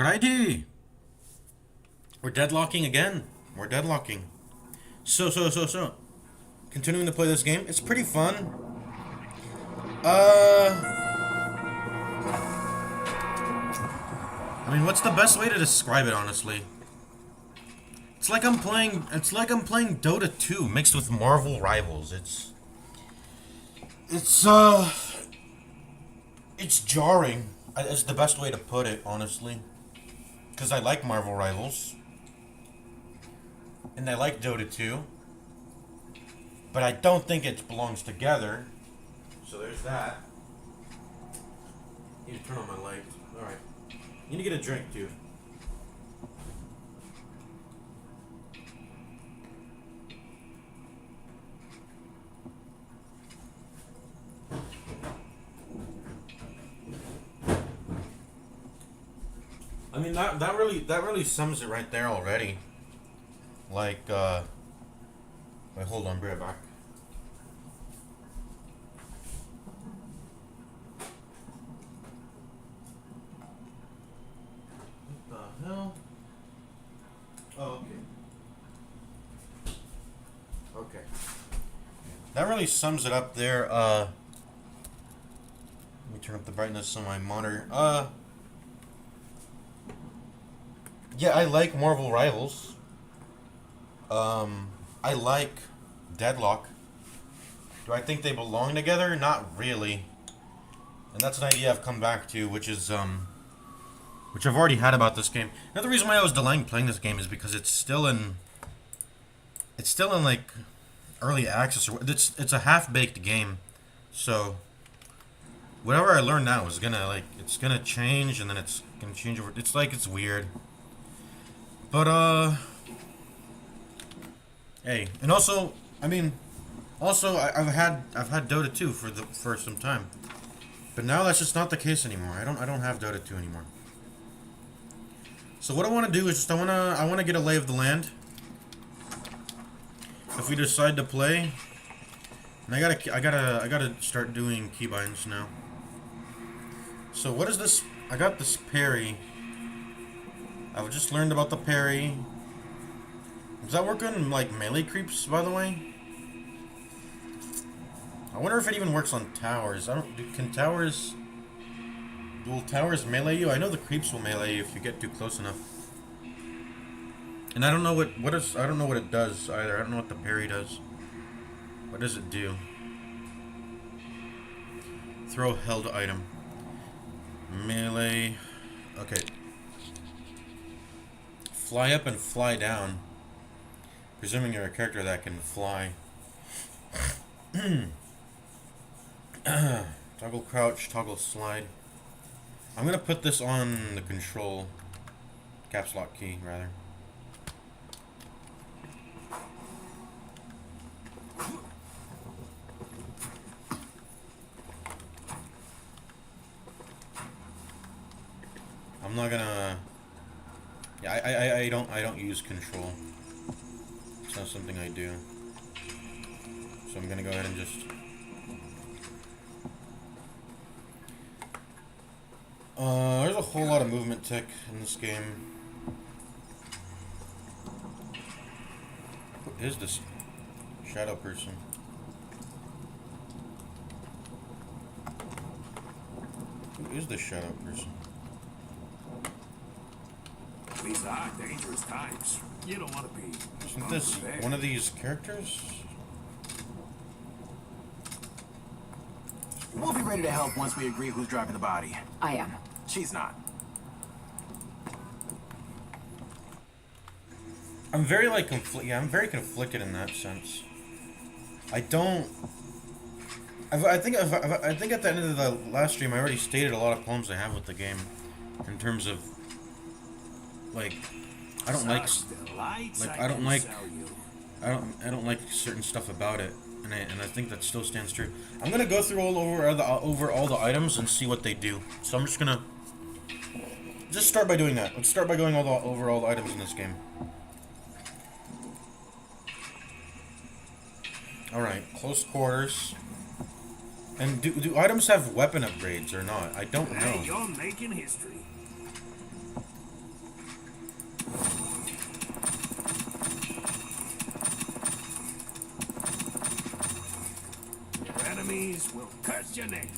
Alrighty. We're deadlocking again. We're deadlocking. So. Continuing to play this game. It's pretty fun. I mean, what's the best way to describe it, honestly? It's like I'm playing Dota 2 mixed with Marvel Rivals. It's jarring. It's the best way to put it, honestly. Because I like Marvel Rivals. And I like Dota 2. But I don't think it belongs together. So there's that. Need to turn on my light. Alright. Need to get a drink, too. I mean, that really sums it right there already. Like, wait, hold on, be right back. What the hell? Oh, okay. Okay. That really sums it up there. Let me turn up the brightness on my monitor. Yeah, I like Marvel Rivals. I like Deadlock. Do I think they belong together? Not really. And that's an idea I've come back to, which is, which I've already had about this game. Another reason why I was delaying playing this game is because it's still in, like, early access, or it's a half-baked game. So, whatever I learn now is gonna, like, it's gonna change, and then it's gonna change over, it's weird. But, hey, and also, I mean, I've had Dota 2 for some time, but now that's just not the case anymore. I don't have Dota 2 anymore. So what I want to do is just I want to get a lay of the land. If we decide to play, and I gotta start doing keybinds now. So what is this? I got this parry. I've just learned about the parry. Does that work on, like, melee creeps, by the way? I wonder if it even works on towers. Will towers melee you? I know the creeps will melee you if you get too close enough. And I don't know I don't know what it does either. I don't know what the parry does. What does it do? Throw held item. Melee. Okay. Fly up and fly down. Presuming you're a character that can fly. Toggle crouch, toggle slide. I'm gonna put this on the control. Caps lock key, rather. I'm not gonna... Yeah, I don't use control. It's not something I do. So I'm gonna go ahead and just... there's a whole lot of movement tech in this game. Who is this shadow person? Who is this shadow person? These are dangerous times. You don't want to be... Isn't this one of these characters? We'll be ready to help once we agree who's driving the body. I am. She's not. I'm very, like, I'm very conflicted in that sense. I don't... I think at the end of the last stream I already stated a lot of problems I have with the game. In terms of... Like... I don't like certain stuff about it, and I think that still stands true. I'm gonna go through over all the items and see what they do. So I'm just gonna start by doing that. Let's start by going over all the items in this game. All right, close quarters. And do items have weapon upgrades or not? I don't know. You're making history. enemies will curse your name.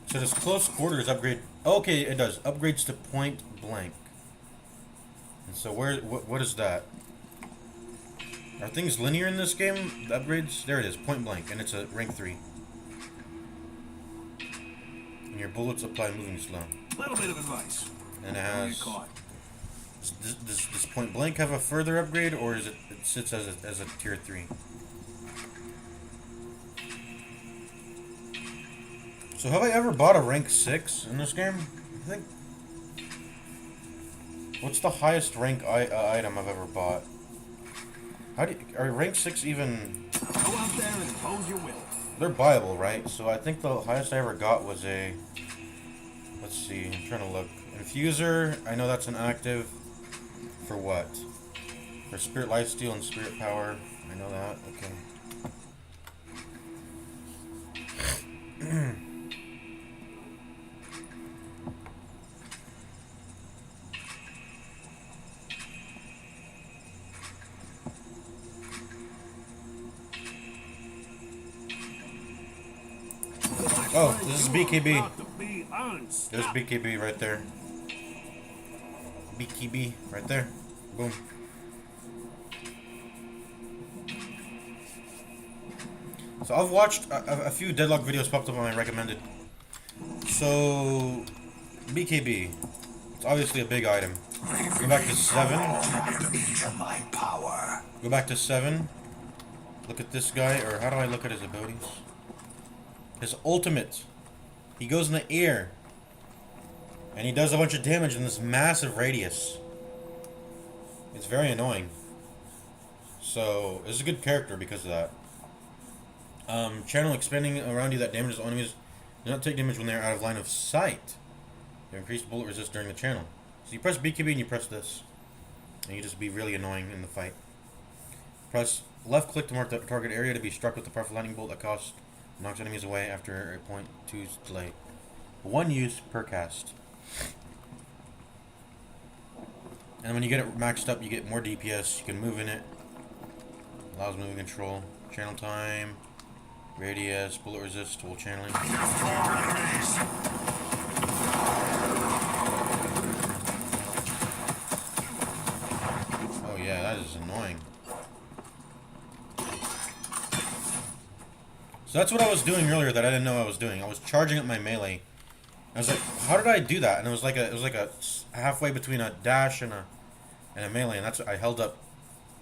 So does close quarters upgrade? Okay, it does. Upgrades to point blank. And so what is that? Are things linear in this game? The upgrades? There it is, point blank, and it's a rank 3. And your bullets apply moving slow. Little bit of advice. And it You're has... caught. Does point blank have a further upgrade, or is it sits as a tier 3? So have I ever bought a rank 6 in this game? I think... What's the highest rank item I've ever bought? Are rank 6 even... Go out there and impose your will. They're buyable, right? So I think the highest I ever got was a... Let's see, I'm trying to look. Infuser, I know that's an active. For what? For Spirit Lifesteal and Spirit Power. I know that, okay. Oh, this is BKB. There's BKB right there. BKB right there. Boom. So I've watched a few Deadlock videos popped up on my recommended. So BKB. It's obviously a big item. Go back to 7. Go back to 7. Look at this guy, or how do I look at his abilities? His ultimate. He goes in the air. And he does a bunch of damage in this massive radius. It's very annoying. So, it's a good character because of that. Channel expanding around you that damages enemies. Do not take damage when they are out of line of sight. You increase bullet resist during the channel. So you press BKB and you press this. And you just be really annoying in the fight. Press left click to mark the target area to be struck with the powerful lightning bolt that knocks enemies away after a 0.2's delay. 1 use per cast. And when you get it maxed up, you get more DPS. You can move in it. Allows moving control. Channel time. Radius. Bullet resist. Tool channeling. Oh yeah, that is annoying. So that's what I was doing earlier that I didn't know I was doing. I was charging up my melee. I was like, how did I do that? And it was like a halfway between a dash and a melee, and that's what I held up.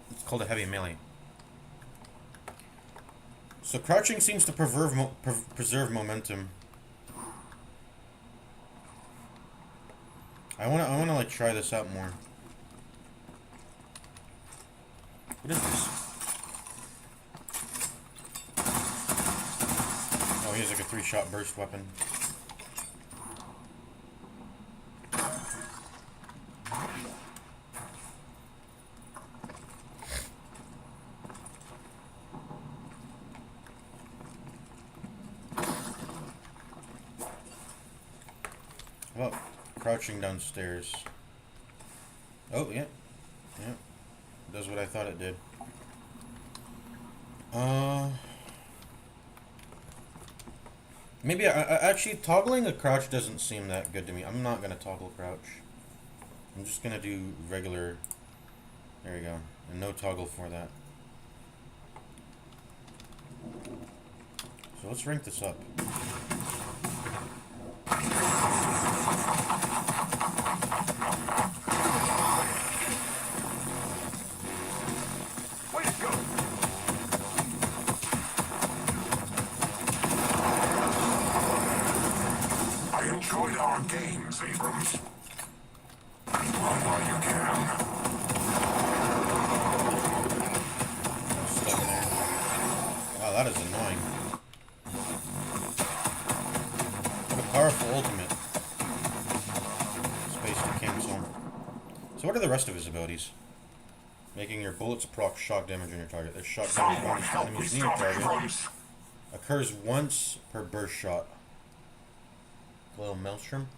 It's called a heavy melee. So crouching seems to preserve momentum. I wanna like try this out more. What is this? Oh, he has like a 3-shot burst weapon. Well, crouching downstairs. Oh, yeah. Yeah. Does what I thought it did. Maybe actually toggling a crouch doesn't seem that good to me. I'm not gonna toggle crouch. I'm just gonna do regular. There we go. And no toggle for that. So let's rank this up. Enjoy our games, Abrams. Run while you can. Stuck in there. Wow, that is annoying. What a powerful ultimate. Space to cancel. So what are the rest of his abilities? Making your bullets proc shock damage on your target. There's shock damage bonus to enemies near your target. Occurs once per burst shot. Little maelstrom.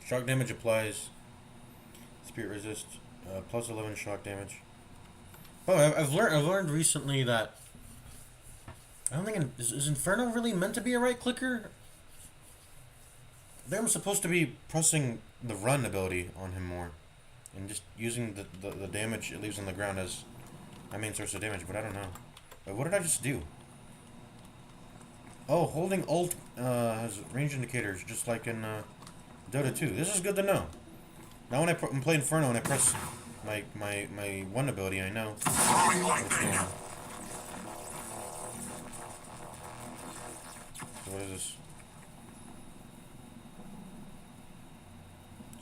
Shock damage applies Spirit resist. Plus 11 shock damage. Oh, I've learned recently that I don't think is Inferno really meant to be a right clicker. I think I'm supposed to be pressing the run ability on him more, and just using the damage it leaves on the ground as my main source of damage. But I don't know. Wait, what did I just do? Oh, holding Alt has range indicators, just like in Dota 2. This is good to know. Now when I play Inferno and I press my one ability, I know what's going on. So what is this?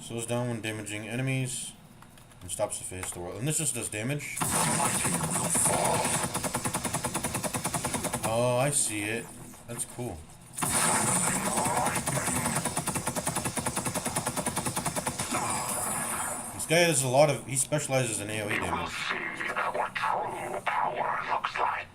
Slows down when damaging enemies and stops the face of the world. And this just does damage. Oh, I see it. That's cool. This guy has a lot of. He specializes in AoE damage. See what true power looks like.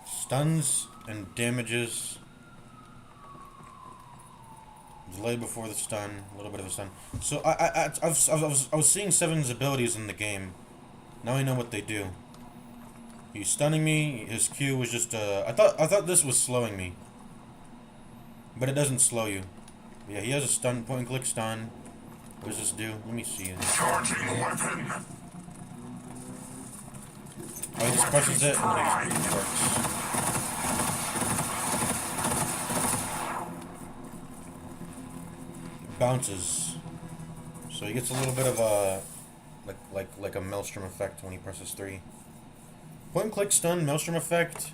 Stuns and damages. Delay before the stun, a little bit of a stun. So I was seeing Seven's abilities in the game. Now I know what they do. He's stunning me. His Q was just I thought this was slowing me, but it doesn't slow you. Yeah, he has a stun, point and click stun. What does this do? Let me see. Charging weapon. Oh, he just presses it and then it works. Bounces, so he gets a little bit of a like a maelstrom effect when he presses 3. Point and click stun, maelstrom effect.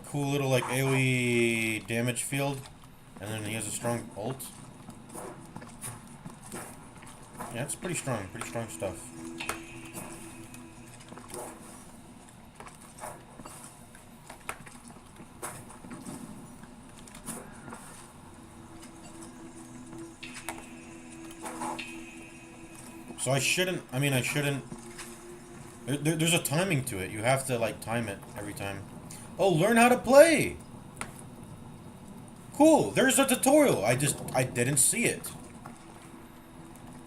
Cool little like AoE damage field, and then he has a strong ult. Yeah, it's pretty strong stuff. So I shouldn't. There's a timing to it. You have to like time it every time. Oh, learn how to play. Cool. There's a tutorial. I didn't see it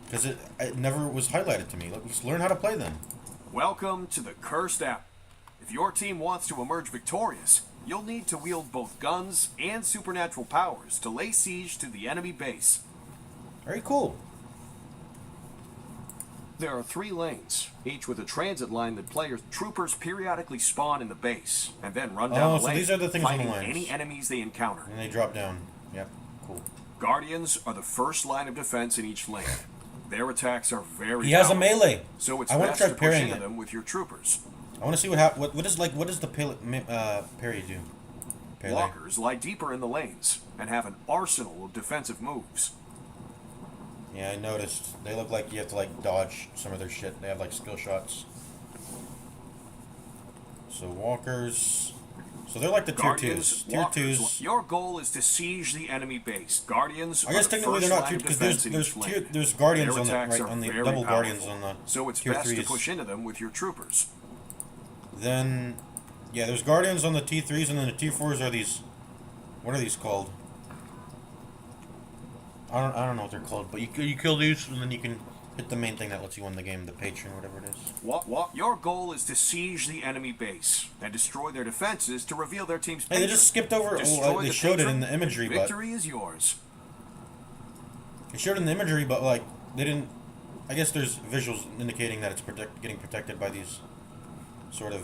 because it never was highlighted to me. Let's learn how to play then. Welcome to the Cursed App. If your team wants to emerge victorious, you'll need to wield both guns and supernatural powers to lay siege to the enemy base. Very cool. There are 3 lanes, each with a transit line that troopers periodically spawn in the base, and then run down the lane, these are the things on the fighting lines. any enemies they encounter. And they drop down. Yep, cool. Guardians are the first line of defense in each lane. Their attacks are very He has a powerful, melee. so it's I want best to try to push parrying into it. them with your troopers. I want to see what does the parry do? Parry. Walkers lie deeper in the lanes and have an arsenal of defensive moves. Yeah, I noticed. They look like you have to like dodge some of their shit. They have like skill shots. So walkers. So they're like the tier 2s. Tier 2s. Your goal is to siege the enemy base. Guardians. I guess technically they're not tier because there's guardians on the double guardians on the so it's tier best 3s. to push into them with your troopers. Then, yeah, there's guardians on the T3s, and then the T4s are these. What are these called? I don't know what they're called, but you kill these, and then you can hit the main thing that lets you win the game, the patron, whatever it is. Your goal is to siege the enemy base and destroy their defenses to reveal their team's patron. Hey, they just skipped over. They showed it in the imagery, but victory is yours. They showed it in the imagery, but like they didn't. I guess there's visuals indicating that it's getting protected by these sort of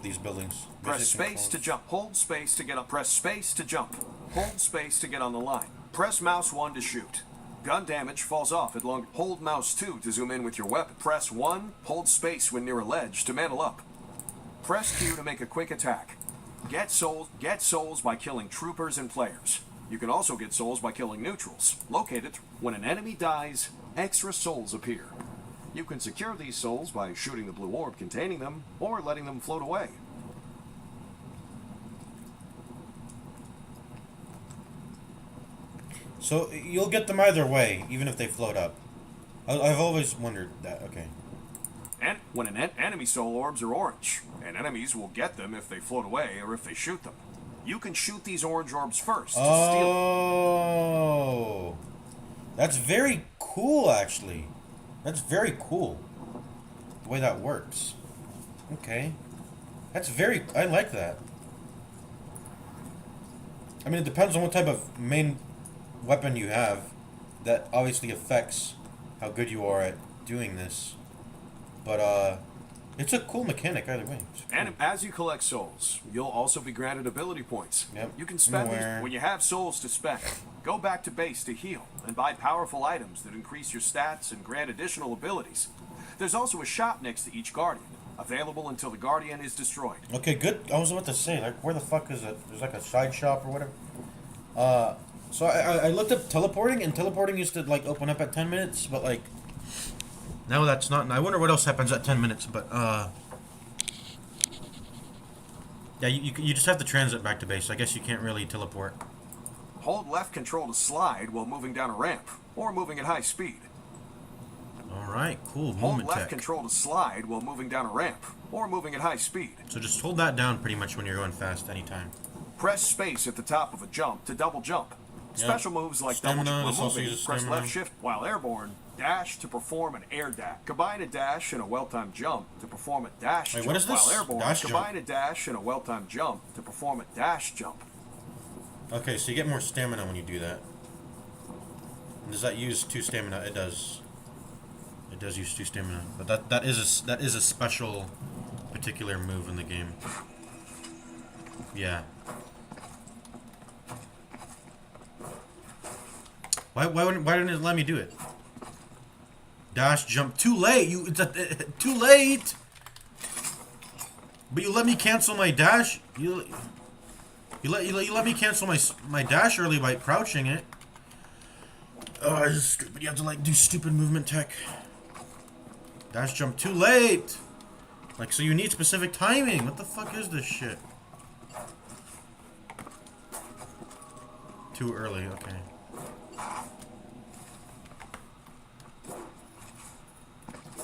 these buildings. Press space to jump. Hold space to get up. Press space to jump. Hold space to get on the line. Press mouse 1 to shoot. Gun damage falls off at long. Hold mouse 2 to zoom in with your weapon. Press 1, hold space when near a ledge to mantle up. Press Q to make a quick attack. Get souls by killing troopers and players. You can also get souls by killing neutrals. Located when an enemy dies, extra souls appear. You can secure these souls by shooting the blue orb containing them or letting them float away. So you'll get them either way, even if they float up. I've always wondered that. Okay. And when enemy soul orbs are orange, and enemies will get them if they float away or if they shoot them. You can shoot these orange orbs first to steal. Oh, that's very cool, actually. That's very cool. The way that works. Okay. That's very... I like that. I mean, it depends on what type of main weapon you have. That obviously affects how good you are at doing this. But, it's a cool mechanic either way. Cool. And as you collect souls, you'll also be granted ability points. Yep. You can spend these when you have souls to spend. Go back to base to heal and buy powerful items that increase your stats and grant additional abilities. There's also a shop next to each guardian, available until the guardian is destroyed. Okay, good. I was about to say, like, where the fuck is it? There's like a side shop or whatever. So I looked up teleporting, and teleporting used to, like, open up at 10 minutes, but, like, now that's not. I wonder what else happens at 10 minutes, but, yeah, you just have to transit back to base. I guess you can't really teleport. Hold left control to slide while moving down a ramp, or moving at high speed. Alright, cool. Hold Movement left tech. control to slide while moving down a ramp, or moving at high speed. So just hold that down pretty much when you're going fast anytime. Press space at the top of a jump to double jump. Yep. Special moves like Stamina, double this jump also moving, uses press stamina. left shift while airborne, dash to perform an air dash. Combine a dash and a well-timed jump to perform a dash Wait, jump what is this? while airborne. Dash jump. Combine a dash and a well-timed jump to perform a dash jump. Okay, so you get more stamina when you do that. And does that use 2 stamina? It does. It does use 2 stamina, but that is a special, particular move in the game. Yeah. Why didn't it let me do it? Dash jump. Too late. Too late. But you let me cancel my dash. You let me cancel my dash early by crouching it. Oh, this is stupid. You have to like do stupid movement tech. Dash jump too late. Like, so you need specific timing. What the fuck is this shit? Too early. Okay.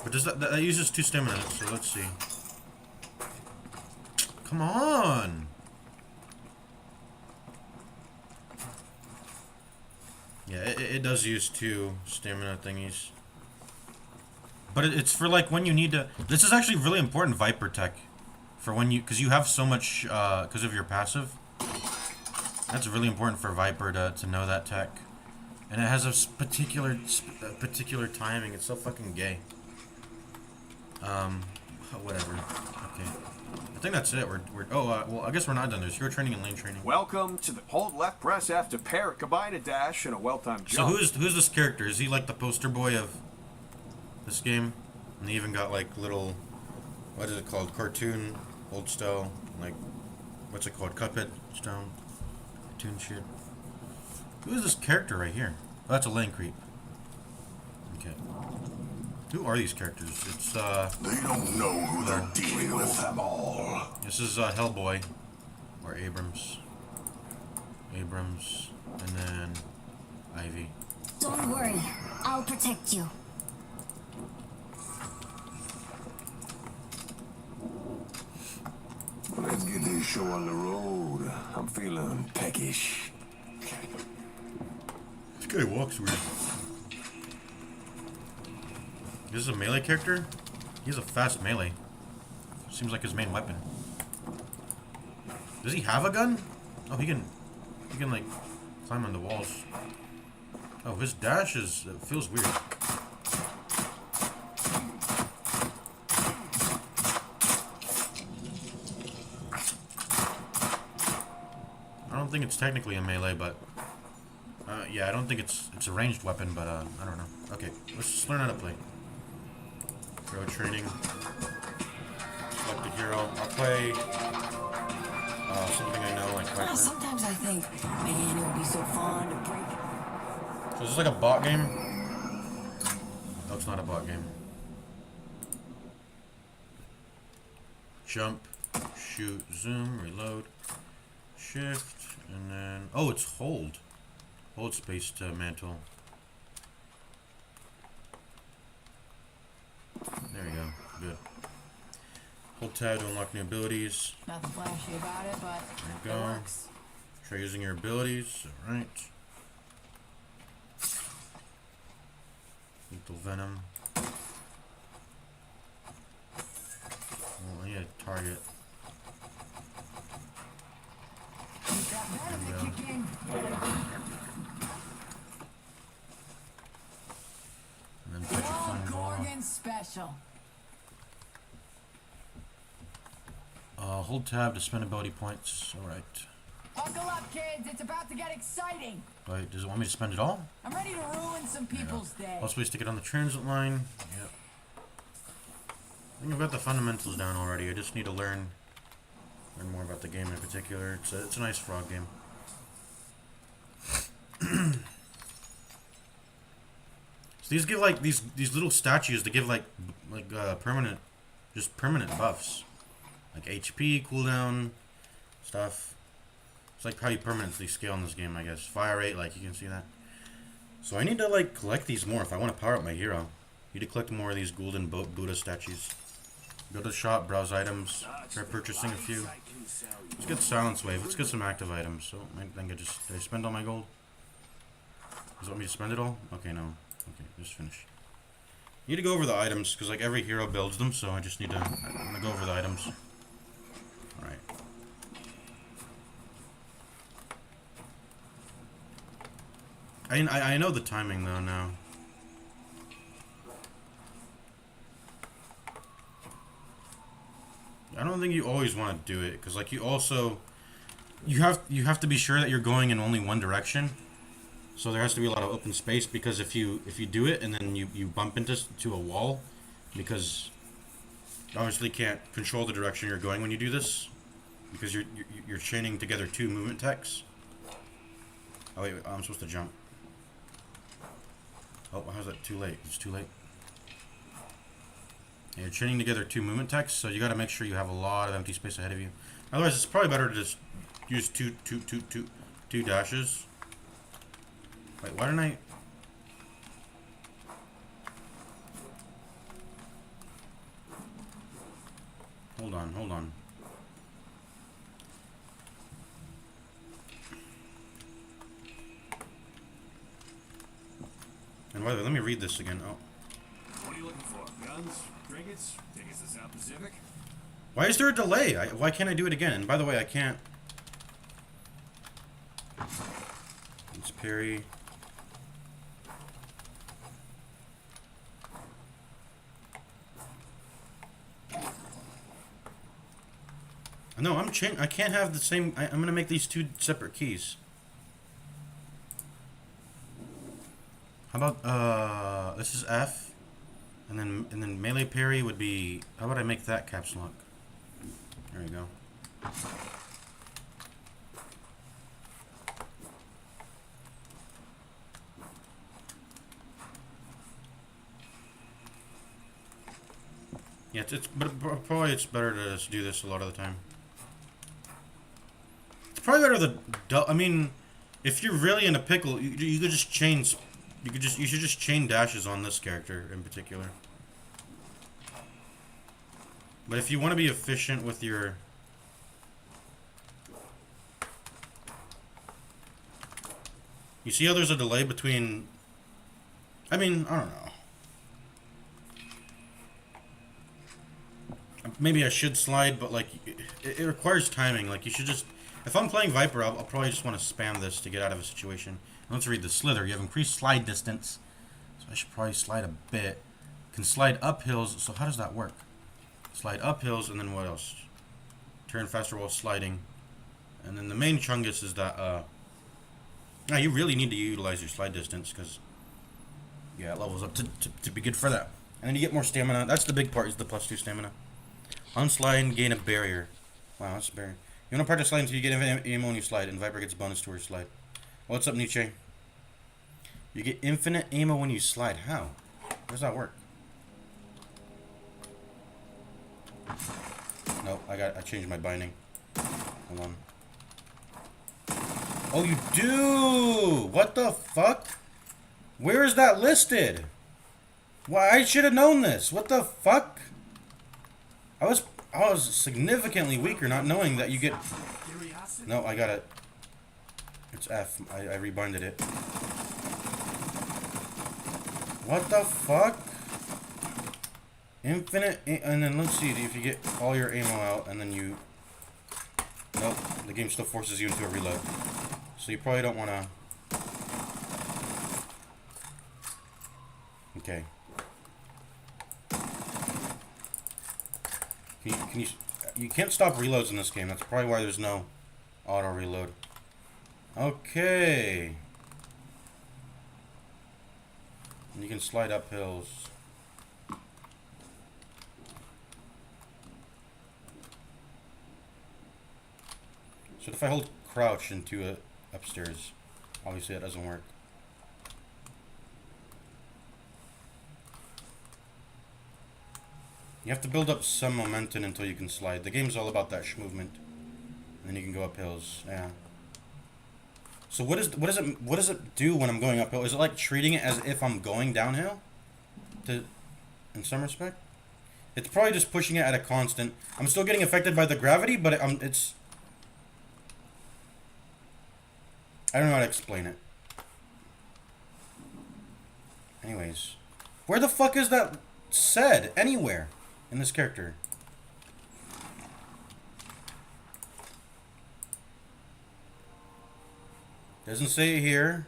But does that uses 2 stamina? So let's see. Come on. Yeah, it does use 2 stamina thingies. But it's for like when you need to. This is actually really important Viper tech. For when you. Because you have so much. Because of your passive. That's really important for Viper to know that tech. And it has a particular timing. It's so fucking gay. Whatever. Okay. I think that's it. Well, I guess we're not done. There's hero training and lane training. Welcome to the hold left press F to pair, combine a dash and a well-timed So jump. who's this character? Is he like the poster boy of this game? And he even got like little, what is it called? Cartoon, old style, like, what's it called? Cuphead style, cartoon shit. Who is this character right here? Oh, that's a lane creep. Okay. Who are these characters? It's They don't know who they're dealing with them all. this is Hellboy, or Abrams, and then Ivy. Don't worry, I'll protect you. Let's get this show on the road. I'm feeling peckish. This guy walks weird. This is a melee character? He has a fast melee. Seems like his main weapon. Does he have a gun? Oh, he can like climb on the walls. Oh, his dash feels weird. I don't think it's technically a melee, but yeah, I don't think it's a ranged weapon, but I don't know. Okay, let's just learn how to play. Hero training. Select a hero. I'll play something I know, like Viper. Sometimes I think, man, it would be so fun to break. So is this like a bot game? No, it's not a bot game. Jump, shoot, zoom, reload, shift, and then... Oh, it's hold. Hold space to mantle. There you go. Good. Hold tab to unlock new abilities. Nothing flashy about it, but There you it go. works. Try using your abilities. Alright. Lethal Venom. Oh, I need a target. Need that venom to kick in. And then fetch a fun ball. Gorgon special. Hold tab to spend ability points. Alright. Buckle up, kids. It's about to get exciting. Wait, does it want me to spend it all? I'm ready to ruin some people's day. Possibly stick it on the transit line. Yep. I think I've got the fundamentals down already. I just need to learn more about the game in particular. It's a nice frog game. So these give like these little statues. They give like permanent buffs, like HP cooldown stuff. It's like how you permanently scale in this game, I guess. Fire rate, like you can see that. So I need to like collect these more if I want to power up my hero. Need to collect more of these golden Buddha statues. Go to the shop, browse items, try purchasing a few. Let's get Silence Wave. Let's get some active items. So I think did I spend all my gold? Does it want me to spend it all? Okay, no. Okay, just finish. Need to go over the items because like every hero builds them, so I just need to. I'm gonna go over the items. All right. I know the timing though now. I don't think you always want to do it because like you have to be sure that you're going in only one direction. So there has to be a lot of open space because if you do it and then you bump into a wall, because obviously can't control the direction you're going when you do this because you're chaining together two movement techs. Oh wait, I'm supposed to jump. Oh, how's that too late? It's too late. Yeah, you're chaining together two movement techs, so you got to make sure you have a lot of empty space ahead of you. Otherwise, it's probably better to just use two dashes. Wait, why didn't I? Hold on. And by the way, let me read this again. Oh. What are you looking for? Guns? Trinkets? Tickets to South Pacific? Why is there a delay? Why can't I do it again? And by the way, I can't. It's parry. No, I can't have the same. I'm gonna make these two separate keys. How about this is F, and then melee parry would be. How about I make that caps lock? There you go. Yeah, but probably it's better to just do this a lot of the time. It's probably better I mean, if you're really in a pickle, you could just chain. You should just chain dashes on this character in particular. But if you want to be efficient with your... You see how there's a delay between... I mean, I don't know. Maybe I should slide, but like, it requires timing. Like, you should just... If I'm playing Viper, I'll probably just want to spam this to get out of a situation. Let's read the slither. You have increased slide distance. So I should probably slide a bit. Can slide up hills. So how does that work? Slide up hills, and then what else? Turn faster while sliding. And then the main chungus is that, now you really need to utilize your slide distance, because, yeah, it levels up to be good for that. And then you get more stamina. That's the big part, is the +2 stamina. Unslide and gain a barrier. Wow, that's a barrier. You want to practice sliding until you get ammo when you slide, and Viper gets bonus to her slide. What's up, Nietzsche? You get infinite ammo when you slide. How? How does that work? Nope, I changed my binding. Hold on. Oh, you do! What the fuck? Where is that listed? Why, I should have known this. What the fuck? I was significantly weaker, not knowing that you get. No, I got it. It's F. I rebinded it. What the fuck? Infinite, and then let's see if you get all your ammo out, and then you. Nope, the game still forces you into a reload. So you probably don't want to. Okay. Can you can't stop reloads in this game. That's probably why there's no auto reload. Okay. And you can slide up hills. So if I hold crouch into it upstairs, obviously that doesn't work. You have to build up some momentum until you can slide. The game's all about that movement. And then you can go up hills. Yeah. So what does it do when I'm going uphill? Is it like treating it as if I'm going downhill? In some respect? It's probably just pushing it at a constant. I'm still getting affected by the gravity, but it's I don't know how to explain it. Anyways. Where the fuck is that said? Anywhere in this character. Doesn't say it here.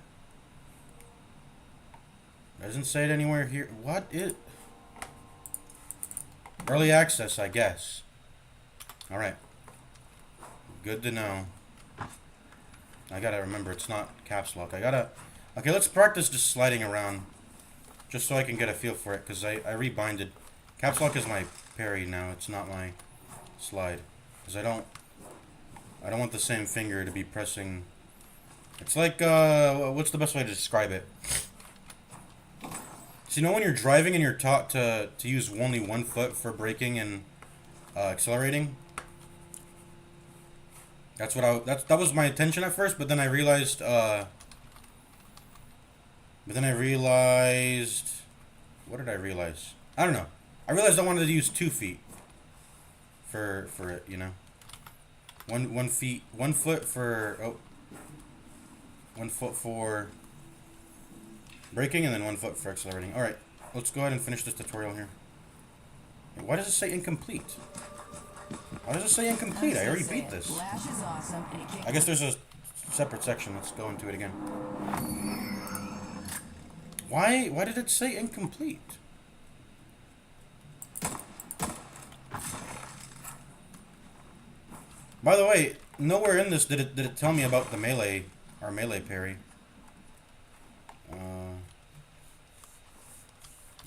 Doesn't say it anywhere here. What it? Early access, I guess. Alright. Good to know. I gotta remember, it's not caps lock. Okay, let's practice just sliding around. Just so I can get a feel for it, because I rebinded. Caps lock is my parry now, it's not my slide. Because I don't want the same finger to be pressing. It's like, what's the best way to describe it? So you know when you're driving and you're taught to use only one foot for braking and accelerating? That's what that was my intention at first, but then I realized what did I realize? I don't know. I realized I wanted to use 2 feet for it, you know. One foot for 1 foot for braking, and then 1 foot for accelerating. Alright, let's go ahead and finish this tutorial here. Why does it say incomplete? Why does it say incomplete? I already beat this. I guess there's a separate section. Let's go into it again. Why did it say incomplete? By the way, nowhere in this did it tell me about the melee or melee parry.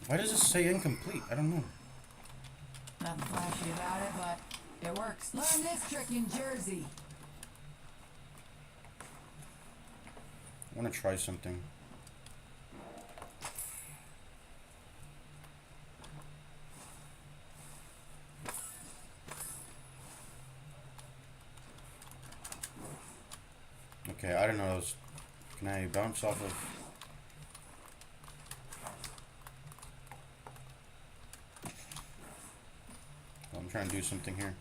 Why does it say incomplete? I don't know. Nothing flashy about it, but it works. Learn this trick in Jersey. I want to try something. Okay, I don't know. Can I bounce off of... Oh, I'm trying to do something here.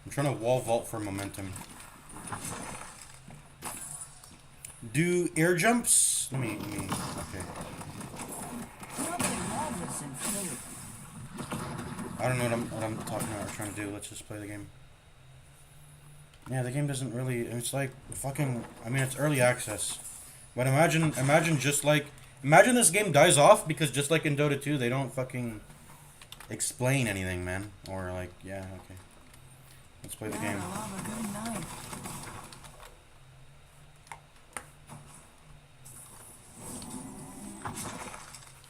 I'm trying to wall vault for momentum. Do air jumps? Let me, okay. I don't know what I'm talking about or trying to do. Let's just play the game. Yeah, the game doesn't really, it's like fucking, I mean, it's early access. But imagine this game dies off because just like in Dota 2, they don't fucking explain anything, man. Or like, yeah, okay. Let's play the game.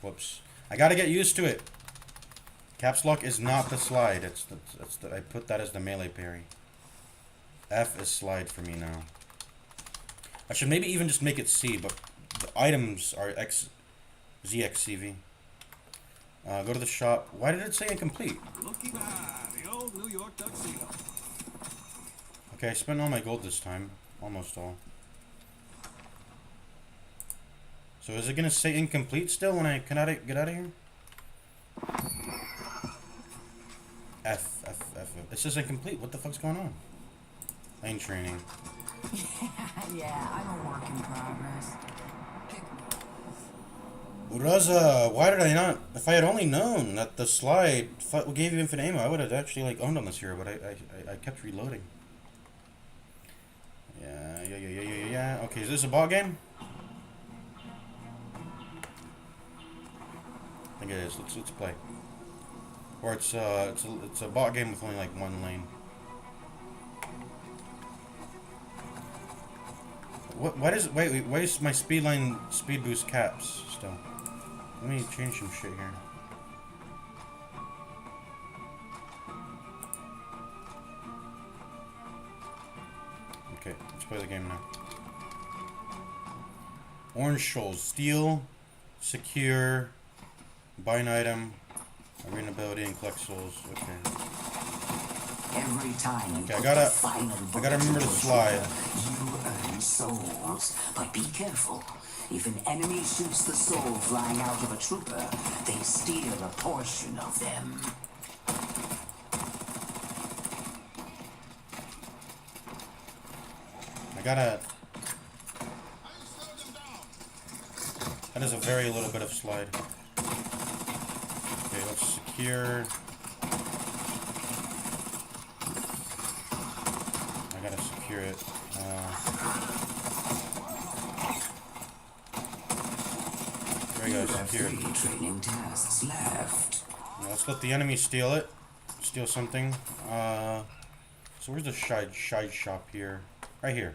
Whoops. I gotta get used to it. Caps lock is not the slide. I put that as the melee parry. F is slide for me now. I should maybe even just make it C, but the items are ZXCV. Go to the shop. Why did it say incomplete? The old New York tuxedo. Okay, I spent all my gold this time. Almost all. So is it gonna say incomplete still when I get out of here? F. It says incomplete. What the fuck's going on? Lane training. Yeah, I'm a work in progress. Pick me. Uraza, why did I not? If I had only known that the slide gave you infinite ammo, I would have actually like owned on this hero, but I kept reloading. Yeah. Okay, is this a bot game? I think it is. Let's play. Or it's a bot game with only like one lane. Why is my speed boost caps still? Let me change some shit here. Okay, let's play the game now. Orange shoals. Steal, secure, buy an item, arena ability, and collect souls. Okay. Every time you Okay, I put gotta the final bullet remember to into a slide. shooter, you earn souls. But be careful. If an enemy shoots the soul flying out of a trooper, they steal a portion of them. I gotta. That is a very little bit of slide. Okay, let's secure. I gotta secure it. There you go, You have secure. 3 training tasks left. Now let's let the enemy steal it. Steal something. So where's the side shop here? Right here.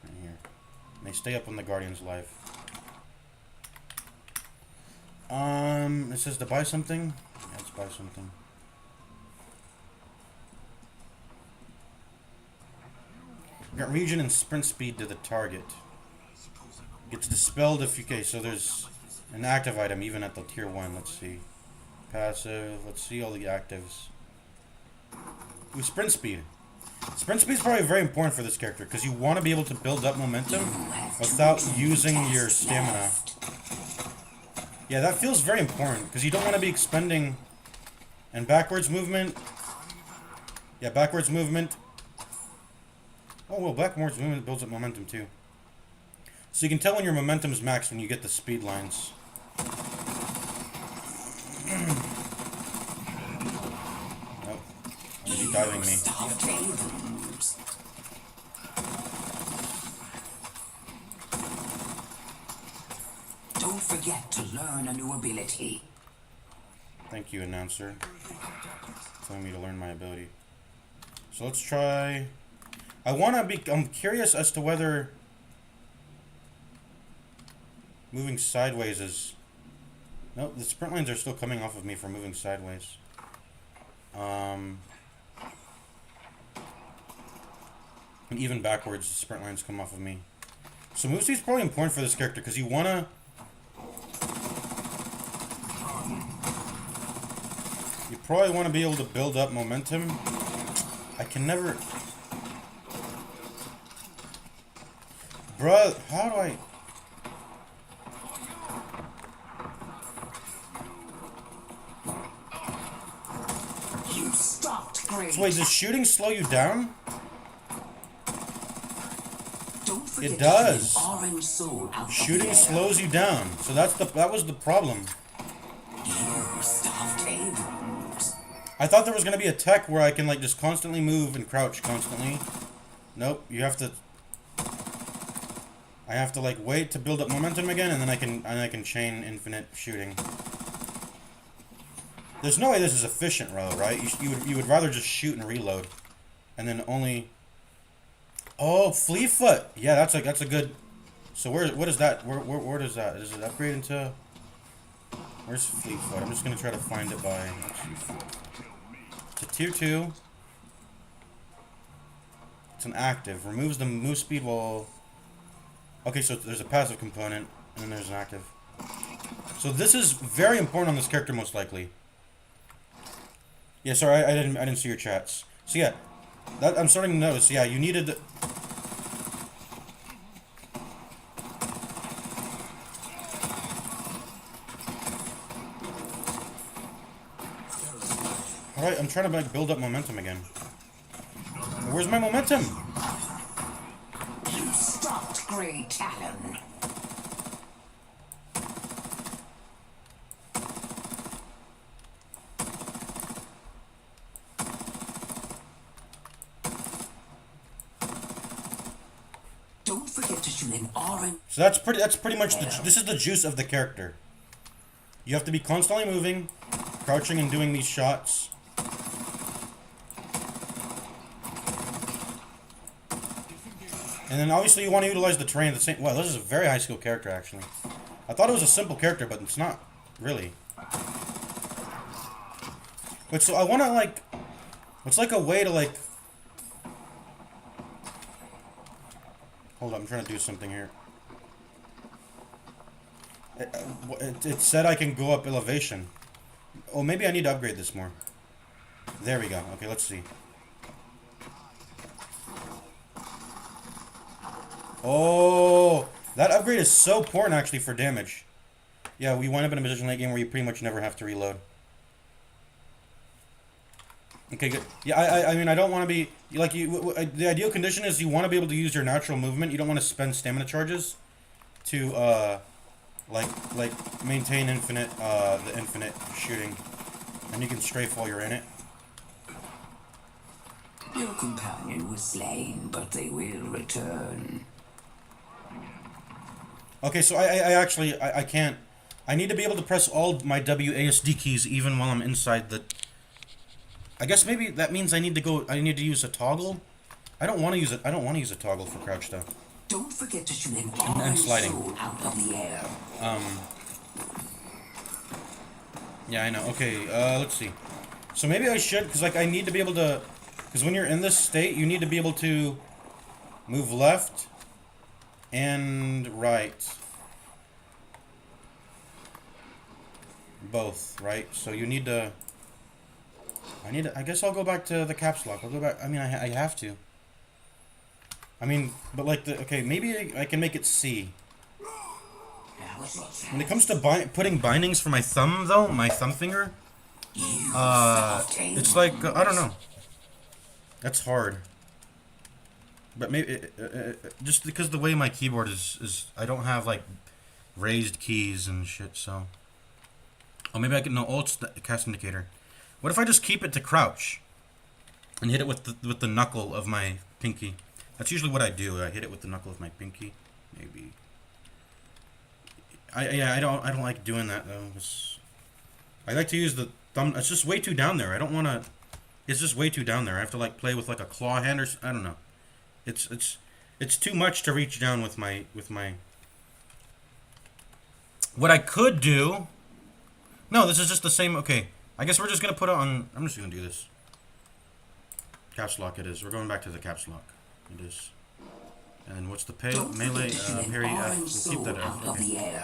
Right here. And they stay up on the Guardian's life. It says to buy something. Yeah, let's buy something. We got region and sprint speed to the target. Gets dispelled if you... Okay, so there's an active item even at the tier 1. Let's see. Passive. Let's see all the actives. Ooh, sprint speed. Sprint speed is probably very important for this character because you want to be able to build up momentum without using your stamina. Yeah, that feels very important because you don't want to be expending... And backwards movement. Yeah, backwards movement. Oh, well, backwards movement builds up momentum too. So you can tell when your momentum's maxed when you get the speed lines. Nope. He's diving me. Don't forget to learn a new ability. Thank you, announcer. Telling me to learn my ability. So let's try... I'm curious as to whether... Moving sideways is... Nope, the sprint lines are still coming off of me for moving sideways. And even backwards, the sprint lines come off of me. So move speed is probably important for this character, because you want to... You probably want to be able to build up momentum. I can never... Bruh, how do I... You stopped great. So wait, does shooting slow you down? Don't forget It does. To get an orange soul out of Shooting the air. slows you down. So that was the problem. You stuffed Abrams. I thought there was gonna be a tech where I can like just constantly move and crouch constantly. Nope, you have to... I have to like wait to build up momentum again, and then I can chain infinite shooting. There's no way this is efficient, though, right? You would rather just shoot and reload, and then only. Oh, Flea Foot. Yeah, that's a good. So what is that? Where does that? Does it upgrade into? Where's Flea Foot? I'm just gonna try to find it by. To tier 2. It's an active. Removes the move speed while. Okay, so there's a passive component, and then there's an active. So this is very important on this character, most likely. Yeah, sorry, I didn't see your chats. So yeah, that I'm starting to notice. Yeah, you needed. All right, I'm trying to like build up momentum again. Where's my momentum? You stopped Grey Talon. Don't forget to shoot an orange. So that's pretty much this is the juice of the character. You have to be constantly moving, crouching and doing these shots. And then obviously you want to utilize the terrain at the same. Wow, this is a very high skill character actually. I thought it was a simple character, but it's not really. But so I want to like, it's like a way to like. Hold on, I'm trying to do something here. It said I can go up elevation. Oh, maybe I need to upgrade this more. There we go. Okay, let's see. Oh, that upgrade is so important actually for damage. Yeah, we wind up in a position late game where you pretty much never have to reload. Okay, good. Yeah, I mean, I don't want to be like you. The ideal condition is you want to be able to use your natural movement. You don't want to spend stamina charges to like maintain the infinite shooting, and you can strafe while you're in it. Your companion was slain, but they will return. Okay, so I can't. I need to be able to press all my WASD keys even while I'm inside the. I guess maybe that means I need to use a toggle. I don't want to use it. I don't want to use a toggle for crouch though. Don't forget to shoot an And orange sliding. soul out of the air. Yeah, I know. Okay, let's see. So maybe I should, because like I need to be able to, because when you're in this state, you need to be able to move left and right. Both, right? So you need to. I guess I'll go back to the caps lock. I'll go back. I mean, I have to. I mean, but like okay, maybe I can make it C. When it comes to putting bindings for my thumb, though, my thumb finger, it's like I don't know. That's hard. But maybe just because the way my keyboard is I don't have like raised keys and shit. So, oh, maybe I can Alt cast indicator. What if I just keep it to crouch and hit it with the knuckle of my pinky? That's usually what I do. I hit it with the knuckle of my pinky. Maybe. I don't like doing that though. I like to use the thumb. It's just way too down there. I don't want to. It's just way too down there. I have to like play with like a claw hand or I don't know. It's too much to reach down with my. What I could do. No, this is just the same. Okay, I guess we're just gonna put it on. I'm just gonna do this. Caps lock. It is. We're going back to the caps lock. It is. And what's the melee? Parry F. We'll keep that F. Okay.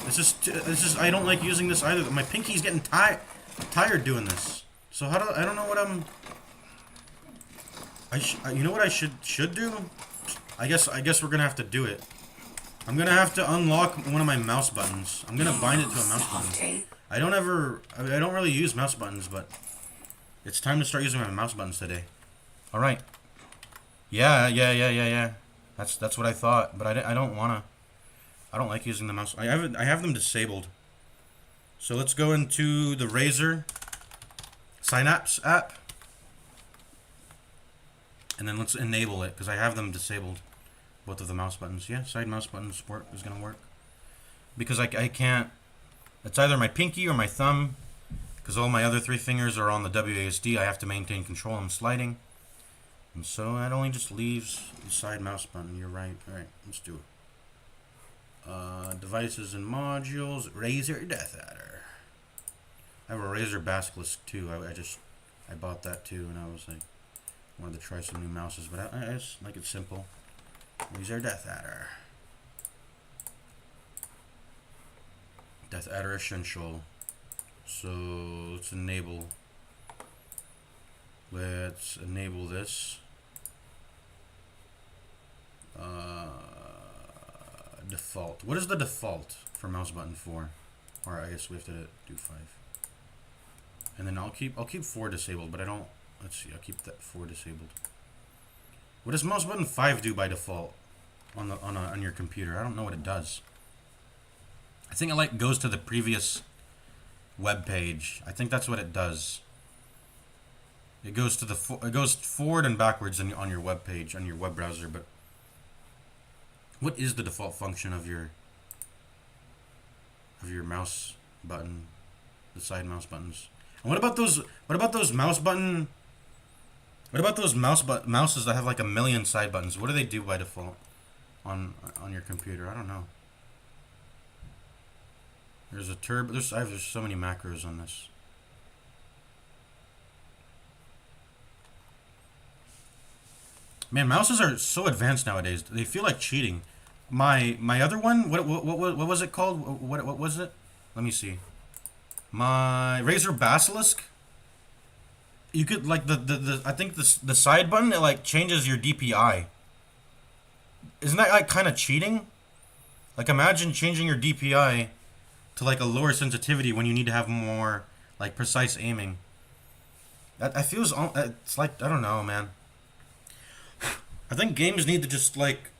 This is. I don't like using this either. My pinky's getting tired doing this. So how do I don't know what I'm. You know what I should do? I guess we're gonna have to do it. I'm gonna have to unlock one of my mouse buttons. I'm gonna bind it to a mouse button. I don't really use mouse buttons, but it's time to start using my mouse buttons today. All right. Yeah. That's what I thought, but I don't wanna. I don't like using the mouse. I have them disabled. So let's go into the Razer Synapse app, and then let's enable it because I have them disabled. Both of the mouse buttons. Yeah, side mouse buttons is gonna work because I can't. It's either my pinky or my thumb, because all my other three fingers are on the WASD. I have to maintain control. I'm sliding, and so that only just leaves the side mouse button. You're right. All right, let's do it. Devices and modules. Razer Death Adder. I have a Razer Basilisk too. I bought that too, and I was like, wanted to try some new mouses, but I just like it's simple. Razer Death Adder. Death Adder Essential. So let's enable this. Default. What is the default for mouse button 4? Or I guess we have to do 5. And then I'll keep 4 disabled, but I don't. Let's see. I'll keep that 4 disabled. What does mouse button 5 do by default on your computer? I don't know what it does. I think it like goes to the previous web page. I think that's what it does. It goes to it goes forward and backwards on your web page, on your web browser. But what is the default function of your mouse button, the side mouse buttons? And what about those? What about those mouse button? What about those mouses that have like a million side buttons? What do they do by default on your computer? I don't know. There's a turbo. There's so many macros on this. Man, mouses are so advanced nowadays. They feel like cheating. My other one, what was it called? What was it? Let me see. My Razer Basilisk. You could like the I think the side button, it like changes your DPI. Isn't that like kind of cheating? Like imagine changing your DPI to like a lower sensitivity when you need to have more like precise aiming. That feels it's like I don't know, man. I think games need to just like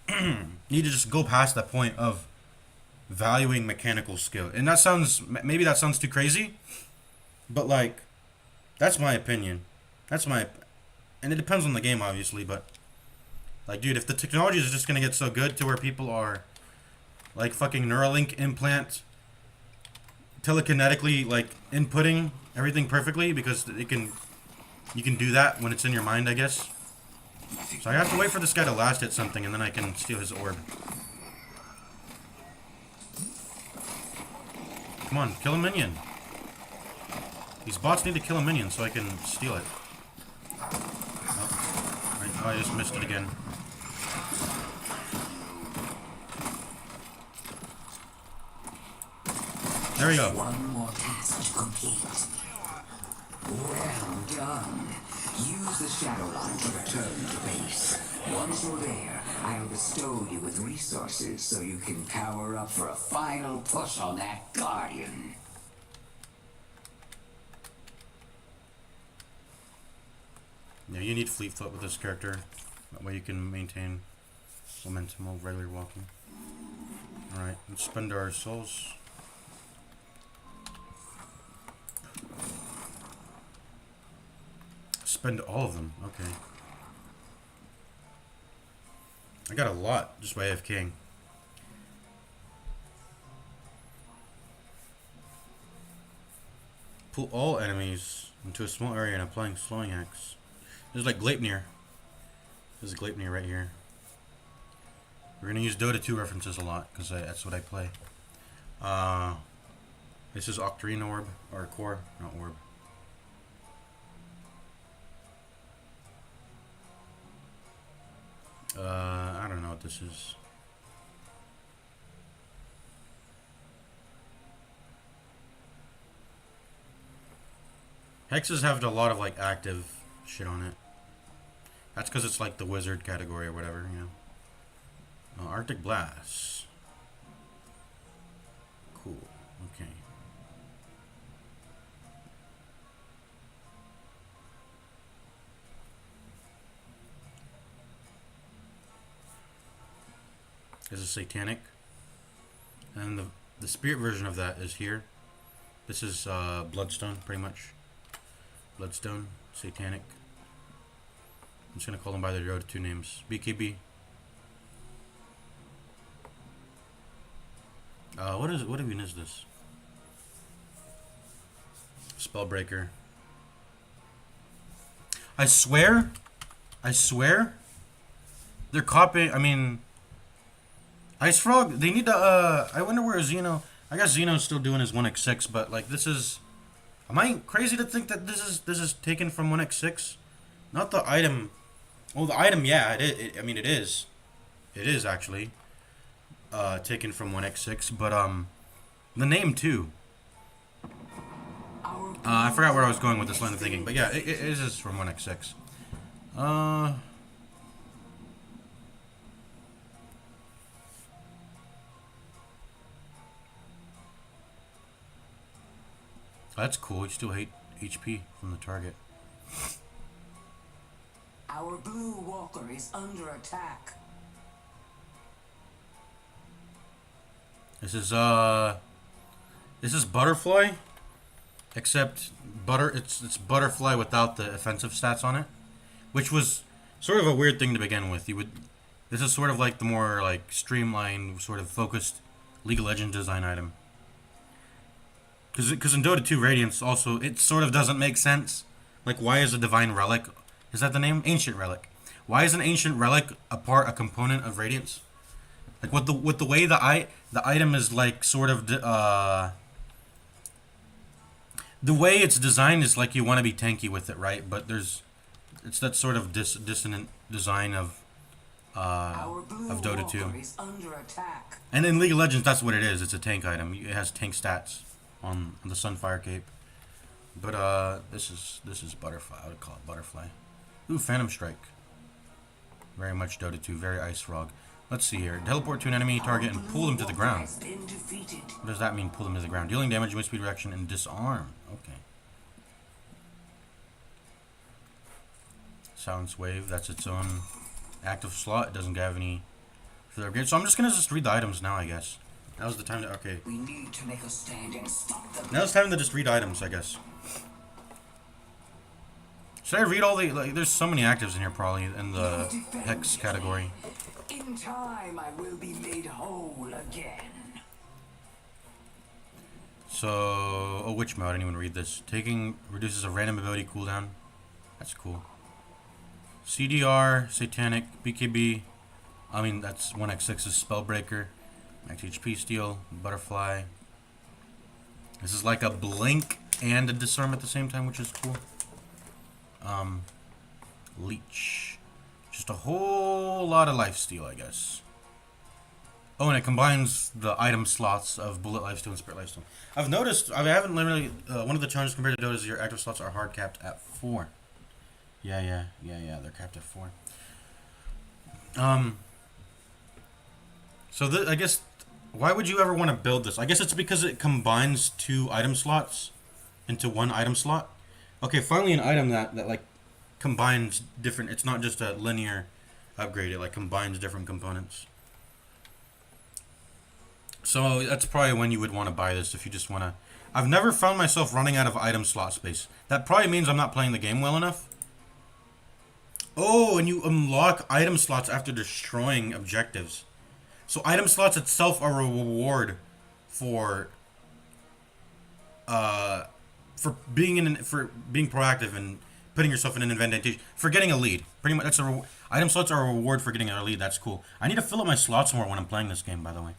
need to just go past that point of valuing mechanical skill. And that sounds maybe that sounds too crazy, but like that's my opinion. And it depends on the game obviously, but like dude, if the technology is just going to get so good to where people are like fucking Neuralink implant telekinetically like inputting everything perfectly because you can do that when it's in your mind, I guess. So I have to wait for this guy to last hit something and then I can steal his orb. Come on, kill a minion. These bots need to kill a minion so I can steal it. Oh, I just missed it again. There we go. One more task to complete. Well done. Use the shadow line to return to base. Once you're there, I'll bestow you with resources so you can power up for a final push on that Guardian. Yeah, you need fleet foot with this character. That way you can maintain momentum while regular walking. Alright, let's spend our souls. Spend all of them, okay. I got a lot just by AFKing. Pull all enemies into a small area and applying slowing axe. There's like Gleipnir. There's a Gleipnir right here. We're gonna use Dota 2 references a lot because that's what I play. This is Octarine Orb, or Core, not Orb. I don't know what this is. Hexes have a lot of like active shit on it. That's because it's like the wizard category or whatever, you know. Arctic Blast. Cool. Okay. This is Satanic. And the spirit version of that is here. This is Bloodstone, pretty much. Bloodstone, Satanic. I'm just gonna call them by their Dota 2 names. BKB. What even is this? Spellbreaker. I swear, they're copying. I mean, Ice Frog. They need to. I wonder where Xeno. I guess Xeno's still doing his 1x6, but like this is. Am I crazy to think that this is taken from 1x6? Not the item. Well, the item, yeah, I mean, it is. It is actually taken from 1x6, but the name too. I forgot where I was going with this line of thinking, but yeah, it is just from 1x6. That's cool. You still hate HP from the target. Our blue walker is under attack. This is butterfly, except it's butterfly without the offensive stats on it, which was sort of a weird thing to begin with. This is sort of like the more like streamlined, sort of focused League of Legends design item. Because in Dota 2 Radiance also, it sort of doesn't make sense. Like, why is a Divine Relic, is that the name? Ancient Relic. Why is an Ancient Relic a component of Radiance? Like, with the way the item is, like, sort of, the way it's designed is like you want to be tanky with it, right? But it's that sort of dissonant design of Dota 2. Is under attack. And in League of Legends, that's what it is. It's a tank item. It has tank stats on the Sunfire Cape. But this is Butterfly. I would call it Butterfly. Ooh, Phantom Strike. Very much Dota 2. Very Ice Frog. Let's see here. Teleport to an enemy target and pull them to the ground. What does that mean, pull them to the ground? Dealing damage, move speed reaction, and disarm. Okay. Silence Wave. That's its own active slot. It doesn't have any further upgrades. So I'm just going to read the items now, I guess. That was the time to... Okay. We need to make a stand and stop them. Now it's time to just read items, I guess. Should I read all the... Like, there's so many actives in here, probably, in the Hex category. In time, I will be made whole again. So... Oh, Witch Mode. I didn't even read this. Taking... Reduces a random ability cooldown. That's cool. CDR, Satanic, BKB. I mean, that's 1x6 is Spellbreaker. Max HP Steal, Butterfly. This is like a blink and a disarm at the same time, which is cool. Leech. Just a whole lot of lifesteal, I guess. Oh, and it combines the item slots of Bullet Lifesteal and Spirit Lifesteal. I've noticed, I haven't literally, one of the challenges compared to Dota is your active slots are hard capped at 4. Yeah, they're capped at 4. So I guess, why would you ever want to build this? I guess it's because it combines 2 item slots into 1 item slot. Okay, finally an item that like combines different, it's not just a linear upgrade, it like combines different components. So that's probably when you would want to buy this if you just want to. I've never found myself running out of item slot space. That probably means I'm not playing the game well enough. Oh, and you unlock item slots after destroying objectives. So item slots itself are a reward for being proactive and putting yourself in an advantage for getting a lead. Pretty much, item slots are a reward for getting a lead. That's cool. I need to fill up my slots more when I'm playing this game, by the way.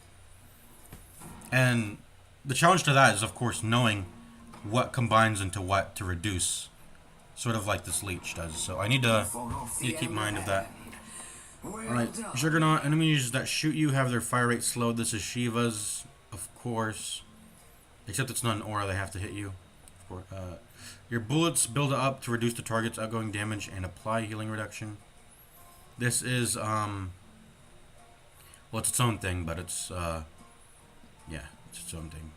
And the challenge to that is, of course, knowing what combines into what to reduce, sort of like this leech does. So I need to keep mind of that. Alright, Juggernaut. Enemies that shoot you have their fire rate slowed. This is Shiva's, of course. Except it's not an aura, they have to hit you. Of course. Your bullets build up to reduce the target's outgoing damage and apply healing reduction. This is, well, it's its own thing, but it's, yeah, it's its own thing.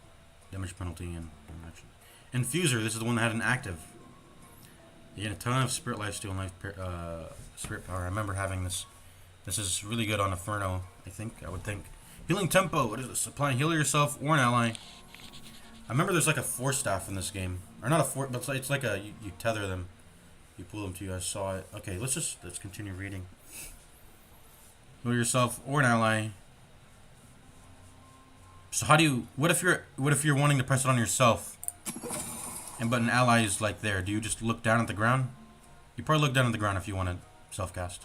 Damage penalty and reduction. Infuser, this is the one that had an active. You get a ton of Spirit Lifesteal and Spirit Power. I remember having this. This is really good on Inferno, I would think. Healing Tempo, what is this? Apply heal yourself or an ally. I remember there's like a Force Staff in this game. Or not a Force, but it's like a, you tether them. You pull them to you, I saw it. Okay, let's continue reading. Heal yourself or an ally. So how do you, what if you're wanting to press it on yourself, but an ally is like there? Do you just look down at the ground? You probably look down at the ground if you want to self-cast.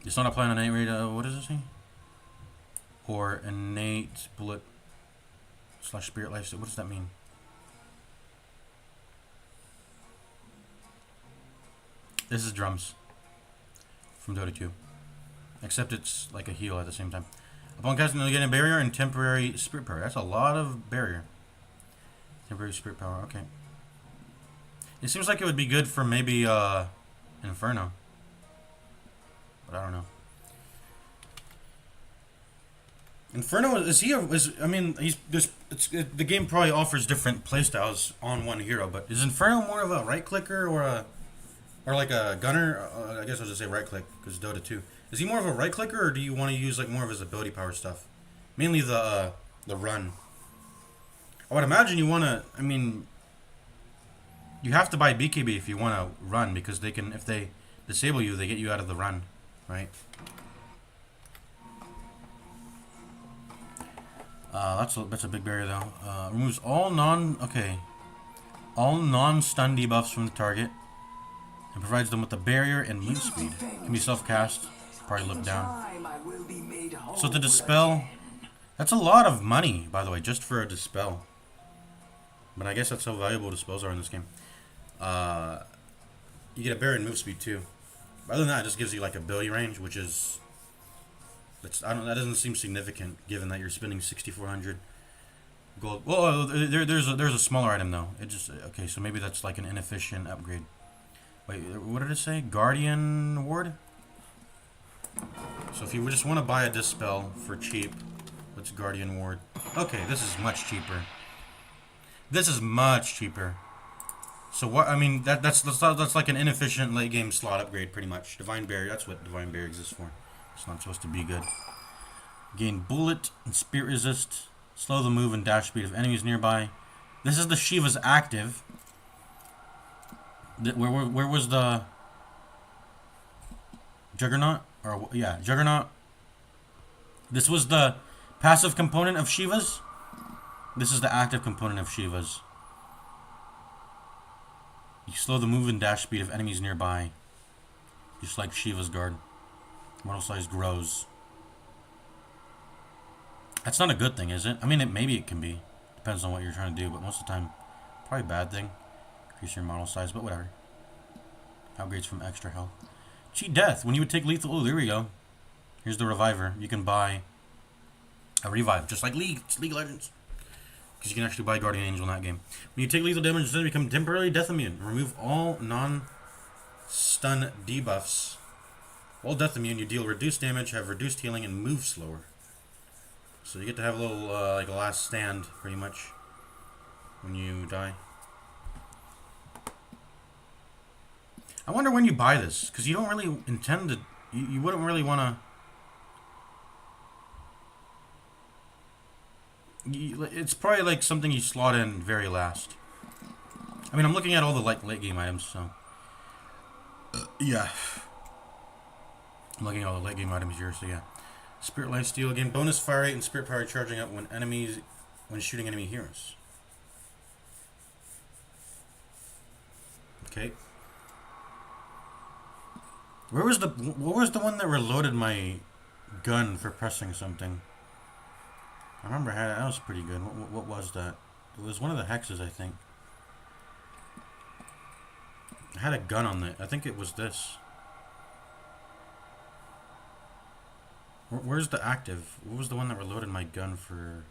It's not applying an innate rate, what does it say? Or innate bullet / spirit life. What does that mean? This is drums from Dota 2. Except it's like a heal at the same time. Upon casting, you'll get a barrier and temporary spirit power. That's a lot of barrier. Temporary spirit power, okay. It seems like it would be good for maybe Inferno. But I don't know. Inferno, is he I mean, the game probably offers different playstyles on one hero, but is Inferno more of a right clicker or like a gunner? I guess I'll just say right click because Dota 2. Is he more of a right clicker or do you want to use like more of his ability power stuff? Mainly the run. I would imagine you want to. I mean, you have to buy BKB if you want to run because they can, if they disable you, they get you out of the run, right? That's a big barrier though. Removes all non-stun debuffs from the target and provides them with a barrier and move speed. Can be self-cast. Probably look down. So the dispel, that's a lot of money, by the way, just for a dispel. But I guess that's how valuable dispels are in this game. You get a barrier and move speed too. Other than that, it just gives you like ability range, which is that doesn't seem significant given that you're spending 6,400 gold. Well, there's a smaller item though. It just okay. So maybe that's like an inefficient upgrade. Wait, what did it say? Guardian Ward. So if you just want to buy a dispel for cheap, what's Guardian Ward? Okay, this is much cheaper. This is much cheaper. So what? I mean, that's like an inefficient late game slot upgrade, pretty much. Divine Barrier. That's what Divine Barrier exists for. It's not supposed to be good. Gain bullet and spirit resist. Slow the move and dash speed of enemies nearby. This is the Shiva's active. Where was the Juggernaut? Or yeah, Juggernaut. This was the passive component of Shiva's. This is the active component of Shiva's. You slow the move and dash speed of enemies nearby. Just like Shiva's guard. Model size grows. That's not a good thing, is it? I mean, maybe it can be. Depends on what you're trying to do, but most of the time, probably a bad thing. Increase your model size, but whatever. Upgrades from extra health. Cheat death. When you would take lethal... Oh, there we go. Here's the reviver. You can buy a revive, just like League. It's League of Legends. Because you can actually buy Guardian Angel in that game. When you take lethal damage, instead become temporarily death immune. Remove all non-stun debuffs. While death immune, you deal reduced damage, have reduced healing, and move slower. So you get to have a little, like a last stand, pretty much, when you die. I wonder when you buy this, because you don't really intend to... You wouldn't really want to... It's probably like something you slot in very last. I mean, I'm looking at all the late game items, so... yeah. I'm looking at all the late game items here, so yeah. Spirit Life Steal, again, bonus fire rate and spirit power charging up when shooting enemy heroes. Okay. What was the one that reloaded my gun for pressing something? I remember that was pretty good. What was that? It was one of the hexes, I think. I had a gun on it. I think it was this. Where's the active? What was the one that reloaded my gun for?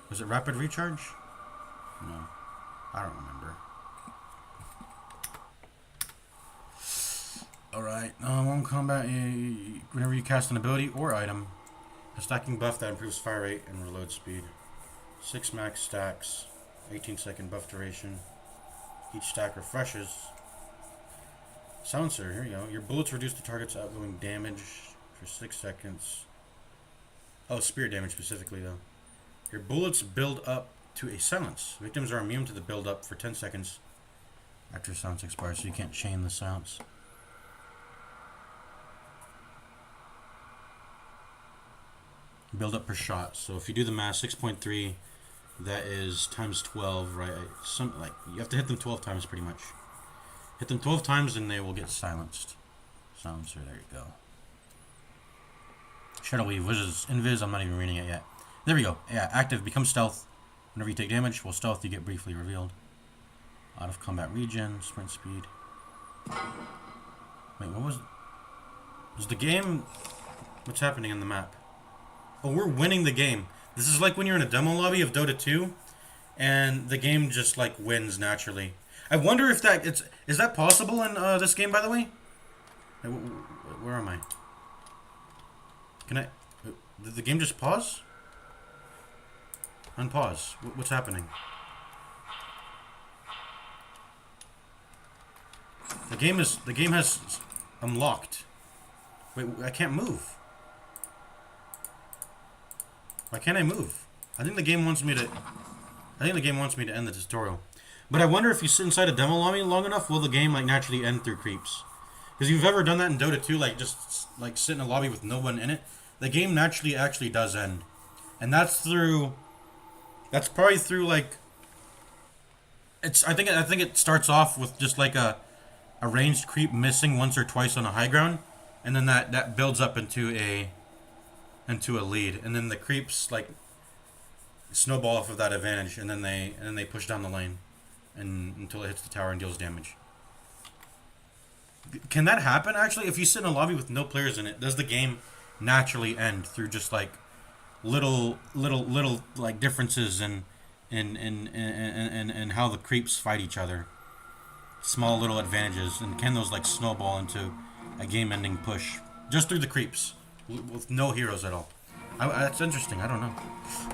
Was it rapid recharge? No. I don't remember. Alright. One combat, whenever you cast an ability or item, a stacking buff that improves fire rate and reload speed. 6 max stacks. 18-second buff duration. Each stack refreshes. Silencer, here you go. Your bullets reduce the target's outgoing damage for 6 seconds. Oh, spirit damage specifically, though. Your bullets build up to a silence. Victims are immune to the build up for 10 seconds after silence expires, so you can't chain the silence. Build up per shot. So if you do the math, 6.3, that is times 12, right? You have to hit them 12 times pretty much. Hit them 12 times and they will get silenced. Silencer, there you go. Shadow Weave, which is Invis, I'm not even reading it yet. There we go. Yeah, active, become stealth. Whenever you take damage, while stealth, you get briefly revealed. Out of combat regen, sprint speed. Wait, what was the game? What's happening in the map? Oh, we're winning the game. This is like when you're in a demo lobby of Dota 2, and the game just like wins naturally. I wonder if is that possible in this game, by the way? Where am I? Can I? Did the game just pause? Unpause. What's happening? The game has unlocked. Wait, I can't move. Why can't I move? I think the game wants me to end the tutorial. But I wonder if you sit inside a demo lobby long enough, will the game like naturally end through creeps? Because you've ever done that in Dota 2, like just like sit in a lobby with no one in it, the game naturally actually does end. And that's probably through like I think it starts off with just like a ranged creep missing once or twice on a high ground, and then that builds up into a lead, and then the creeps like snowball off of that advantage, and then they push down the lane and until it hits the tower and deals damage. Can that happen actually? If you sit in a lobby with no players in it, does the game naturally end through just like little like differences in how the creeps fight each other? Small little advantages, and can those like snowball into a game-ending push just through the creeps with no heroes at all? That's interesting. I don't know.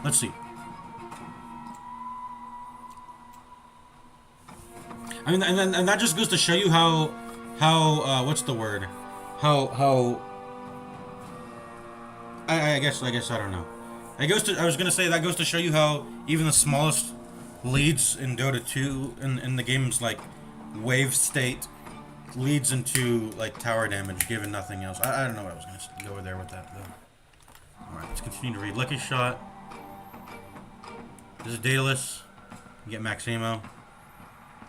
Let's see. I mean, and that just goes to show you how what's the word? How I guess I don't know. I was gonna say that goes to show you how even the smallest leads in Dota 2 in the game's like wave state leads into like tower damage given nothing else. I don't know what I was gonna go there with that though. Alright, let's continue to read. Lucky shot. This is dataless. You get max ammo.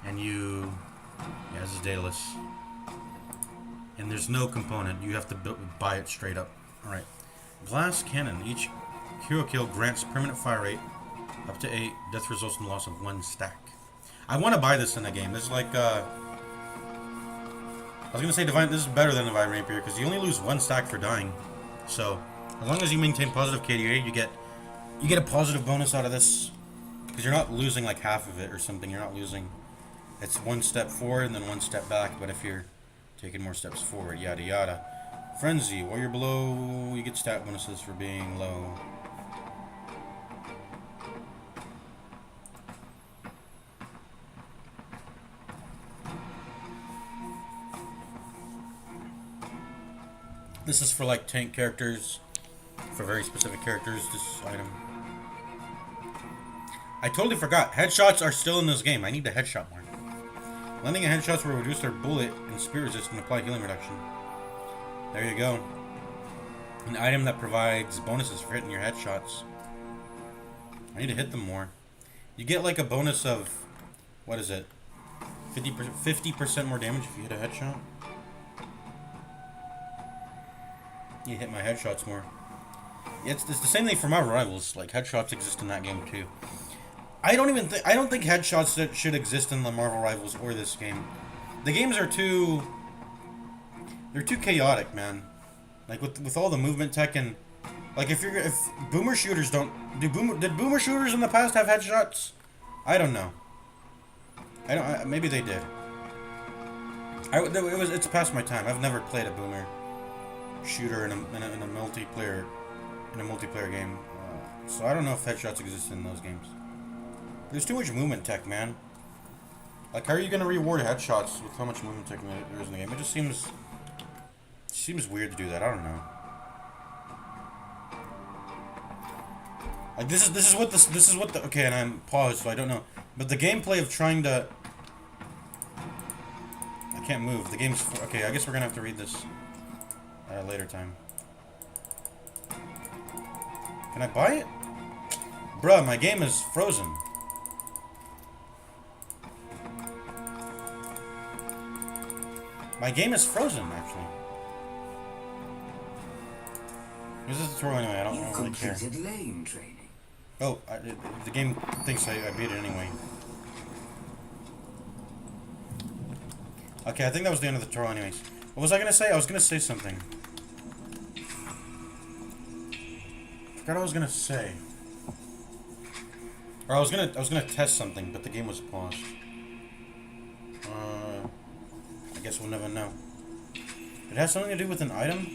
And this is dataless. And there's no component. You have to buy it straight up. Alright. Glass cannon. Each hero kill grants permanent fire rate up to 8. Death results in the loss of 1 stack. I want to buy this in the game. This is like, I was going to say Divine, this is better than Divine Rapier, because you only lose 1 stack for dying. So, as long as you maintain positive KDA, you get a positive bonus out of this. Because you're not losing like half of it or something. You're not losing... It's 1 step forward and then 1 step back, but if you're taking more steps forward, yada yada. Frenzy, while you're below, you get stat bonuses for being low. This is for like tank characters, for very specific characters, this item. I totally forgot, headshots are still in this game. I need to headshot more. Landing a headshots will reduce their bullet and spear resist and apply healing reduction. There you go. An item that provides bonuses for hitting your headshots. I need to hit them more. You get like a bonus of, what is it? 50% more damage if you hit a headshot. You hit my headshots more. Yeah, it's the same thing for my rivals. Like headshots exist in that game too. I don't think headshots should exist in the Marvel Rivals or this game. The games are too chaotic, man. Like with all the movement tech and like if boomer shooters did boomer shooters in the past have headshots? I don't know. Maybe they did. It's past my time. I've never played a boomer shooter in a multiplayer game. So I don't know if headshots exist in those games. There's too much movement tech, man. Like, how are you gonna reward headshots with how much movement tech there is in the game? It just seems weird to do that. I don't know. Like this is what the okay, and I'm paused, so I don't know. But the gameplay of trying to I can't move. The game's okay. I guess we're gonna have to read this at a later time. Can I buy it? Bruh, my game is frozen. My game is frozen, actually. This is a tutorial anyway, I don't really care. Lane training. Oh, the game thinks I beat it anyway. Okay, I think that was the end of the tutorial anyways. What was I gonna say? I was gonna say something. I forgot what I was gonna say. Or I was gonna test something, but the game was paused. I guess we'll never know. It has something to do with an item?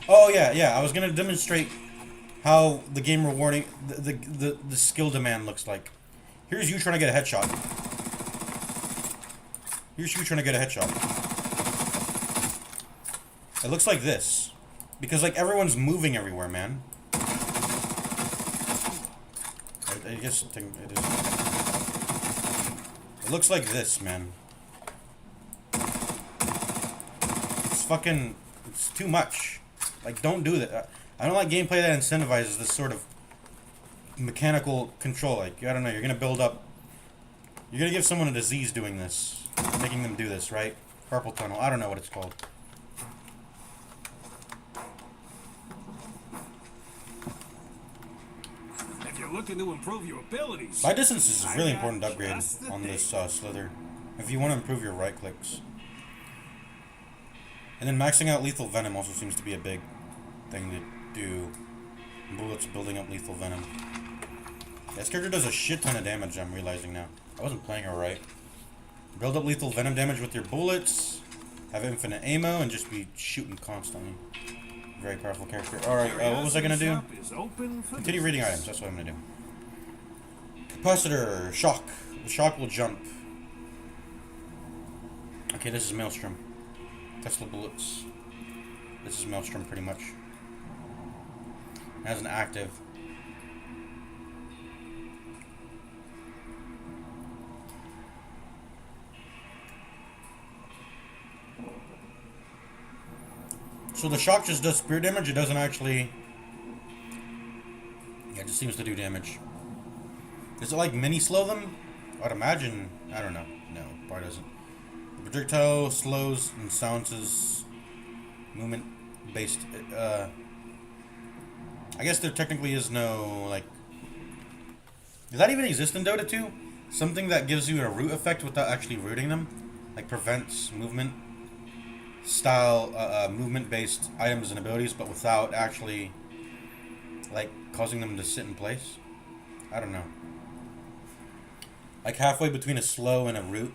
Oh yeah. I was gonna demonstrate how the game rewarding the skill demand looks like. Here's you trying to get a headshot. Here's you trying to get a headshot. It looks like this. Because, like, everyone's moving everywhere, man. I guess it is. It looks like this, man. It's fucking... It's too much. Like, don't do that. I don't like gameplay that incentivizes this sort of mechanical control. Like, I don't know, you're gonna build up... You're gonna give someone a disease doing this. Making them do this, right? Carpal tunnel. I don't know what it's called. If you're looking to improve your abilities, Side distance is a really important to upgrade on this Slither. If you want to improve your right clicks. And then maxing out lethal venom also seems to be a big thing to do. Bullets building up lethal venom. This character does a shit ton of damage, I'm realizing now. I wasn't playing her right. Build up lethal venom damage with your bullets. Have infinite ammo and just be shooting constantly. Very powerful character. Alright, what was I gonna do? Continue reading items, that's what I'm gonna do. Capacitor, shock. The shock will jump. Okay, this is Maelstrom. Tesla bullets. This is Maelstrom pretty much. It has an active. So the shock just does spear damage, it doesn't actually... Yeah, it just seems to do damage. Does it like mini slow them? I'd imagine... I don't know. No, probably doesn't. The projectile slows and silences movement based... I guess there technically is no, like... Does that even exist in Dota 2? Something that gives you a root effect without actually rooting them? Like prevents movement? Style, movement-based items and abilities, but without actually, like, causing them to sit in place? I don't know. Like, halfway between a slow and a root.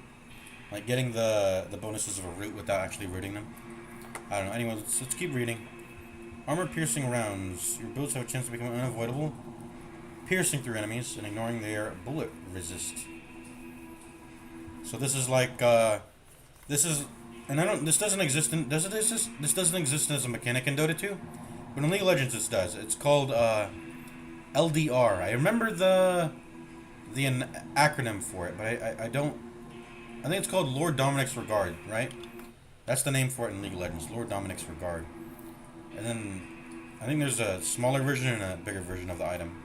Like, getting the bonuses of a root without actually rooting them. I don't know. Anyway, let's keep reading. Armor-piercing rounds. Your bullets have a chance to become unavoidable, piercing through enemies and ignoring their bullet resist. So this is like, this is... And I don't. This doesn't exist in. Does it exist? This doesn't exist as a mechanic in Dota 2, but in League of Legends it does. It's called LDR. I remember the acronym for it, but I don't. I think it's called Lord Dominic's Regard, right? That's the name for it in League of Legends, Lord Dominic's Regard. And then I think there's a smaller version and a bigger version of the item.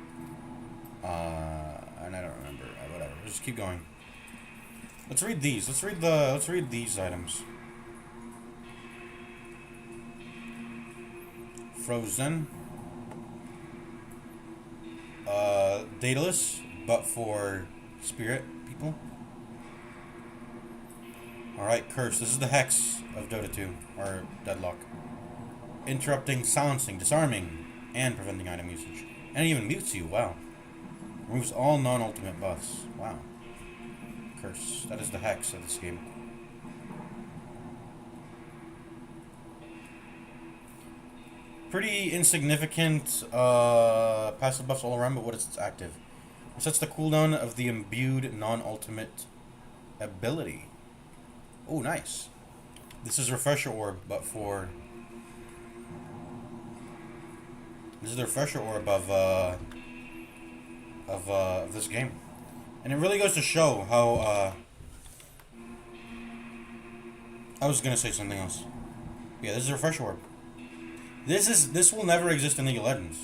And I don't remember. Whatever. Let's just keep going. Let's read these. Let's read these items. Frozen. Daedalus, but for spirit people. Alright, Curse. This is the Hex of Dota 2, or Deadlock. Interrupting, silencing, disarming, and preventing item usage. And it even mutes you, wow. Removes all non-ultimate buffs. Wow. Curse. That is the Hex of this game. Pretty insignificant passive buffs all around, but what is its active? It sets the cooldown of the imbued non-ultimate ability. Oh, nice. This is Refresher Orb, but for... This is the Refresher Orb of this game. And it really goes to show how, I was gonna say something else. Yeah, this is a Refresher Orb. This will never exist in League of Legends.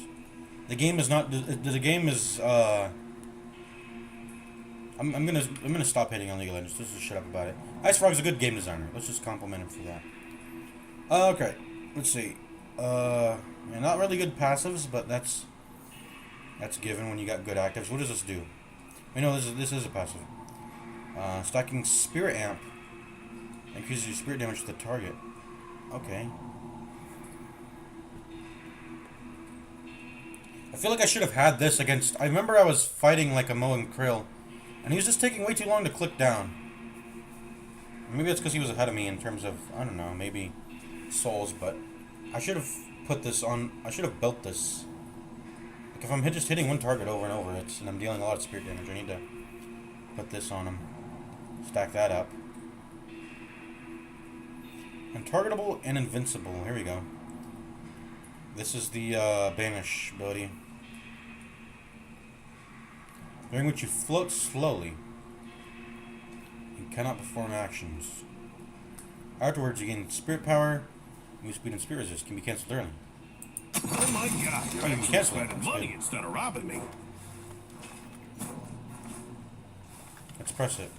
The game is not. The game is. I'm gonna stop hating on League of Legends. Let's just shut up about it. Ice Frog's a good game designer. Let's just compliment him for that. Okay, let's see. Yeah, not really good passives, but that's given when you got good actives. What does this do? I know this is a passive. Stacking Spirit Amp increases your spirit damage to the target. Okay. I feel like I should have had this against... I remember I was fighting like a Mo and Krill, and he was just taking way too long to click down. Maybe that's because he was ahead of me in terms of, I don't know, maybe souls, but I should have put this on. I should have built this. Like if I'm just hitting one target over and over, and I'm dealing a lot of spirit damage, I need to put this on him. Stack that up. Untargetable and invincible. Here we go. This is the banish ability, during which you float slowly and cannot perform actions. Afterwards, you gain spirit power, move speed, and spirit resist can be cancelled early. Oh my god, you're Oh, you actually cancel it. spending money instead of robbing me. Let's press it.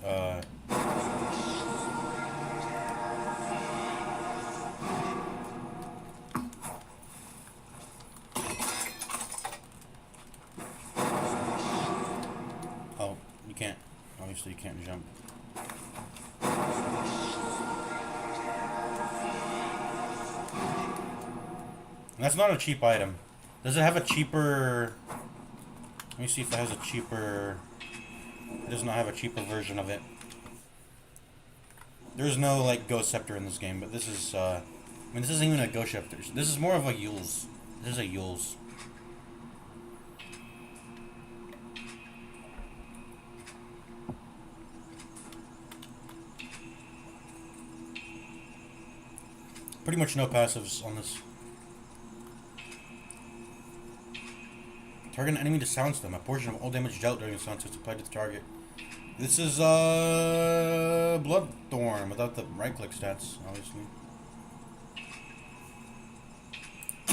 Oh, you can't. Obviously, you can't jump. And that's not a cheap item. Does it have a cheaper... Let me see if it has a cheaper... It does not have a cheaper version of it. There's no, like, Ghost Scepter in this game, but this is, I mean, this isn't even a Ghost Scepter. This is more of a Yule's. This is a Yule's. Pretty much no passives on this. Target an enemy to silence them. A portion of all damage dealt during the silence is applied to the target. This is Bloodthorn without the right-click stats, obviously.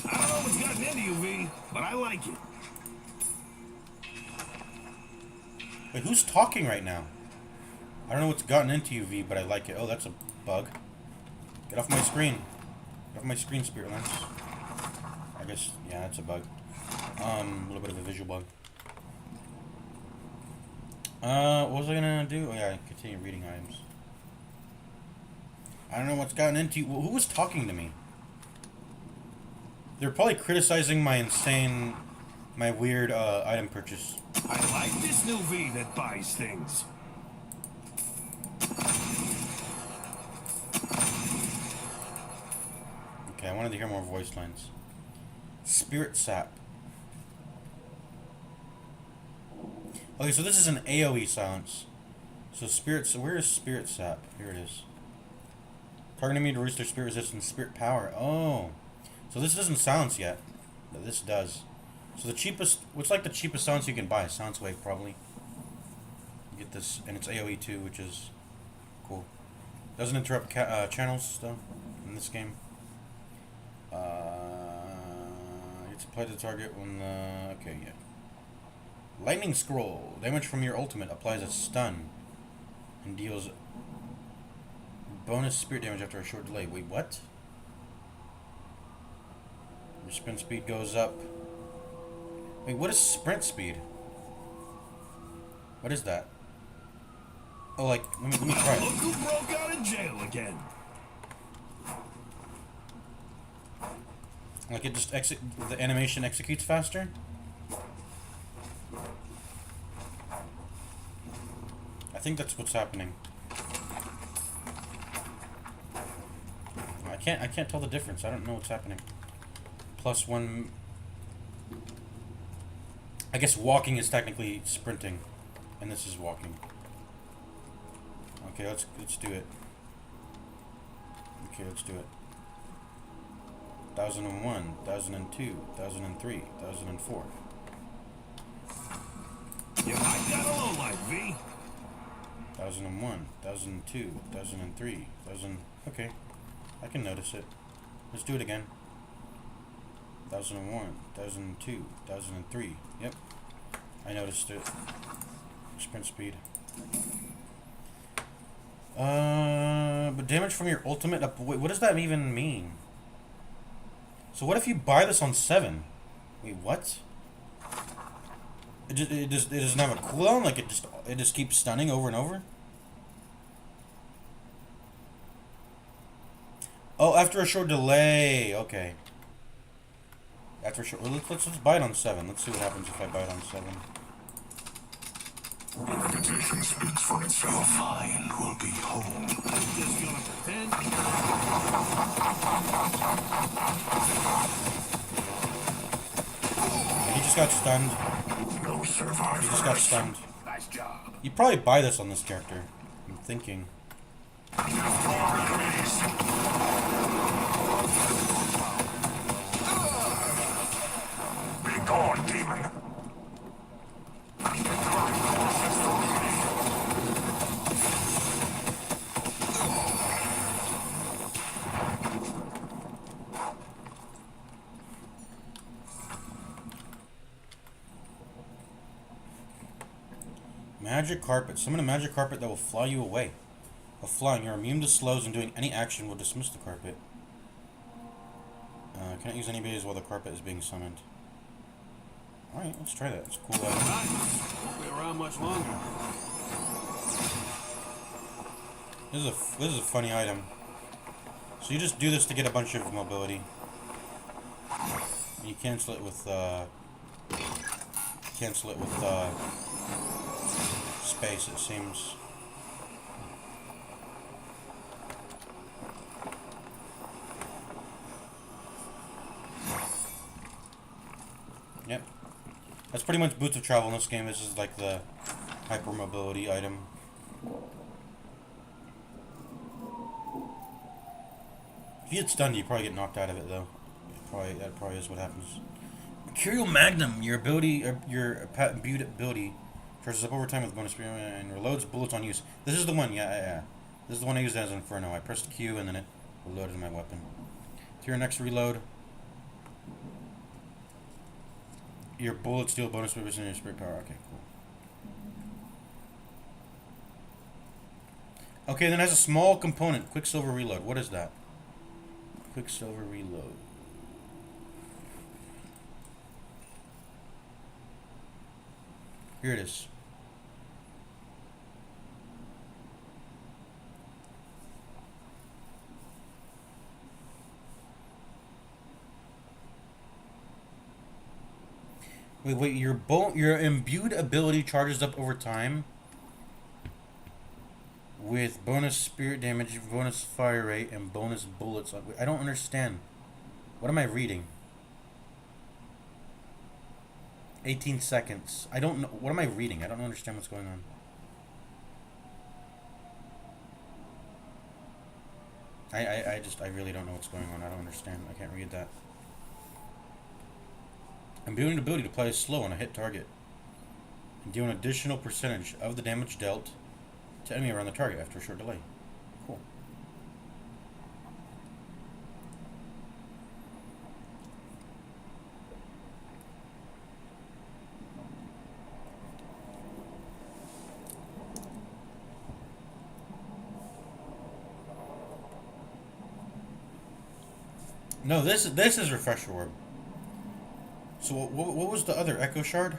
I don't know what's gotten into you, V, but I like it. Wait, who's talking right now? I don't know what's gotten into you, V, but I like it. Oh, that's a bug. Get off my screen. Get off my screen, Spirit Lance. I guess, yeah, that's a bug. A little bit of a visual bug. What was I gonna do? Oh yeah, continue reading items. I don't know what's gotten into you. Who was talking to me? They're probably criticizing my weird item purchase. I like this new V that buys things. Okay, I wanted to hear more voice lines. Spirit Sap. Okay, so this is an AoE silence. So where is Spirit Sap? Here it is. Target enemy to reduce their spirit resistance, spirit power. Oh. So this doesn't silence yet. But this does. So the cheapest, what's like the cheapest silence you can buy? Silence Wave, probably. You get this, and it's AoE too, which is cool. Doesn't interrupt channels, though, in this game. It's applied to the target when okay, yeah. Lightning Scroll. Damage from your ultimate applies a stun and deals bonus spirit damage after a short delay. Wait, what? Your sprint speed goes up. Wait, what is sprint speed? What is that? Oh, like, let me try Look it. who broke out of jail again. Like it just the animation executes faster? I think that's what's happening. I can't tell the difference. I don't know what's happening. +1. I guess walking is technically sprinting, and this is walking. Okay, let's do it. Okay, let's do it. 1001, 1002, 1003, 1004. You might got a low life, V. 1001, 1002, 1003, 1000. Okay, I can notice it. Let's do it again. 1001, 1002, 1003. Yep, I noticed it. Sprint speed. But damage from your ultimate up. Wait, what does that even mean? So what if you buy this on 7? Wait, what? It doesn't have a cooldown. Like it just keeps stunning over and over. Oh, after a short delay. Okay. After a short. Well, let's buy it on 7. Let's see what happens if I buy it on 7. Reputation speaks for itself. Fine, we'll be home. I'm just gonna pretend. just got stunned. No He survivors. just got stunned. Nice job. You probably buy this on this character. I'm thinking. Be gone, demon. Magic carpet. Summon a magic carpet that will fly you away. While flying, you're immune to slows and doing any action will dismiss the carpet. Cannot use any abilities while the carpet is being summoned. Alright, let's try that. It's a cool. Won't be around much longer. This is a funny item. So you just do this to get a bunch of mobility. And you cancel it with space, it seems. Yep. That's pretty much boots of travel in this game. This is like the hypermobility item. If you get stunned, you probably get knocked out of it, though. That probably is what happens. Mercurial Magnum, your imbued ability, charges up over time with bonus speed and reloads bullets on use. This is the one, yeah. This is the one I used as Inferno. I pressed Q and then it reloaded my weapon. To your next reload, your bullets deal bonus speed and your spirit power. Okay, cool. Okay, then it has a small component, Quicksilver Reload. What is that? Quicksilver Reload. Here it is. Wait, your imbued ability charges up over time with bonus spirit damage, bonus fire rate, and bonus bullets. I don't understand. What am I reading? 18 seconds. I don't know. What am I reading? I don't understand what's going on. I really don't know what's going on. I don't understand. I can't read that. Imbued an ability to apply slow on a hit target and deal an additional percentage of the damage dealt to enemy around the target after a short delay. Cool. No, this is Refresher Orb. So what was the other Echo Shard?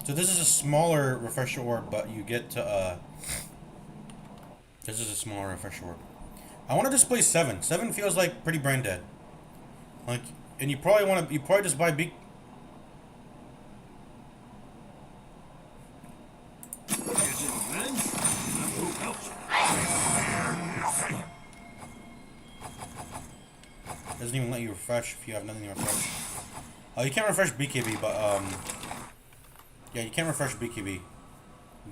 So this is a smaller Refresher Orb, but you get to this is a smaller Refresher Orb. I want to display 7. 7 feels like pretty brain dead. Like, and you probably just buy big. Doesn't even let you refresh if you have nothing to refresh. Oh, you can't refresh BKB, but yeah, you can't refresh BKB,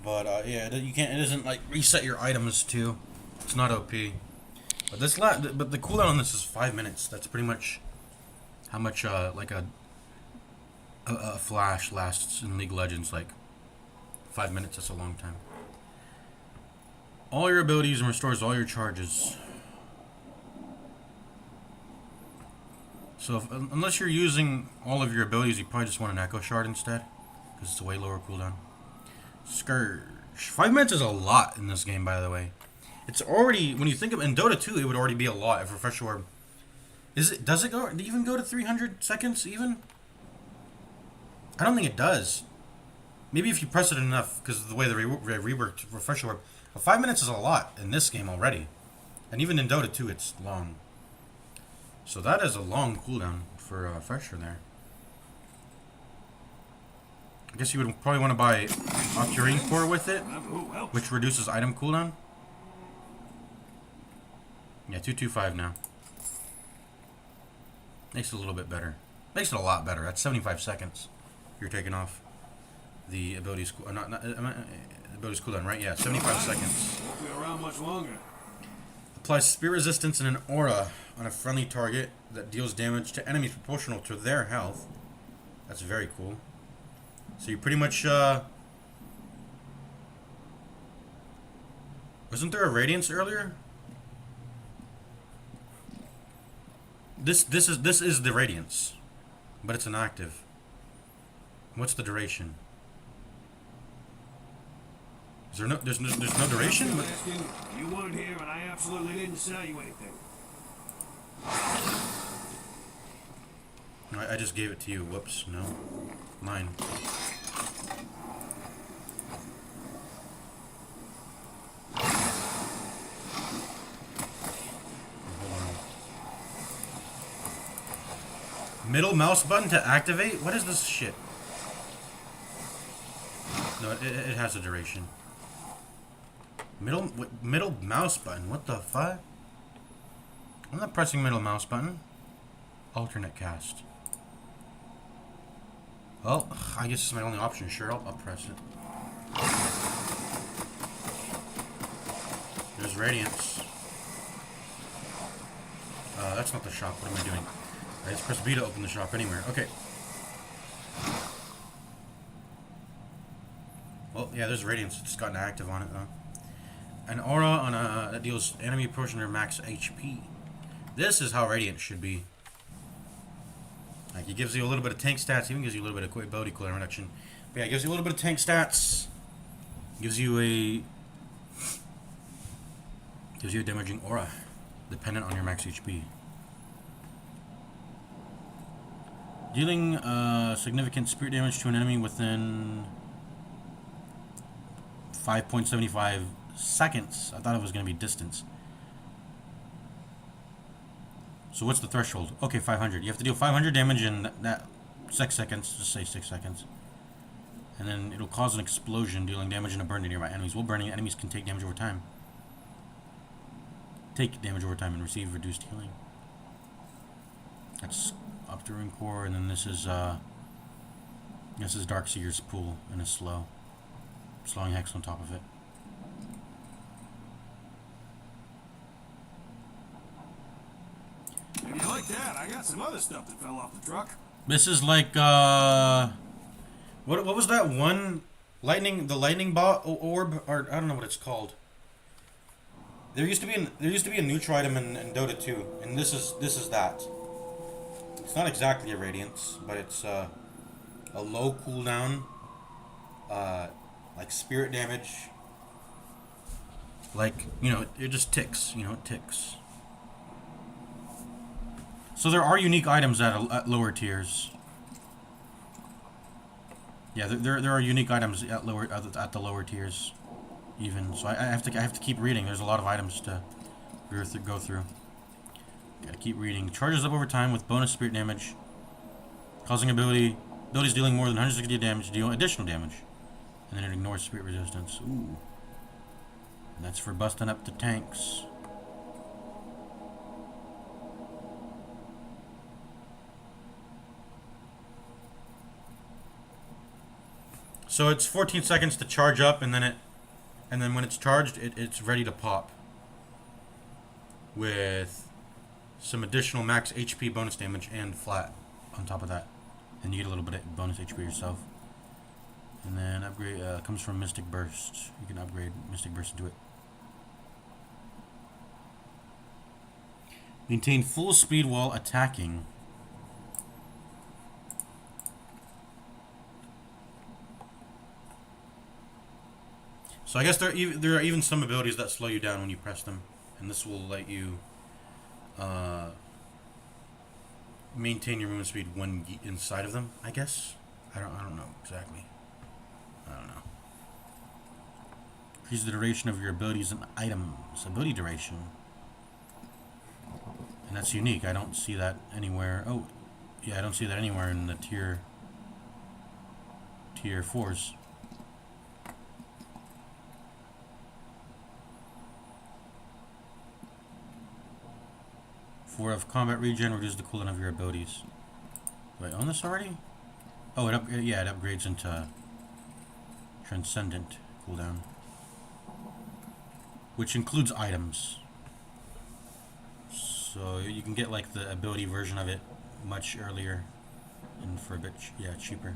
but yeah, you can't. It doesn't like reset your items too. It's not OP. But but the cooldown on this is 5 minutes. That's pretty much how much like a flash lasts in League of Legends. Like 5 minutes. That's a long time. All your abilities and restores all your charges. So unless you're using all of your abilities, you probably just want an Echo Shard instead, because it's a way lower cooldown. Scourge. 5 minutes is a lot in this game, by the way. It's already, when you think of in Dota 2, it would already be a lot if Refresher Orb. Does it even go to 300 seconds even? I don't think it does. Maybe if you press it enough, because of the way they reworked Refresher Orb. But 5 minutes is a lot in this game already. And even in Dota 2, it's long. So that is a long cooldown for Refresher there. I guess you would probably want to buy Ocarine Core with it, which reduces item cooldown. Yeah, 225 now. Makes it a little bit better. Makes it a lot better. That's 75 seconds. You're taking off the abilities. Abilities cooldown, right? Yeah, 75 seconds. Won't be around much longer. Applies spear resistance and an aura on a friendly target that deals damage to enemies proportional to their health. That's very cool. So you pretty much wasn't there a radiance earlier? This is the radiance, but it's inactive. What's the duration? Is there no there's no duration? I'm asking, you weren't here and I absolutely didn't sell you anything. I just gave it to you. Whoops, no. Mine. Middle mouse button to activate? What is this shit? No, it has a duration. Middle mouse button? What the fuck? I'm not pressing middle mouse button. Alternate cast. Well, I guess it's my only option. Sure, I'll press it. There's radiance. That's not the shop. What am I doing? I just press B to open the shop anywhere. Okay. Well, yeah, there's radiance. It's gotten active on it though. An aura on that deals enemy portion their max HP. This is how radiant should be. Like, it gives you a little bit of tank stats, even gives you a little bit of ability cooldown reduction. But yeah, it gives you a little bit of tank stats. Gives you a damaging aura, dependent on your max HP. Dealing significant spirit damage to an enemy within 5.75 seconds. I thought it was going to be distance. So what's the threshold? Okay, 500. You have to deal 500 damage in that 6 seconds. Just say 6 seconds. And then it'll cause an explosion, dealing damage and a burn to nearby enemies. While burning, enemies can take damage over time. Take damage over time and receive reduced healing. That's up to Rune Core, and then this is Darkseer's pool and a slowing hex on top of it. If you like that, I got some other stuff that fell off the truck. This is like what was that one the lightning bot orb, or I don't know what it's called. There used to be a neutral item in Dota 2, and this is that. It's not exactly a radiance, but it's a low cooldown, like spirit damage. Like, you know, it just ticks. You know, it ticks. So there are unique items at lower tiers. Yeah, there are unique items at the lower tiers, even. So I have to keep reading. There's a lot of items to go through. Gotta keep reading. Charges up over time with bonus spirit damage, causing abilities dealing more than 160 damage deal additional damage, and then it ignores spirit resistance. Ooh, and that's for busting up the tanks. So it's 14 seconds to charge up, and then when it's charged, it's ready to pop with some additional max HP bonus damage and flat on top of that. And you get a little bit of bonus HP yourself. And then upgrade comes from Mystic Burst. You can upgrade Mystic Burst into it. Maintain full speed while attacking. So I guess there are even some abilities that slow you down when you press them, and this will let you maintain your movement speed when inside of them. I guess I don't know exactly. I don't know. Increase the duration of your abilities and items. Ability duration, and that's unique. I don't see that anywhere. Oh, yeah, I don't see that anywhere in the tier 4s. For of combat regen, reduce the cooldown of your abilities. Do I own this already? Oh, yeah, it upgrades into Transcendent cooldown, which includes items. So you can get like the ability version of it much earlier and for a bit, cheaper.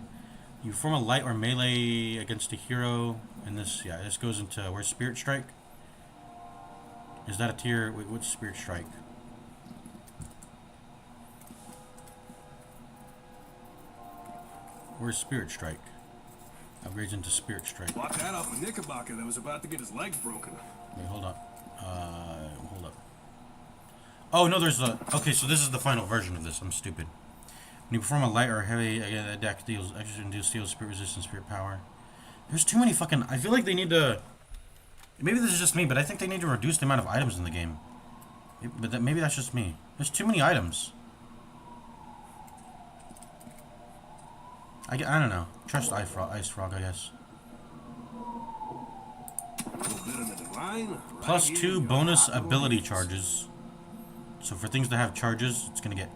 You perform a light or melee against a hero, and this goes into where's Spirit Strike? Is that a tier? Wait, what's Spirit Strike? Where's Spirit Strike? Upgrades into Spirit Strike. Bought that off a Knickerbocker that was about to get his legs broken. Wait, hold up. Hold up. Oh, no, there's a... Okay, so this is the final version of this. I'm stupid. When you perform a light or heavy attack, deals extra induced steals spirit resistance, spirit power. There's too many fucking... I feel like they need to... Maybe this is just me, but I think they need to reduce the amount of items in the game. But maybe that's just me. There's too many items. I don't know. Trust Ice Frog, I guess. +2 bonus ability charges. So for things that have charges, it's gonna get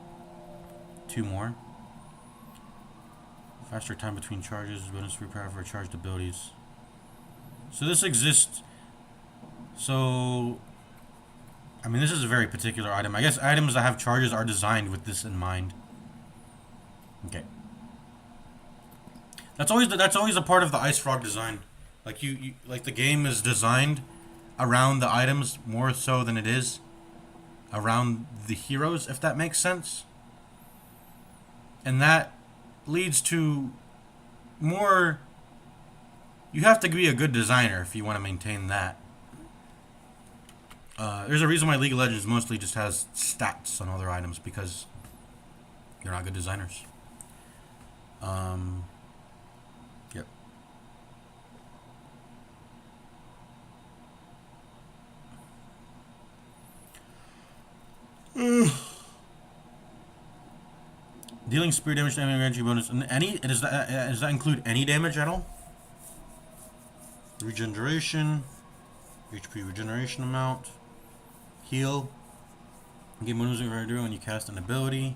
2 more. Faster time between charges, bonus free power for charged abilities. So this exists. So, I mean, this is a very particular item. I guess items that have charges are designed with this in mind. Okay. That's always a part of the Ice Frog design. Like like the game is designed around the items more so than it is around the heroes, if that makes sense. And that leads to more... You have to be a good designer if you want to maintain that. There's a reason why League of Legends mostly just has stats on all their items, because they're not good designers. Yep. Dealing spirit damage, energy bonus, and does that include any damage at all? Regeneration, HP regeneration amount, heal. Game bonus when you cast an ability.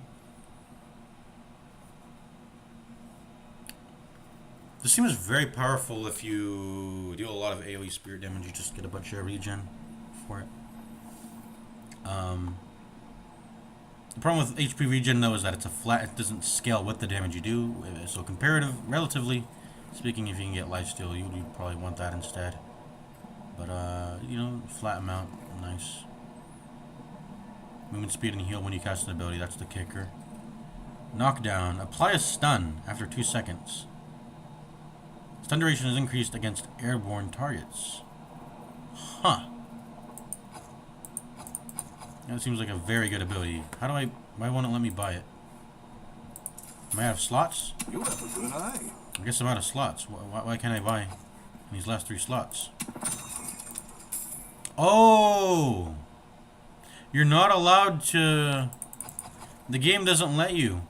This seems very powerful if you deal a lot of AoE spirit damage. You just get a bunch of regen for it. The problem with HP regen though is that it's a flat. It doesn't scale with the damage you do. So relatively speaking, if you can get lifesteal, you'd probably want that instead. But you know, flat amount, nice. Movement speed and heal when you cast an ability. That's the kicker. Knockdown. Apply a stun after 2 seconds. Stun duration is increased against airborne targets. Huh. That seems like a very good ability. Why won't it let me buy it? Am I out of slots? You have a good eye. I guess I'm out of slots. Why can't I buy these last 3 slots? Oh! You're not allowed to... The game doesn't let you.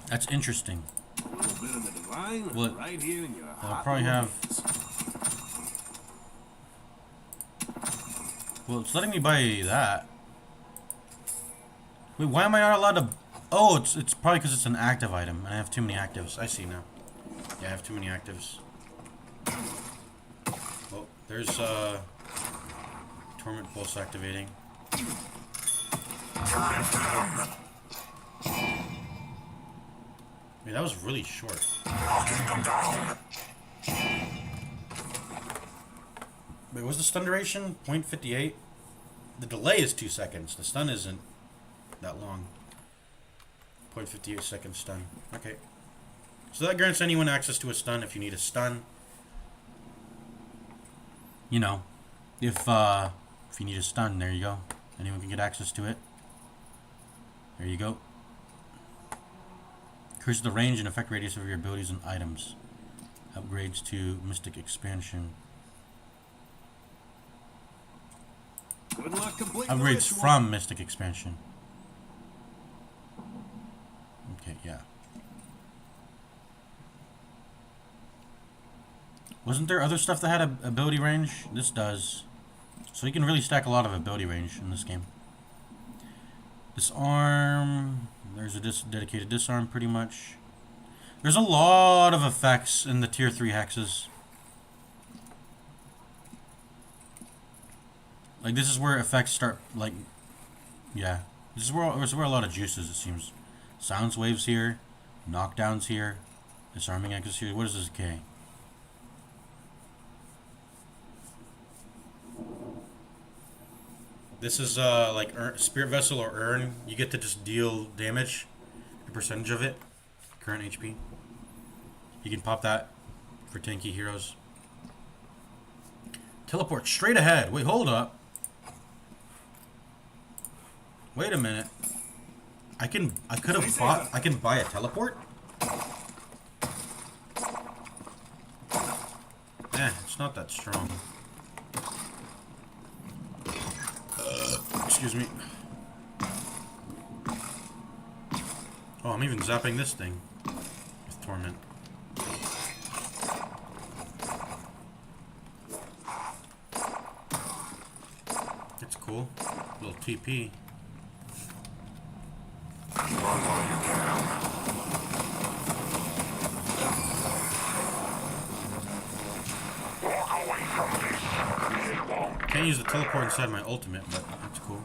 That's interesting. A little bit of the divine Well, right here in your I'll probably have... Well, it's letting me buy that. Wait, why am I not allowed to... Oh, it's probably because it's an active item, and I have too many actives. I see now. Yeah, I have too many actives. Well, there's, Torment Pulse activating. Wait, that was really short. Wait, was the stun duration 0.58? The delay is 2 seconds. The stun isn't that long. 0.58 second stun. Okay. So that grants anyone access to a stun if you need a stun. You know, if you need a stun, there you go. Anyone can get access to it. There you go. Increases the range and effect radius of your abilities and items. Upgrades to Mystic Expansion. Good luck completing the Upgrades ritual. from Mystic Expansion. Okay, yeah. Wasn't there other stuff that had a ability range? This does. So you can really stack a lot of ability range in this game. Disarm. There's a dedicated disarm pretty much. There's a lot of effects in the tier 3 hexes. Like this is where effects start, like, yeah. This is where a lot of juice is, it seems. Sounds waves here. Knockdowns here. Disarming X here. What is this K? This is like Spirit Vessel or Urn. You get to just deal damage, a percentage of it, current HP. You can pop that for tanky heroes. Teleport straight ahead. Wait, hold up. Wait a minute. I can buy a teleport? It's not that strong. Excuse me. Oh, I'm even zapping this thing with Torment. That's cool. Little TP. Can't use the teleport inside my ultimate, but that's cool.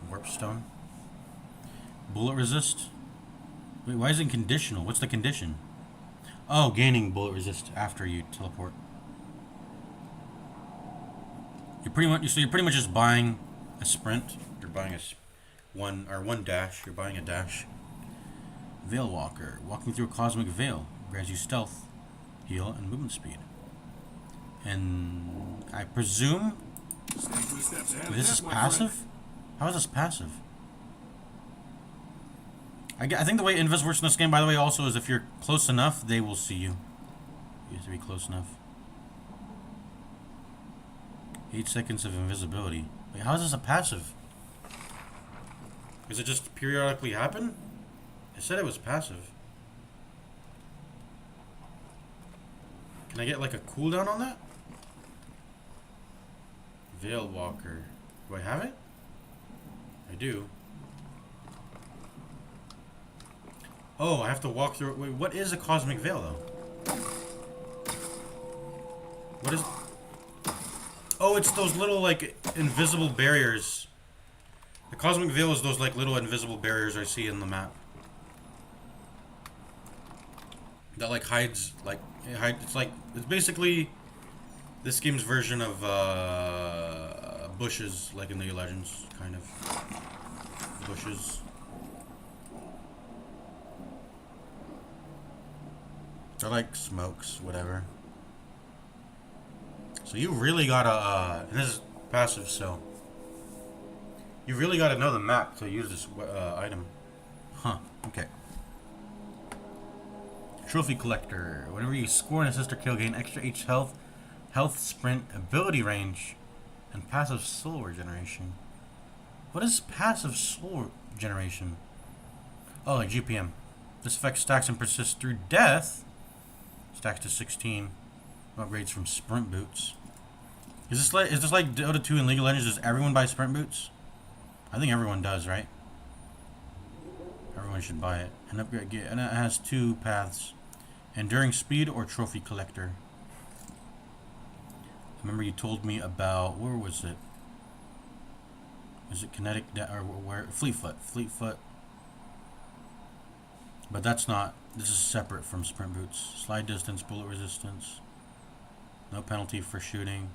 Warp stone. Bullet resist. Wait, why is it conditional? What's the condition? Oh, gaining bullet resist after you teleport. You're pretty much just buying a sprint. You're buying a one dash. You're buying a dash. Veil Walker. Walking through a cosmic veil grants you stealth, heal, and movement speed. And I presume this is passive? How is this passive? I think the way Invis works in this game, by the way, also is if you're close enough, they will see you. You have to be close enough. 8 seconds of invisibility. Wait, how is this a passive? Does it just periodically happen? It said it was passive. Can I get like a cooldown on that? Veil Walker. Do I have it? I do. Oh, I have to walk through it. Wait, what is a cosmic veil though? What is... Oh, it's those little like invisible barriers. The cosmic veil is those like little invisible barriers I see in the map. That like hides, like, it's basically this game's version of bushes, like in the Legends, kind of. Bushes. They're like smokes, whatever. So you really gotta, and this is passive, so you really gotta know the map to use this item. Huh, okay. Trophy Collector. Whenever you score an assist or kill, gain extra H health, sprint, ability range, and passive soul regeneration. What is passive soul generation? Oh, like GPM. This effect stacks and persists through death. Stacks to 16. Upgrades from sprint boots. Is this like Dota 2 and League of Legends? Does everyone buy sprint boots? I think everyone does, right? Everyone should buy it. And upgrade, and it has 2 paths: enduring speed or trophy collector. I remember you told me about, where was it? Was it kinetic or where? Fleetfoot. But that's not. This is separate from sprint boots. Slide distance, bullet resistance. No penalty for shooting.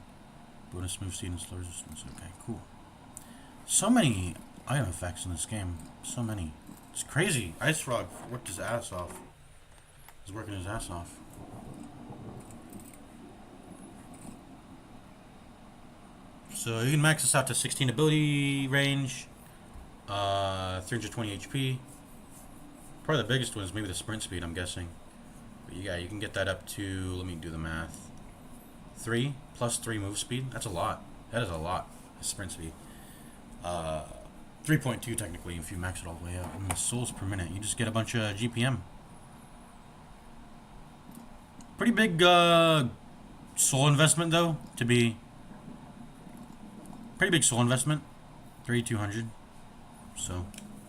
Bonus move speed and slow resistance. Okay, cool. So many item effects in this game. So many. It's crazy. Ice Frog worked his ass off. He's working his ass off. So you can max this out to 16 ability range. 320 HP. Probably the biggest one is maybe the sprint speed, I'm guessing. But yeah, you can get that up to, let me do the math. 3 plus 3 move speed. That's a lot. That is a lot. Sprint speed. 3.2 technically if you max it all the way out. And the souls per minute. You just get a bunch of GPM. Pretty big soul investment though to be pretty big soul investment. 3,200. So,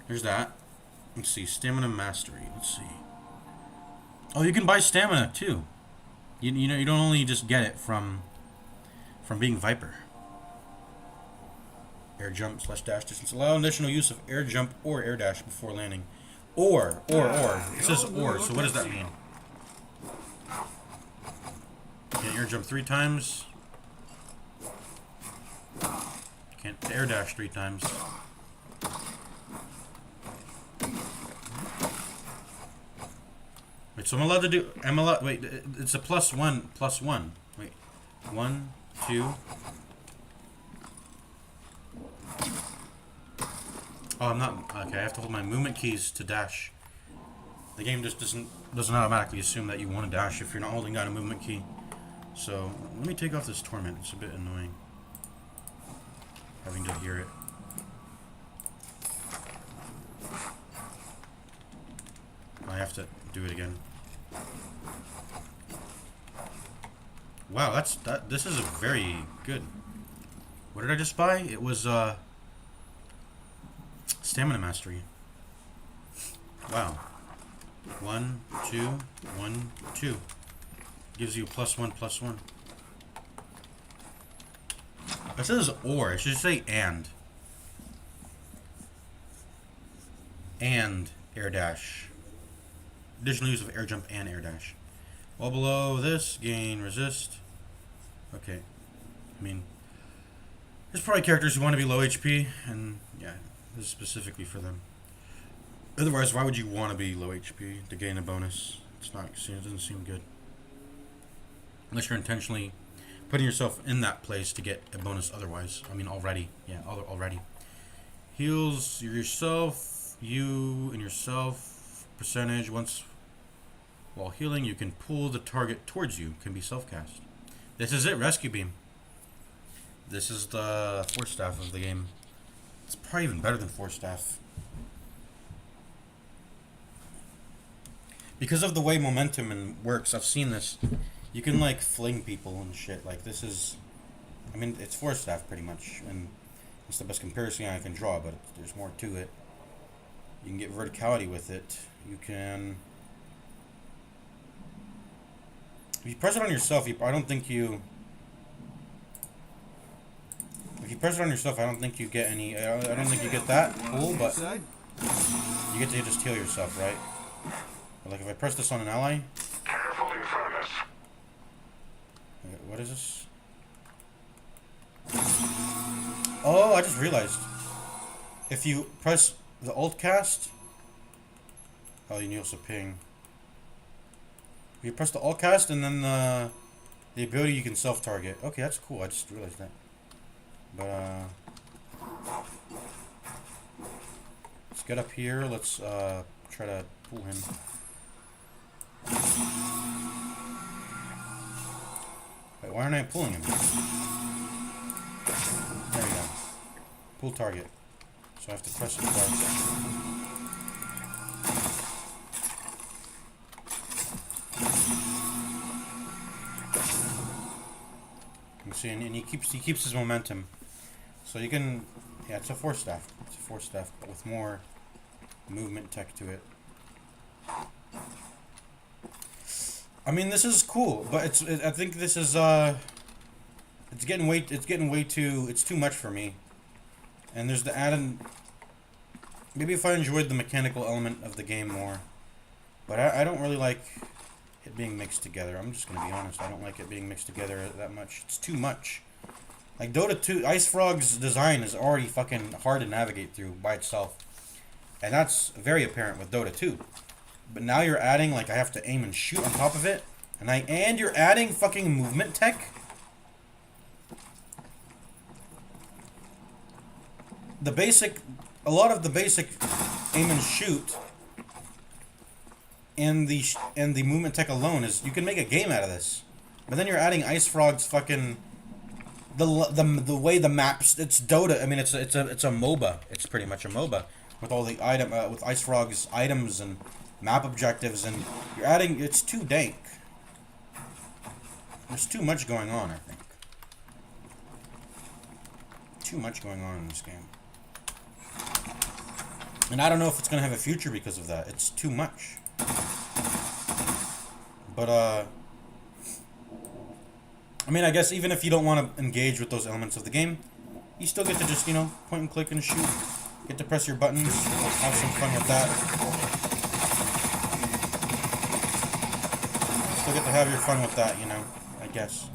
here's that. Let's see, stamina mastery. Let's see. Oh, you can buy stamina too. You know, you don't only just get it from being Viper. Air jump / dash distance. Allow additional use of air jump or air dash before landing. Or. It says or, so what does that mean? Can't air jump 3 times. Can't air dash 3 times. Wait, so I'm allowed to do... wait, it's a +1. Wait. 1, 2... Oh, I'm not... Okay, I have to hold my movement keys to dash. The game just doesn't automatically assume that you want to dash if you're not holding down a movement key. So, let me take off this torment. It's a bit annoying. Having to hear it. I have to do it again. Wow, this is a very good. What did I just buy? It was stamina mastery. Wow. 1, 2, 1, 2. Gives you +1/+1. It says or. It should say and. And air dash. Additional use of air jump and air dash. Well below this, gain resist. Okay. I mean, there's probably characters who want to be low HP, and yeah, this is specifically for them. Otherwise, why would you want to be low HP to gain a bonus? It's not. It doesn't seem good. Unless you're intentionally putting yourself in that place to get a bonus otherwise. I mean, already. Yeah, already. Heals yourself, you and yourself, percentage. Once while healing, you can pull the target towards you. Can be self-cast. This is it, Rescue Beam. This is the Force Staff of the game. It's probably even better than Force Staff. Because of the way momentum works, I've seen this. You can like fling people and shit. Like this is, I mean, it's Force Staff pretty much, and it's the best comparison I can draw. But there's more to it. You can get verticality with it. You can, if you press it on yourself, I don't think you. If you press it on yourself, I don't think you get any. I don't think you get that pull, but you get to just heal yourself, right? But like if I press this on an ally. Careful in front of us. What is this? Oh, I just realized. If you press the alt cast. Oh, you can also ping. If you press the alt cast and then the ability you can self target. Okay, that's cool. I just realized that. But let's get up here. Let's try to pull him. Wait, why aren't I pulling him? There we go. Pull target. So I have to press the target. You see, and he keeps his momentum. So you can, yeah, it's a Force Staff. It's a Force Staff, but with more movement tech to it. I mean, this is cool, but I think this is it's getting way too, it's too much for me. And there's the added, maybe if I enjoyed the mechanical element of the game more, but I don't really like it being mixed together. I'm just gonna be honest. I don't like it being mixed together that much. It's too much. Like Dota 2, Ice Frog's design is already fucking hard to navigate through by itself, and that's very apparent with Dota 2. But now you're adding, like, I have to aim and shoot on top of it. And you're adding fucking movement tech? A lot of the basic aim and shoot and the movement tech alone is, you can make a game out of this. But then you're adding Ice Frog's fucking, the way the maps, it's Dota, I mean, it's a MOBA. It's pretty much a MOBA. With all the with Ice Frog's items and map objectives, and you're adding, it's too dank. There's too much going on, I think. too much going on in this game. And I don't know if it's going to have a future because of that. It's too much. But, I mean, I guess even if you don't want to engage with those elements of the game, you still get to just, you know, point and click and shoot. Get to press your buttons, have some fun with that. Still get to have your fun with that, you know, I guess.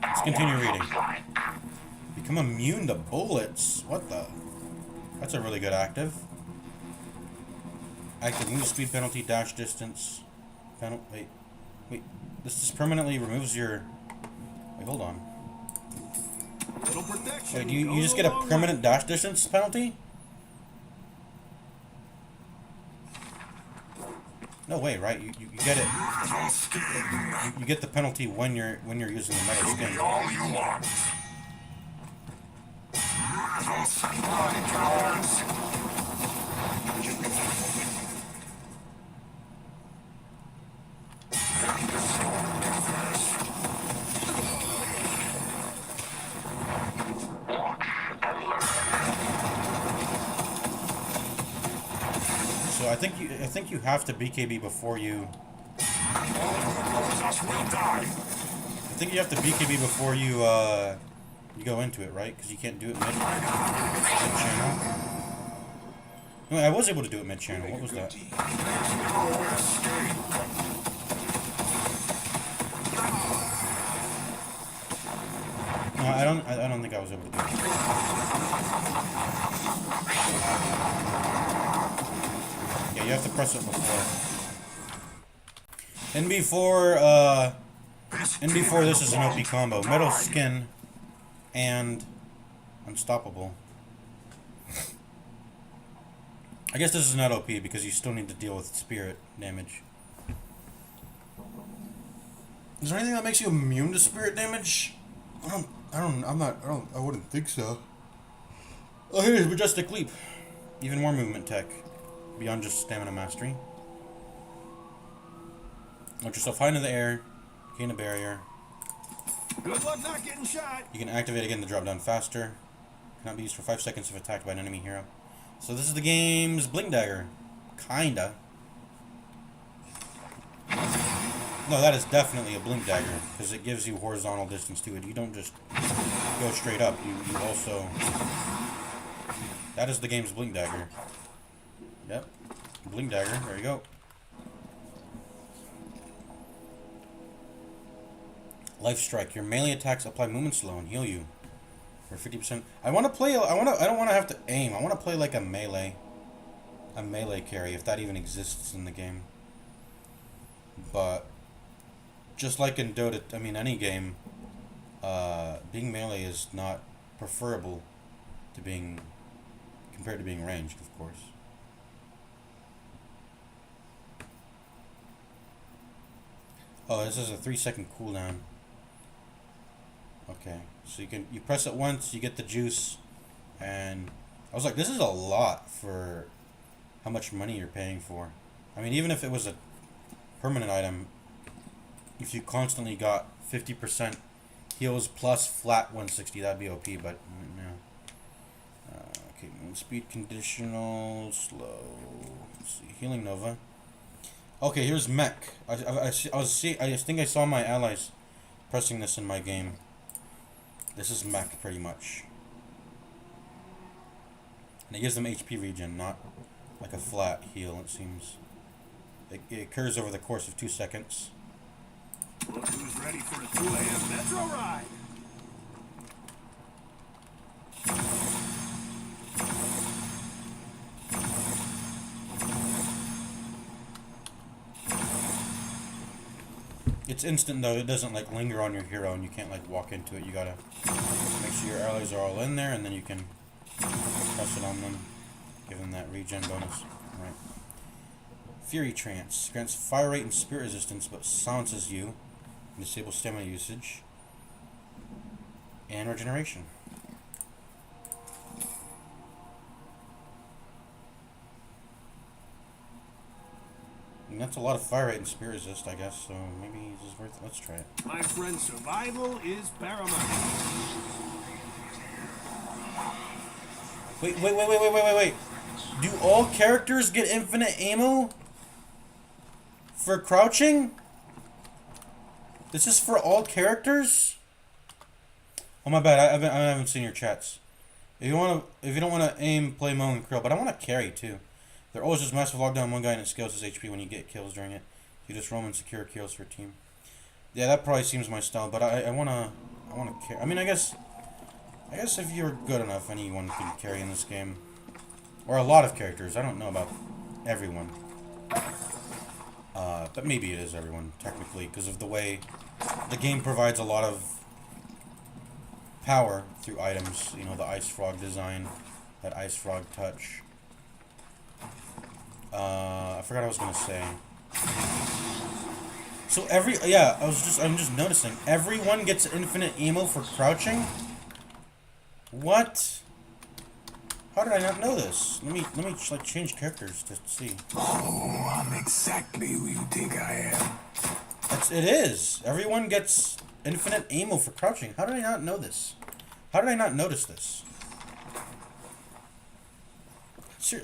Let's continue reading. Become immune to bullets. What the? That's a really good active. Active move speed penalty, dash distance. Wait. This just permanently removes your... Wait, hold on. Little protection. Wait, you just get a permanent dash distance penalty? No way, right? You get it. You get the penalty when you're using the metal skin. All you want. So I think you have to BKB before you. I think you have to BKB before you you go into it, right? Because you can't do it mid-channel. No, I was able to do it mid-channel. What was that? No, I don't think I was able to do it. Yeah, you have to press it before. And before this is an OP combo. Metal Skin and Unstoppable. I guess this is not OP because you still need to deal with spirit damage. Is there anything that makes you immune to spirit damage? I wouldn't think so. Oh, here's Majestic Leap. Even more movement tech. Beyond just stamina mastery. Let yourself high into the air. Gain a barrier. Good luck not getting shot. You can activate again to drop down faster. Cannot be used for 5 seconds if attacked by an enemy hero. So this is the game's Blink Dagger. Kinda. No, that is definitely a Blink Dagger. Because it gives you horizontal distance to it. You don't just go straight up. You also... That is the game's Blink Dagger. Yep. Blink Dagger. There you go. Life Strike. Your melee attacks apply movement slow and heal you for 50%. I don't want to have to aim. I want to play like a melee carry, if that even exists in the game. But just like in Dota, I mean any game, being melee is not preferable to being compared to being ranged, of course. Oh, this is a 3-second cooldown. Okay, so you press it once, you get the juice, and I was like, this is a lot for how much money you're paying for. I mean, even if it was a permanent item, if you constantly got 50% heals plus flat 160, that'd be OP, but no. Okay, move speed conditional, slow. Let's see, healing Nova. Okay, here's mech. I think I saw my allies pressing this in my game. This is mech, pretty much. And it gives them HP regen, not like a flat heal, it seems. It occurs over the course of 2 seconds. Look who's ready for a 2 a.m. Metro ride. It's instant though, it doesn't like linger on your hero and you can't like walk into it. You gotta make sure your allies are all in there and then you can press it on them. Give them that regen bonus. Right. Fury Trance. Grants fire rate and spirit resistance but silences you. And disables stamina usage. And regeneration. mean, that's a lot of fire rate and spear resist, I guess, so maybe this is worth it. Let's try it. My friend, survival is paramount. Wait. Do all characters get infinite ammo for crouching? This is for all characters? Oh my bad, I haven't seen your chats. If you don't want to aim, play Mo and Krill, but I want to carry too. They're always just massive lockdown one guy and it scales his HP when you get kills during it. You just roam and secure kills for a team. Yeah, that probably seems my style, but I wanna carry. I mean, I guess if you're good enough, anyone can carry in this game, or a lot of characters. I don't know about everyone, but maybe it is everyone technically because of the way the game provides a lot of power through items. You know, the ice frog design, that ice frog touch. I forgot what I was gonna say. So I'm just noticing everyone gets infinite ammo for crouching. What? How did I not know this? Let me like change characters to see. Oh, I'm exactly who you think I am. It is. Everyone gets infinite ammo for crouching. How did I not know this? How did I not notice this?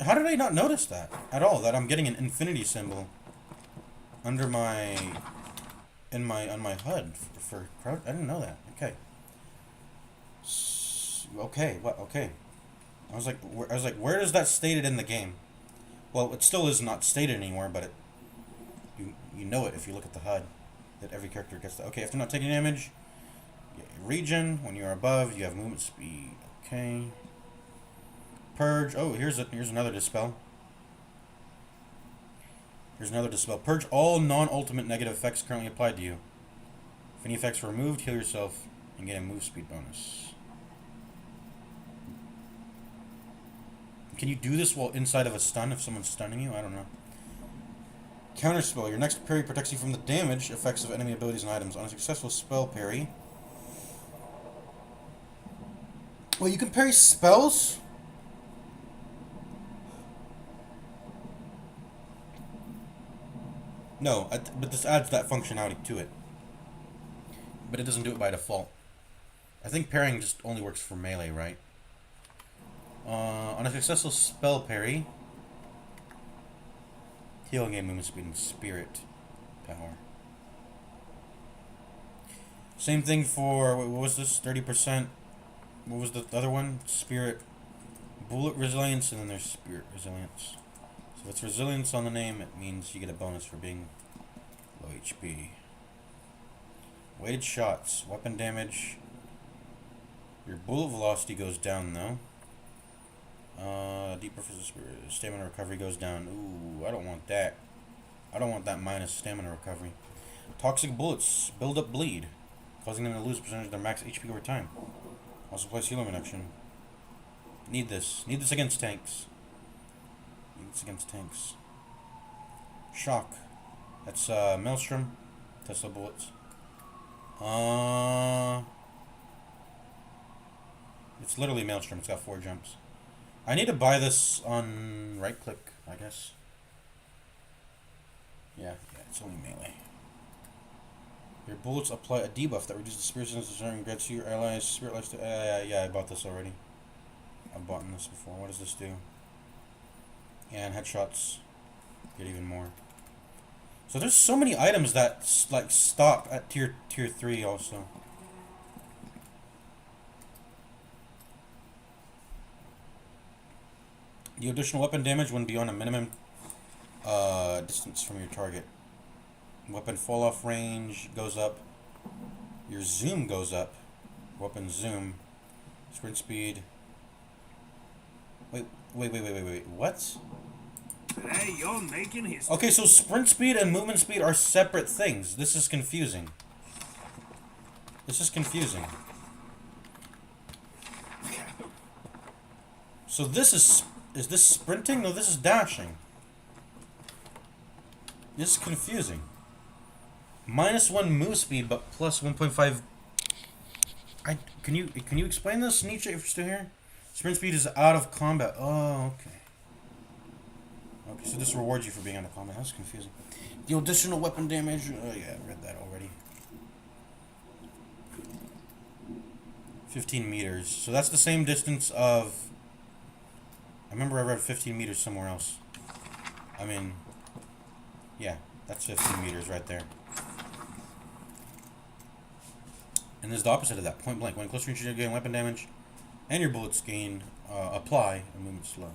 How did I not notice that at all? That I'm getting an infinity symbol under my on my HUD for crouch. I didn't know that. Okay. Okay. What? Okay. I was like, where is that stated in the game? Well, it still is not stated anymore, but you know it if you look at the HUD that every character gets that. Okay, if they're not taking damage, you get a region. When you are above, you have movement speed. Okay. Purge. Oh, here's another dispel. Here's another dispel. Purge all non-ultimate negative effects currently applied to you. If any effects were removed, heal yourself and get a move speed bonus. Can you do this while inside of a stun if someone's stunning you? I don't know. Counterspell. Your next parry protects you from the damage effects of enemy abilities and items. On a successful spell parry. Well, you can parry spells? No, but this adds that functionality to it. But it doesn't do it by default. I think parrying just only works for melee, right? On a successful spell parry, heal and gain movement speed and spirit power. Same thing for, what was this? 30%. What was the other one? Spirit, bullet resilience, and then there's spirit resilience. So if it's resilience on the name, it means you get a bonus for being low HP. Weighted shots, weapon damage. Your bullet velocity goes down though. Deeper physical spirit, stamina recovery goes down. Ooh, I don't want that. I don't want that minus stamina recovery. Toxic bullets build up bleed, causing them to lose a percentage of their max HP over time. Also place healing reduction. Need this. Need this against tanks. It's against tanks. Shock. That's Maelstrom. Tesla bullets. It's literally Maelstrom. It's got 4 jumps. I need to buy this on right click, I guess. Yeah, it's only melee. Your bullets apply a debuff that reduces the spirit sensitivity and grants your allies spirit life. Yeah, I bought this already. I've bought this before. What does this do? And headshots get even more. So there's so many items that like stop at tier 3 also. The additional weapon damage when beyond a minimum distance from your target. Weapon fall off range goes up. Your zoom goes up. Weapon zoom. Sprint speed. Wait. What? Hey, you're making history. Okay, so sprint speed and movement speed are separate things. This is confusing. So this is this sprinting? No, this is dashing. This is confusing. -1 move speed, but plus 1.5. Can you explain this, Nietzsche, if you're still here? Sprint speed is out of combat. Oh, okay. Okay, so this rewards you for being on the combat. That's confusing. The additional weapon damage. Oh yeah, I read that already. 15 meters. So that's the same distance of... I remember I read 15 meters somewhere else. I mean... Yeah, that's 15 meters right there. And this is the opposite of that. Point blank. When close range, you gain weapon damage. And your bullets gain... apply. And movement slow.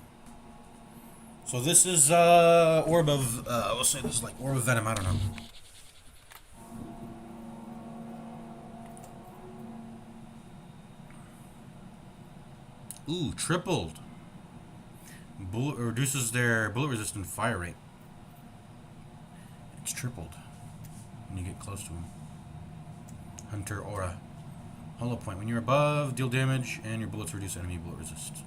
So this is... Orb of... we'll say this is like Orb of Venom. I don't know. Ooh, tripled. Bullet reduces their bullet resistant fire rate. It's tripled when you get close to them. Hunter Aura. Hollow point. When you're above, deal damage, and your bullets reduce enemy bullet resist.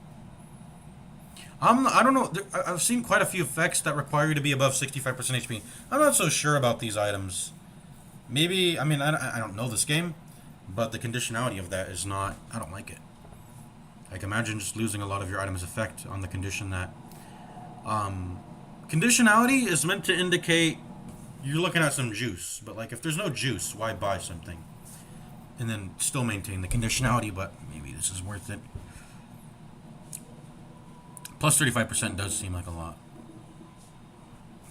I don't know. I've seen quite a few effects that require you to be above 65% HP. I'm not so sure about these items. Maybe, I mean, I don't know this game, but the conditionality of that is not, I don't like it. Like, imagine just losing a lot of your item's effect on the condition that... conditionality is meant to indicate you're looking at some juice. But, like, if there's no juice, why buy something? And then still maintain the conditionality, but maybe this is worth it. Plus 35% does seem like a lot.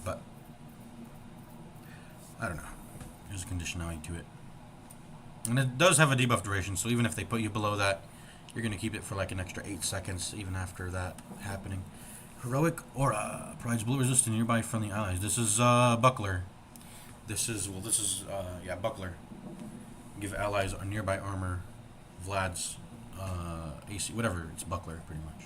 But, I don't know. There's a conditionality to it. And it does have a debuff duration, so even if they put you below that, you're going to keep it for like an extra 8 seconds, even after that happening. Heroic Aura. Provides bullet resistance to nearby friendly allies. This is, Buckler. This is, yeah, Buckler. Give allies a nearby armor. Vlad's, AC, whatever. It's Buckler, pretty much.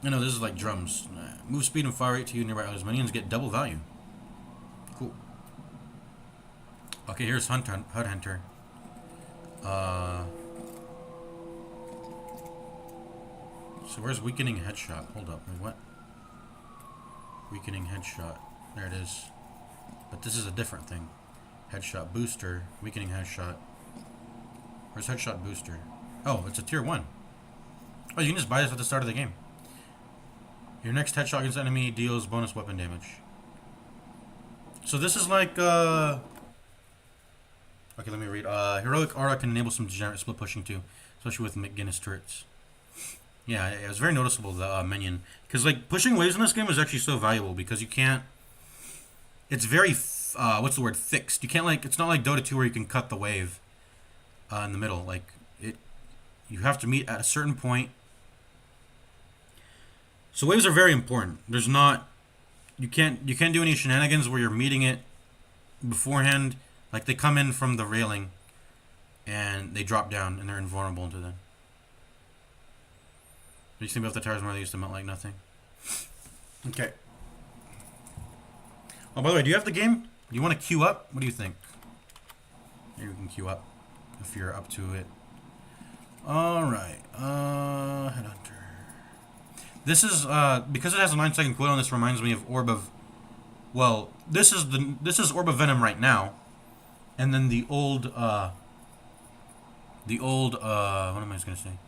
No, this is like drums. Move speed and fire rate to you nearby allies. Minions get double value. Cool. Okay, here's HUD Hunter. So where's weakening headshot? Hold up, wait, what? Weakening headshot. There it is. But this is a different thing. Headshot booster. Weakening headshot. Where's headshot booster? Oh, it's a tier 1. Oh, you can just buy this at the start of the game. Your next headshot against enemy deals bonus weapon damage. So this is like, okay, let me read. Heroic Aura can enable some degenerate split pushing too, especially with McGinnis turrets. Yeah, it was very noticeable, the minion. Because, like, pushing waves in this game is actually so valuable because you can't... It's very, what's the word? Fixed. You can't, like... It's not like Dota 2 where you can cut the wave in the middle. Like, you have to meet at a certain point. So waves are very important. There's not... You can't do any shenanigans where you're meeting it beforehand. Like, they come in from the railing and they drop down and they're invulnerable into them. You think about the tires more, they used to melt like nothing. Okay. Oh, by the way, do you have the game? Do you want to queue up? What do you think? Maybe we can queue up if you're up to it. Alright. Headhunter. This is, because it has a 9-second cooldown, this reminds me of Orb of... Well, this is Orb of Venom right now. And then the old, what am I just going to say?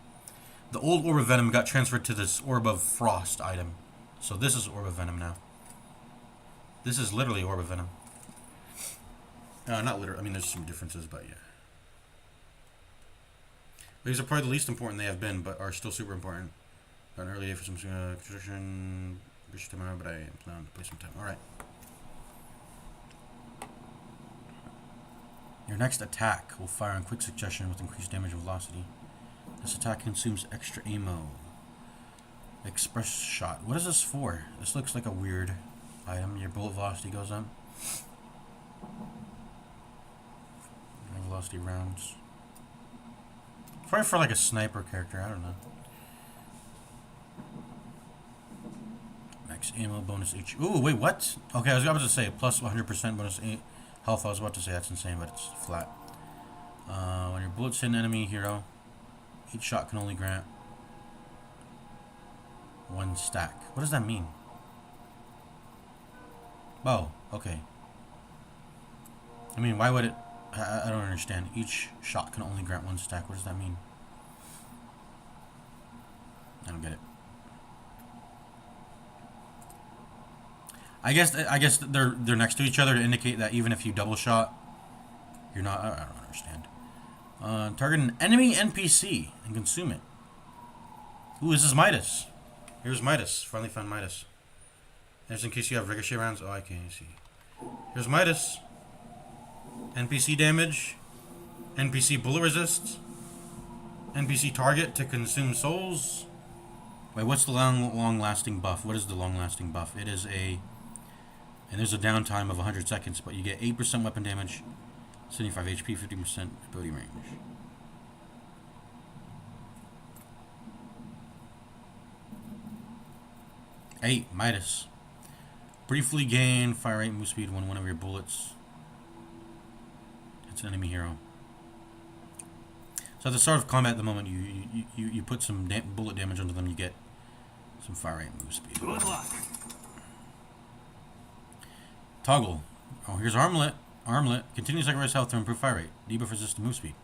The old Orb of Venom got transferred to this Orb of Frost item. So this is Orb of Venom now. This is literally Orb of Venom. Not literally. I mean, there's some differences, but yeah. These are probably the least important they have been, but are still super important. Got an early day for some construction. Tomorrow, but I plan to play some time. Alright. Your next attack will fire in quick succession with increased damage and velocity. This attack consumes extra ammo. Express shot. What is this for? This looks like a weird item. Your bullet velocity goes up. Velocity rounds. Probably for like a sniper character. I don't know. Max ammo bonus H. Ooh, wait, what? Okay, I was about to say plus 100% bonus health. I was about to say that's insane, but it's flat. When your bullets hit an enemy hero, each shot can only grant 1 stack. What does that mean? Oh, okay. I mean, why would it... I don't understand. Each shot can only grant 1 stack. What does that mean? I don't get it. I guess they're next to each other to indicate that even if you double shot, you're not. I don't understand. Target an enemy NPC and consume it. Ooh, this is Midas. Here's Midas. Finally found Midas. Just in case you have ricochet rounds. Oh, I can't see. Here's Midas. NPC damage. NPC bullet resist. NPC target to consume souls. Wait, what's the long-lasting buff? What is the long-lasting buff? It is a... And there's a downtime of 100 seconds, but you get 8% weapon damage, 75 HP, 50% ability range. Midas. Briefly gain fire rate, move speed when one of your bullets hits an enemy hero. So at the start of combat, at the moment you put some bullet damage onto them, you get some fire rate, move speed. Good luck. Toggle. Oh, here's Armlet. Armlet. Continue sacrifice health to improve fire rate. Debuff resist to move speed.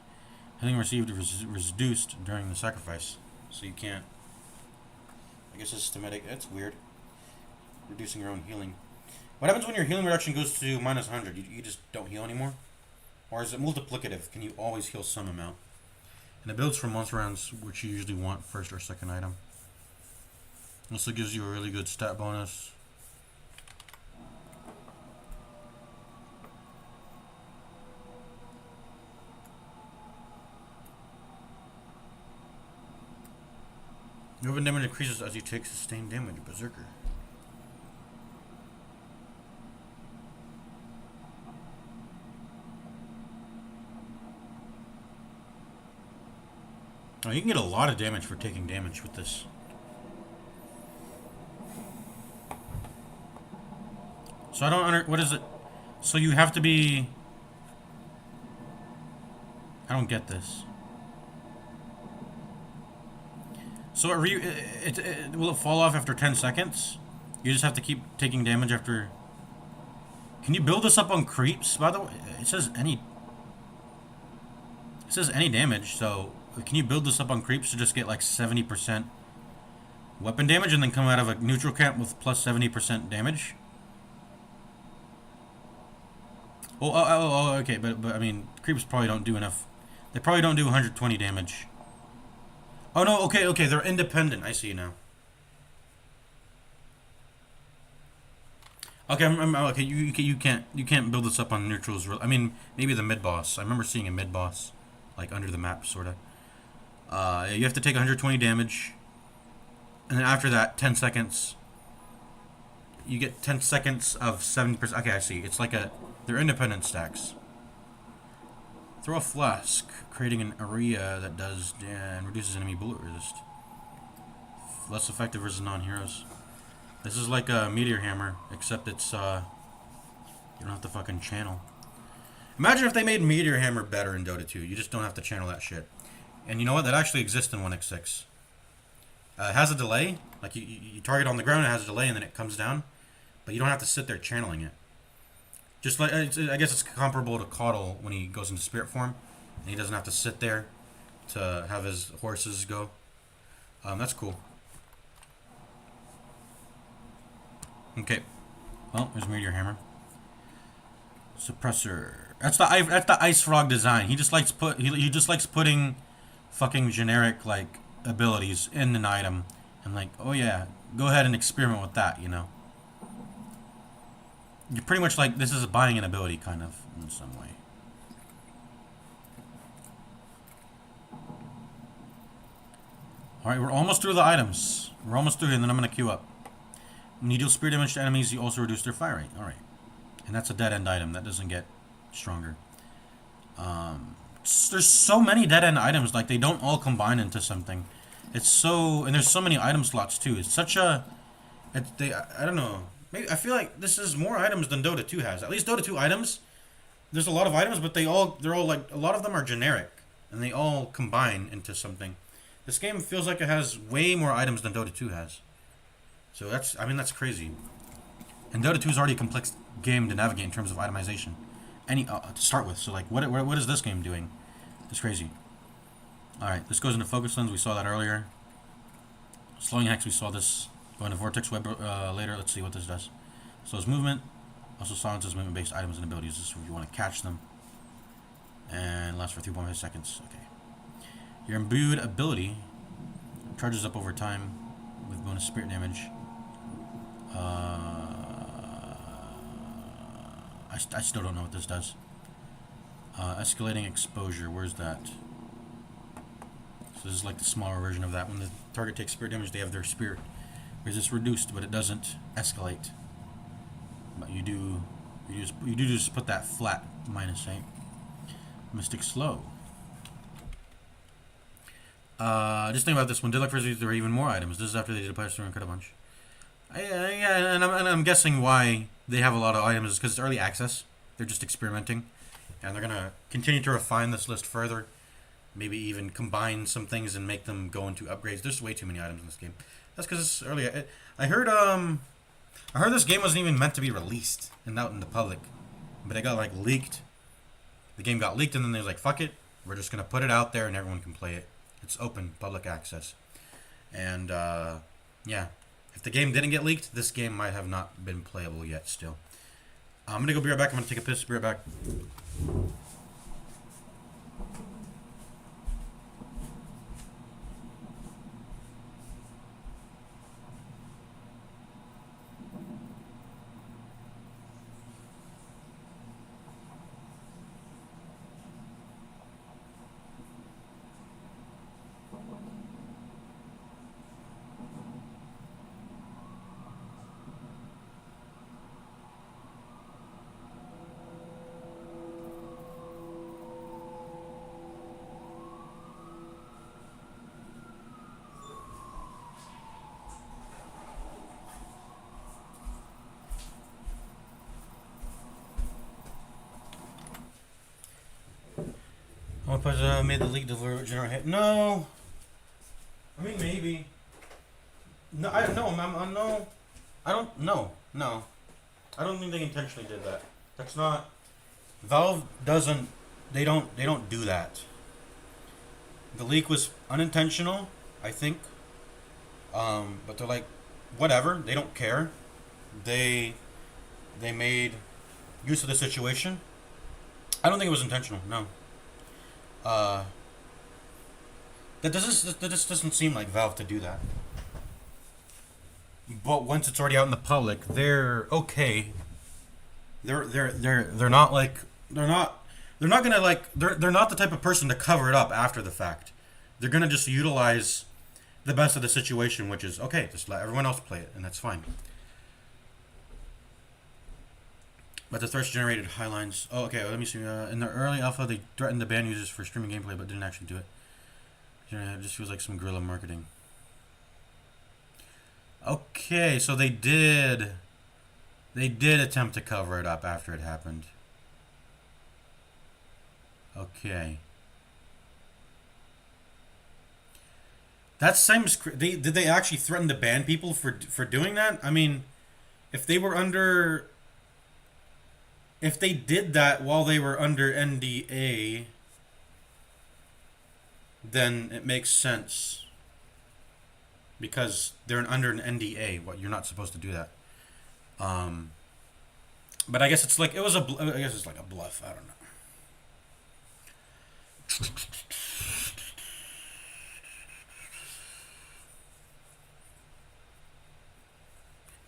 Healing received is reduced during the sacrifice. So you can't... I guess it's systematic. That's weird. Reducing your own healing. What happens when your healing reduction goes to minus 100? You just don't heal anymore? Or is it multiplicative? Can you always heal some amount? And it builds for monster rounds, which you usually want first or second item. Also gives you a really good stat bonus. Your weapon damage increases as you take sustained damage, Berserker. Oh, you can get a lot of damage for taking damage with this. So I don't what is it? So you have to be... I don't get this. So will it fall off after 10 seconds? You just have to keep taking damage after... Can you build this up on creeps, by the way? It says any damage, so... Can you build this up on creeps to just get like 70% weapon damage and then come out of a neutral camp with plus 70% damage? Oh, okay, but I mean, creeps probably don't do enough. They probably don't do 120 damage. Oh no, okay, they're independent. I see now. Okay, okay. You can't build this up on neutrals. I mean, maybe the mid boss. I remember seeing a mid boss, like under the map, sorta. You have to take 120 damage, and then after that, 10 seconds. You get 10 seconds of 70%. Okay, I see. It's like they're independent stacks. Throw a flask, creating an area that does and reduces enemy bullet resist. Less effective versus non-heroes. This is like a meteor hammer, except it's you don't have to fucking channel. Imagine if they made meteor hammer better in Dota 2. You just don't have to channel that shit. And you know what? That actually exists in 1x6. It has a delay. Like you target on the ground, it has a delay, and then it comes down. But you don't have to sit there channeling it. Just like I guess it's comparable to Caudle when he goes into spirit form, and he doesn't have to sit there to have his horses go. That's cool. Okay. Well, there's Meteor Hammer. Suppressor. That's the Ice Frog design. He just likes putting fucking generic like abilities in an item, and like, oh yeah, go ahead and experiment with that, you know. You're pretty much like, this is buying an ability, kind of, in some way. Alright, we're almost through the items. We're almost through, and then I'm going to queue up. When you deal spear damage to enemies, you also reduce their fire rate. Alright. And that's a dead-end item. That doesn't get stronger. There's so many dead-end items, like, they don't all combine into something. It's so... And there's so many item slots, too. It's such a... I don't know... Maybe I feel like this is more items than Dota 2 has. At least Dota 2 items, there's a lot of items, but they're all like, a lot of them are generic, and they all combine into something. This game feels like it has way more items than Dota 2 has. So that's crazy. And Dota 2 is already a complex game to navigate in terms of itemization. To start with, so like, what is this game doing? It's crazy. All right, this goes into focus lens. We saw that earlier. Slowing hex. We saw this. Go into Vortex Web later. Let's see what this does. Slows movement. Also silences movement-based items and abilities. This is if you want to catch them. And lasts for 3.5 seconds. Okay. Your imbued ability charges up over time with bonus spirit damage. I still don't know what this does. Escalating exposure. Where's that? So this is like the smaller version of that. When the target takes spirit damage, they have their spirit resist reduced, but it doesn't escalate. But you do just put that flat -8. Mystic Slow. Just think about this. When Deadlock first released, there were even more items. This is after they did a Pirates and cut a bunch. Yeah, and I'm guessing why they have a lot of items is because it's early access. They're just experimenting, and they're gonna continue to refine this list further. Maybe even combine some things and make them go into upgrades. There's way too many items in this game. That's because it's early. I heard this game wasn't even meant to be released and out in the public, but it got like leaked. The game got leaked, and then they was like, "Fuck it, we're just gonna put it out there, and everyone can play it. It's open, public access." And yeah, if the game didn't get leaked, this game might have not been playable yet. Still, I'm gonna go be right back. I'm gonna take a piss. Be right back. Made the leak deliver general hit. No. I mean, maybe. No, I no, no. I don't. No. I don't think they intentionally did that. That's not. Valve doesn't. They don't do that. The leak was unintentional, I think. But they're like, whatever. They don't care. They made use of the situation. I don't think it was intentional. No. That just doesn't seem like Valve to do that. But once it's already out in the public, they're okay. They're not like they're not gonna like they're not the type of person to cover it up after the fact. They're gonna just utilize the best of the situation, which is okay. Just let everyone else play it, and that's fine. But the threats generated highlines. Oh, okay. Let me see. In the early alpha, they threatened to ban users for streaming gameplay, but didn't actually do it. It just feels like some guerrilla marketing. Okay, so they did attempt to cover it up after it happened. Okay. That seems. Did they actually threaten to ban people for doing that? I mean, if they were under. If they did that while they were under NDA, then it makes sense. Because they're under an NDA. What, you're not supposed to do that. But I guess it's like I guess it's like a bluff. I don't know.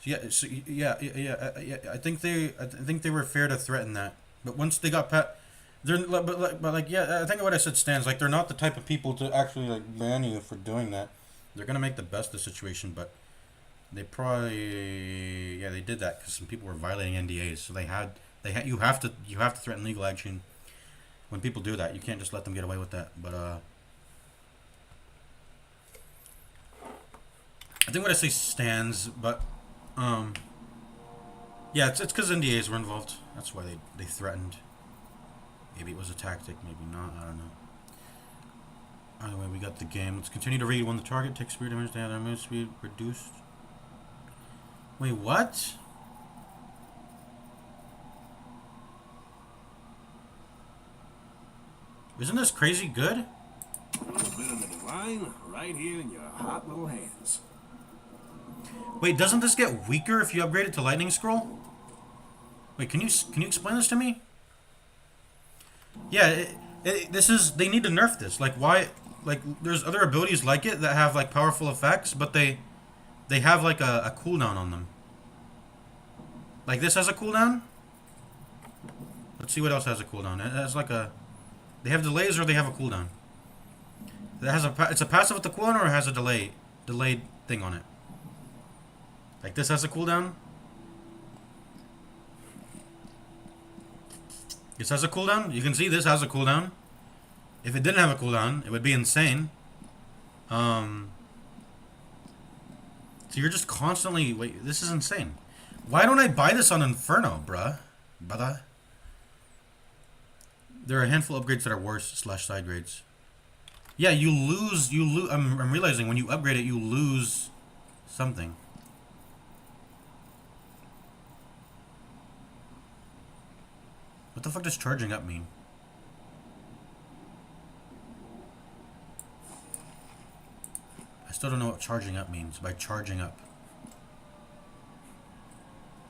Yeah. I think they were fair to threaten that, but once they got they're but like yeah, I think what I said stands. Like they're not the type of people to actually like ban you for doing that. They're gonna make the best of the situation, but they probably they did that because some people were violating NDAs. So you have to threaten legal action when people do that. You can't just let them get away with that. But I think what I say stands, but. Yeah, it's because NDAs were involved. That's why they threatened. Maybe it was a tactic, maybe not. I don't know. Anyway, we got the game. Let's continue to read. When the target takes speed damage, they have their move speed reduced. Wait, what? Isn't this crazy good? A little bit of the divine right here in your hot little hands. Wait, doesn't this get weaker if you upgrade it to Lightning Scroll? Wait, can you explain this to me? Yeah, this is, they need to nerf this. Like, why? Like, there's other abilities like it that have like powerful effects, but they have like a cooldown on them. Like this has a cooldown. Let's see what else has a cooldown. It has like a, they have delays or they have a cooldown. It has it's a passive with the cooldown or it has a delayed thing on it. Like this has a cooldown. This has a cooldown. You can see this has a cooldown. If it didn't have a cooldown, it would be insane. So you're just constantly... Wait, this is insane. Why don't I buy this on Inferno, bruh? Brother. There are a handful of upgrades that are worse / side grades. Yeah, you lose... I'm realizing when you upgrade it, you lose something. What the fuck does charging up mean? I still don't know what charging up means by charging up.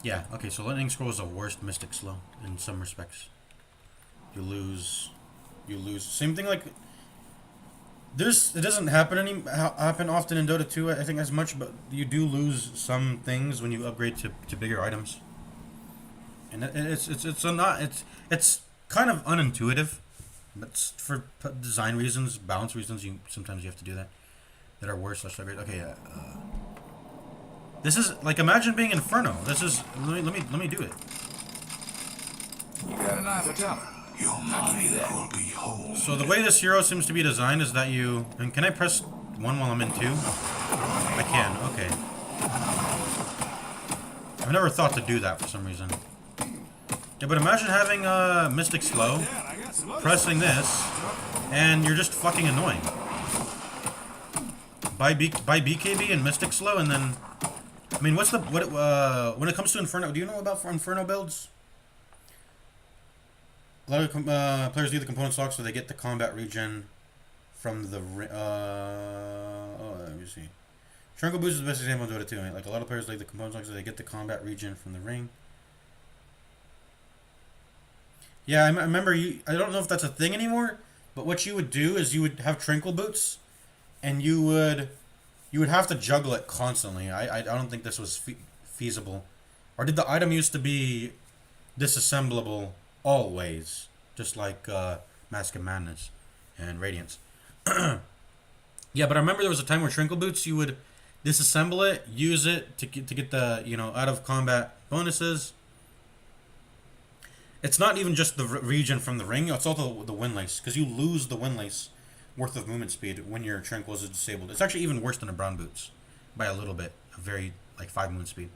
Yeah, okay, so Lightning Scroll is the worst Mystic Slow in some respects. You lose. Same thing like... It doesn't happen happen often in Dota 2, I think, as much, but you do lose some things when you upgrade to bigger items. And it's kind of unintuitive, but for design reasons, balance reasons, sometimes you have to do that. That are worse / upgrade. Okay, this is like, imagine being Inferno. This is, let me do it. You got an eye for talent. Your mind will be whole. So the way this hero seems to be designed is that you, and can I press 1 while I'm in 2? I can. Okay. I've never thought to do that for some reason. Yeah, but imagine having Mystic Slow, pressing this, and you're just fucking annoying. Buy BKB and Mystic Slow, and then... I mean, when it comes to Inferno, do you know about Inferno builds? A lot of players leave the component locked so they get the combat regen from the... let me see. Triangle Boost is the best example of Dota 2. Like, a lot of players leave the component locked so they get the combat regen from the ring. Yeah, I remember I don't know if that's a thing anymore, but what you would do is you would have Trinkle Boots, and you would have to juggle it constantly. I don't think this was feasible. Or did the item used to be disassemblable always, just like Mask of Madness and Radiance? Yeah, but I remember there was a time where Trinkle Boots, you would disassemble it, use it to get the, out of combat bonuses. It's not even just the regen from the ring, it's also the windlace, because you lose the windlace worth of movement speed when your Tranquil is disabled. It's actually even worse than a Brown Boots by a little bit, a very, like, 5 movement speed.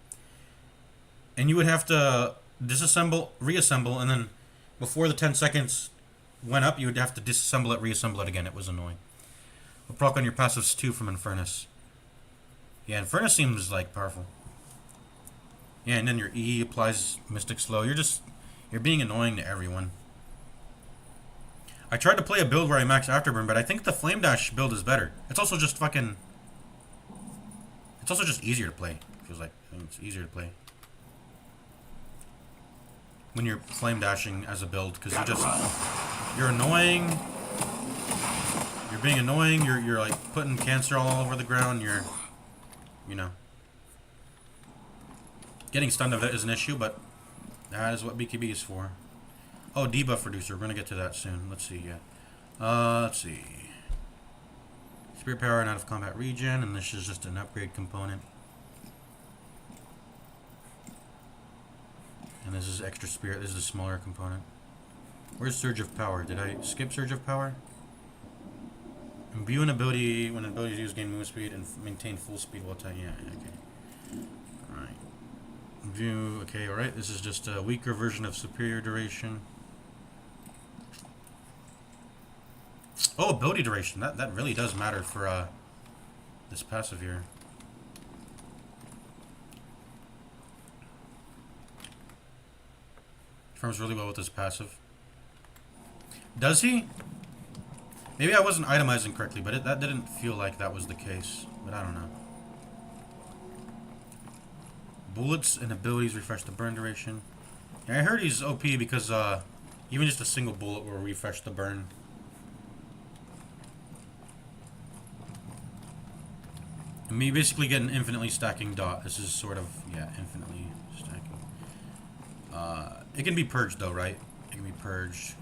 And you would have to disassemble, reassemble, and then before the 10 seconds went up, you would have to disassemble it, reassemble it again. It was annoying. We'll proc on your passives too from Infernus. Yeah, Infernus seems, like, powerful. Yeah, and then your E applies Mystic Slow. You're being annoying to everyone. I tried to play a build where I max Afterburn, but I think the Flame Dash build is better. It's also just fucking... It's also just easier to play. Feels like. I think it's easier to play when you're Flame Dashing as a build, because you're annoying. You're being annoying. You're like putting cancer all over the ground. You're, getting stunned of it is an issue, but that is what BKB is for. Oh, debuff reducer. We're gonna get to that soon. Let's see. Yeah. Let's see. Spirit power and out of combat regen, and this is just an upgrade component. And this is extra spirit. This is a smaller component. Where's Surge of Power? Did I skip Surge of Power? Imbue an ability when an ability is used, gain movement speed and maintain full speed while attacking. Yeah. Okay. All right. View. Okay. All right. This is just a weaker version of superior duration. Oh, ability duration. That really does matter for this passive here. Performs really well with this passive. Does he? Maybe I wasn't itemizing correctly, but that didn't feel like that was the case. But I don't know. Bullets and abilities refresh the burn duration. Yeah, I heard he's OP because even just a single bullet will refresh the burn. And you basically get an infinitely stacking dot. This is sort of, yeah, infinitely stacking. It can be purged though, right? It can be purged.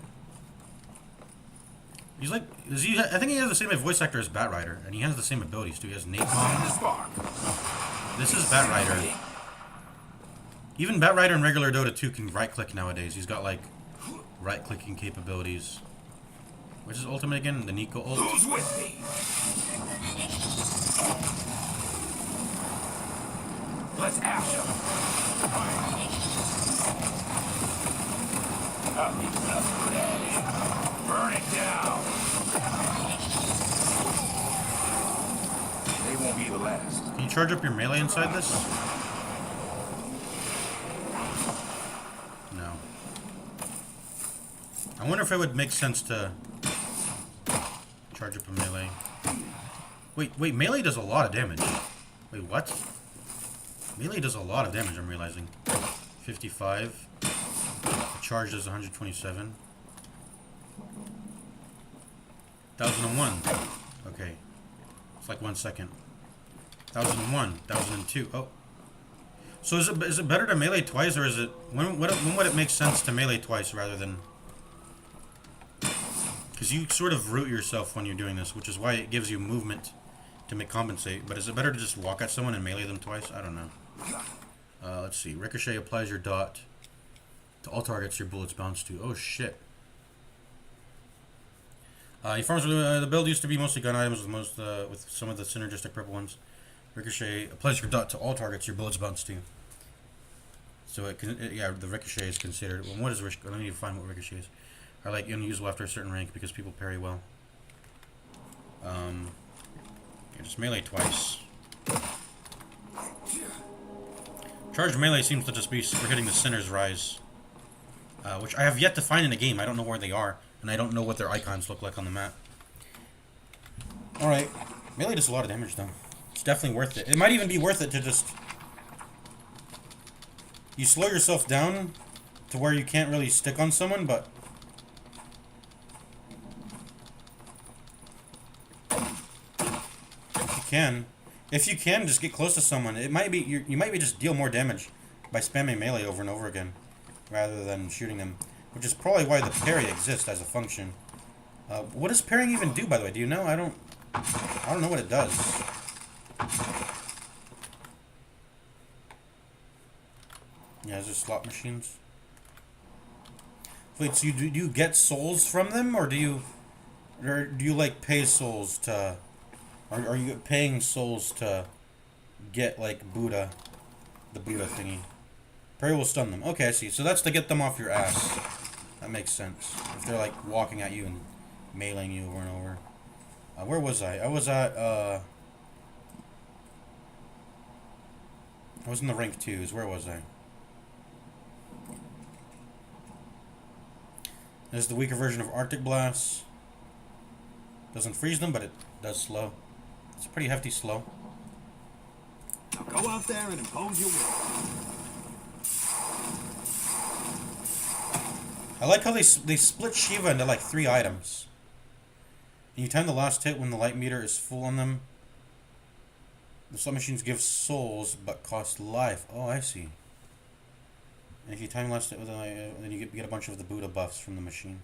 He's like, I think he has the same voice actor as Batrider, and he has the same abilities too. He has napalm. This is Batrider. Even Batrider in regular Dota 2 can right-click nowadays. He's got like right-clicking capabilities. Which is ultimate again? The Nico ult. Who's with me? Let's ash him. I'll need enough good ash. Burn it down. They won't be the last. Can you charge up your melee inside this? No. I wonder if it would make sense to charge up a melee. Wait, melee does a lot of damage. Wait, what? Melee does a lot of damage, I'm realizing. 55. Charge does 127. 1001. Okay. It's like 1 second. 1001. 1002. Oh. So is it better to melee twice, or is it... When would it make sense to melee twice rather than... Because you sort of root yourself when you're doing this, which is why it gives you movement to compensate. But is it better to just walk at someone and melee them twice? I don't know. Let's see. Ricochet applies your dot to all targets your bullets bounce to. Oh shit. He farms the build used to be mostly gun items with some of the synergistic purple ones. Ricochet applies your dot to all targets your bullets bounce to. So yeah, the ricochet is considered. Well, what is ricochet? I need to find what ricochet is. Are like unusable after a certain rank because people parry well. Yeah, just melee twice. Charged melee seems to just be for hitting the Sinner's Rise. Which I have yet to find in the game. I don't know where they are. And I don't know what their icons look like on the map. Alright. Melee does a lot of damage though. It's definitely worth it. It might even be worth it to just... You slow yourself down to where you can't really stick on someone, but... If you can, just get close to someone. It might be you might be just deal more damage by spamming melee over and over again, rather than shooting them. Which is probably why the parry exists as a function. What does parrying even do, by the way? Do you know? I don't know what it does. Yeah, is there slot machines? Wait, so do you get souls from them, or do you like pay souls to? Are you paying souls to get, like, Buddha, the Buddha thingy? Parry will stun them. Okay, I see. So that's to get them off your ass. That makes sense. If they're, like, walking at you and meleeing you over and over. Where was I? I was in the rank 2s. Where was I? This is the weaker version of Arctic Blast. Doesn't freeze them, but it does slow. It's a pretty hefty slow. Now go out there and impose your will. I like how they split Shiva into like 3 items. And you time the last hit when the light meter is full on them. The slot machines give souls but cost life. Oh, I see. And if you time the last hit with the light, then you get a bunch of the Buddha buffs from the machine.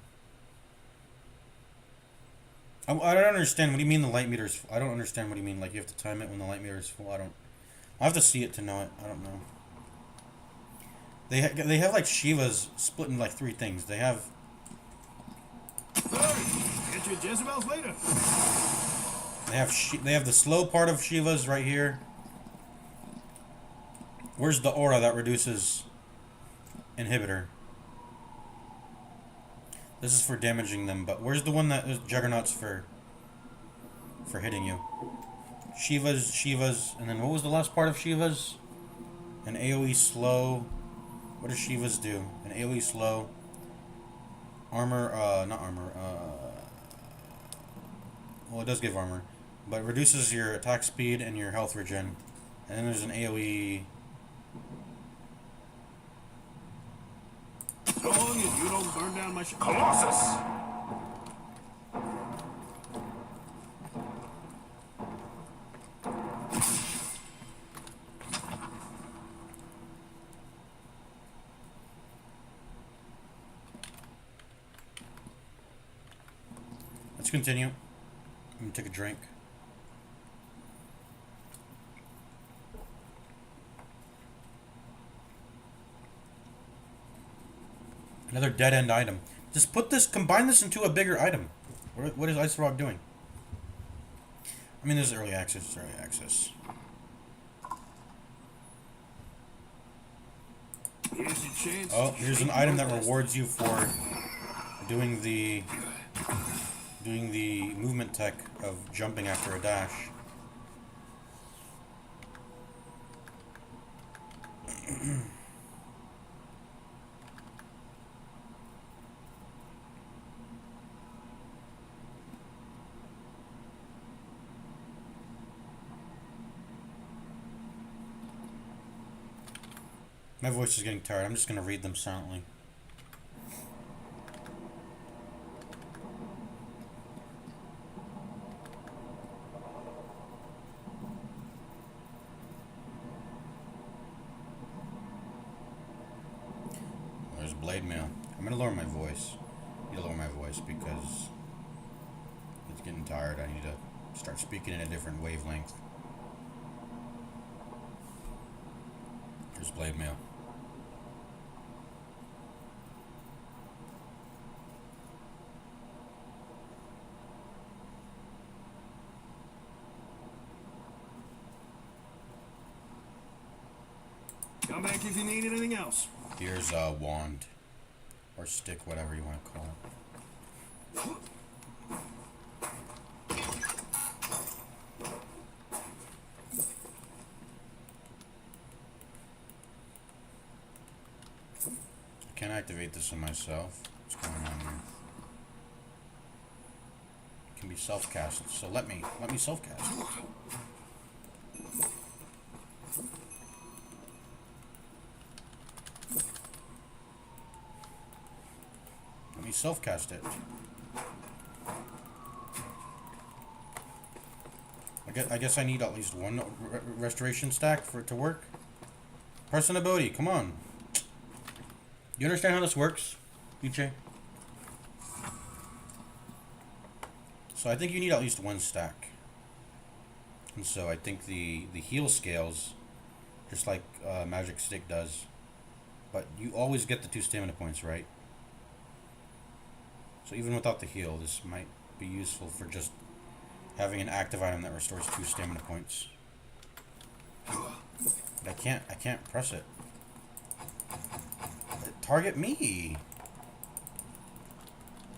I don't understand. What do you mean the light meter is... I don't understand what you mean. Like, you have to time it when the light meter is full. I'll have to see it to know it. I don't know. They have, like, Shivas split in, like, 3 things. They have... Get your Jezebels later. They have the slow part of Shivas right here. Where's the aura that reduces inhibitor? This is for damaging them, but where's the one that is Juggernaut's for hitting you? Shivas, and then what was the last part of Shivas? An AoE slow. What does Shivas do? An AoE slow. Armor, not armor, well, it does give armor, but it reduces your attack speed and your health regen. And then there's an AoE... So long as you don't burn down my ship. Colossus! Let's continue. I'm gonna take a drink. Another dead end item. Just put this, combine this into a bigger item. What is Ice Rock doing? I mean, this is early access. It's early access. Here's your chance. Oh, here's an item that rewards you for doing the movement tech of jumping after a dash. My voice is getting tired. I'm just going to read them silently. There's blade mail. I'm going to lower my voice. I need to lower my voice because it's getting tired. I need to start speaking in a different wavelength. There's blade mail. Come back if you need anything else. Here's a wand. Or stick, whatever you want to call it. I can't activate this on myself. What's going on here? It can be self-cast, so let me self-cast. Let me self-cast it. I guess I need at least one restoration stack for it to work. Person ability, come on. You understand how this works, DJ? So I think you need at least one stack. And so I think the heal scales, just like Magic Stick does. But you always get the 2 stamina points, right? So even without the heal, this might be useful for just having an active item that restores 2 stamina points. But I can't press it. Target me!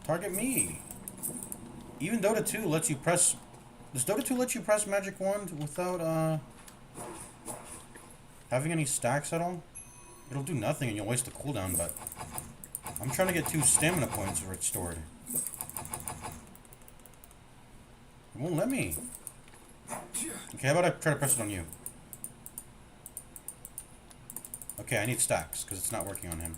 Target me! Even Dota 2 lets you press... Does Dota 2 let you press Magic Wand without, having any stacks at all? It'll do nothing and you'll waste the cooldown, but... I'm trying to get 2 stamina points restored. It won't let me. Okay, how about I try to press it on you? Okay, I need stacks, because it's not working on him.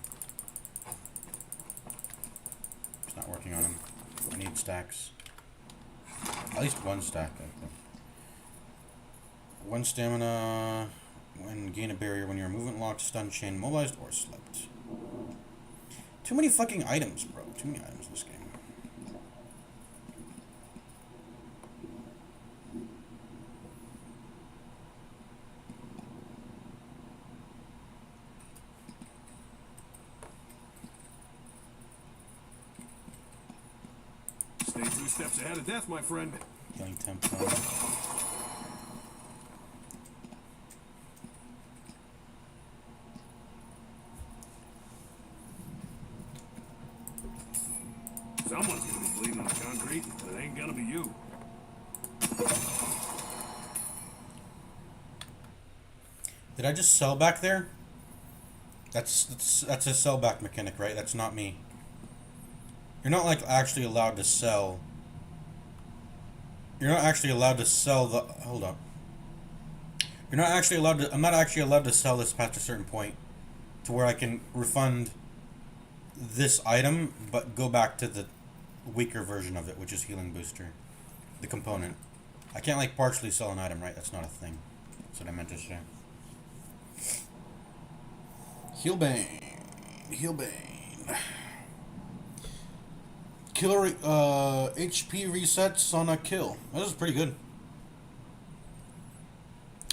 It's not working on him. I need stacks. At least 1 stack, I think. 1 stamina when gain a barrier when you're movement locked, stun chain, mobilized, or slept. Too many fucking items, bro. Too many items in this game. Stay 2 steps ahead of death, my friend. Healing tempo. Someone's gonna be bleeding on the concrete, but it ain't gonna be you. Did I just sell back there? That's a sell back mechanic, right? That's not me. You're not like actually allowed to sell. You're not actually allowed to sell the. Hold up. You're not actually allowed to. I'm not actually allowed to sell this past a certain point, to where I can refund this item, but go back to the weaker version of it, which is healing booster, the component. I can't like partially sell an item, right? That's not a thing. That's what I meant to say. Healbane. Healbane. Killer HP resets on a kill. This is pretty good.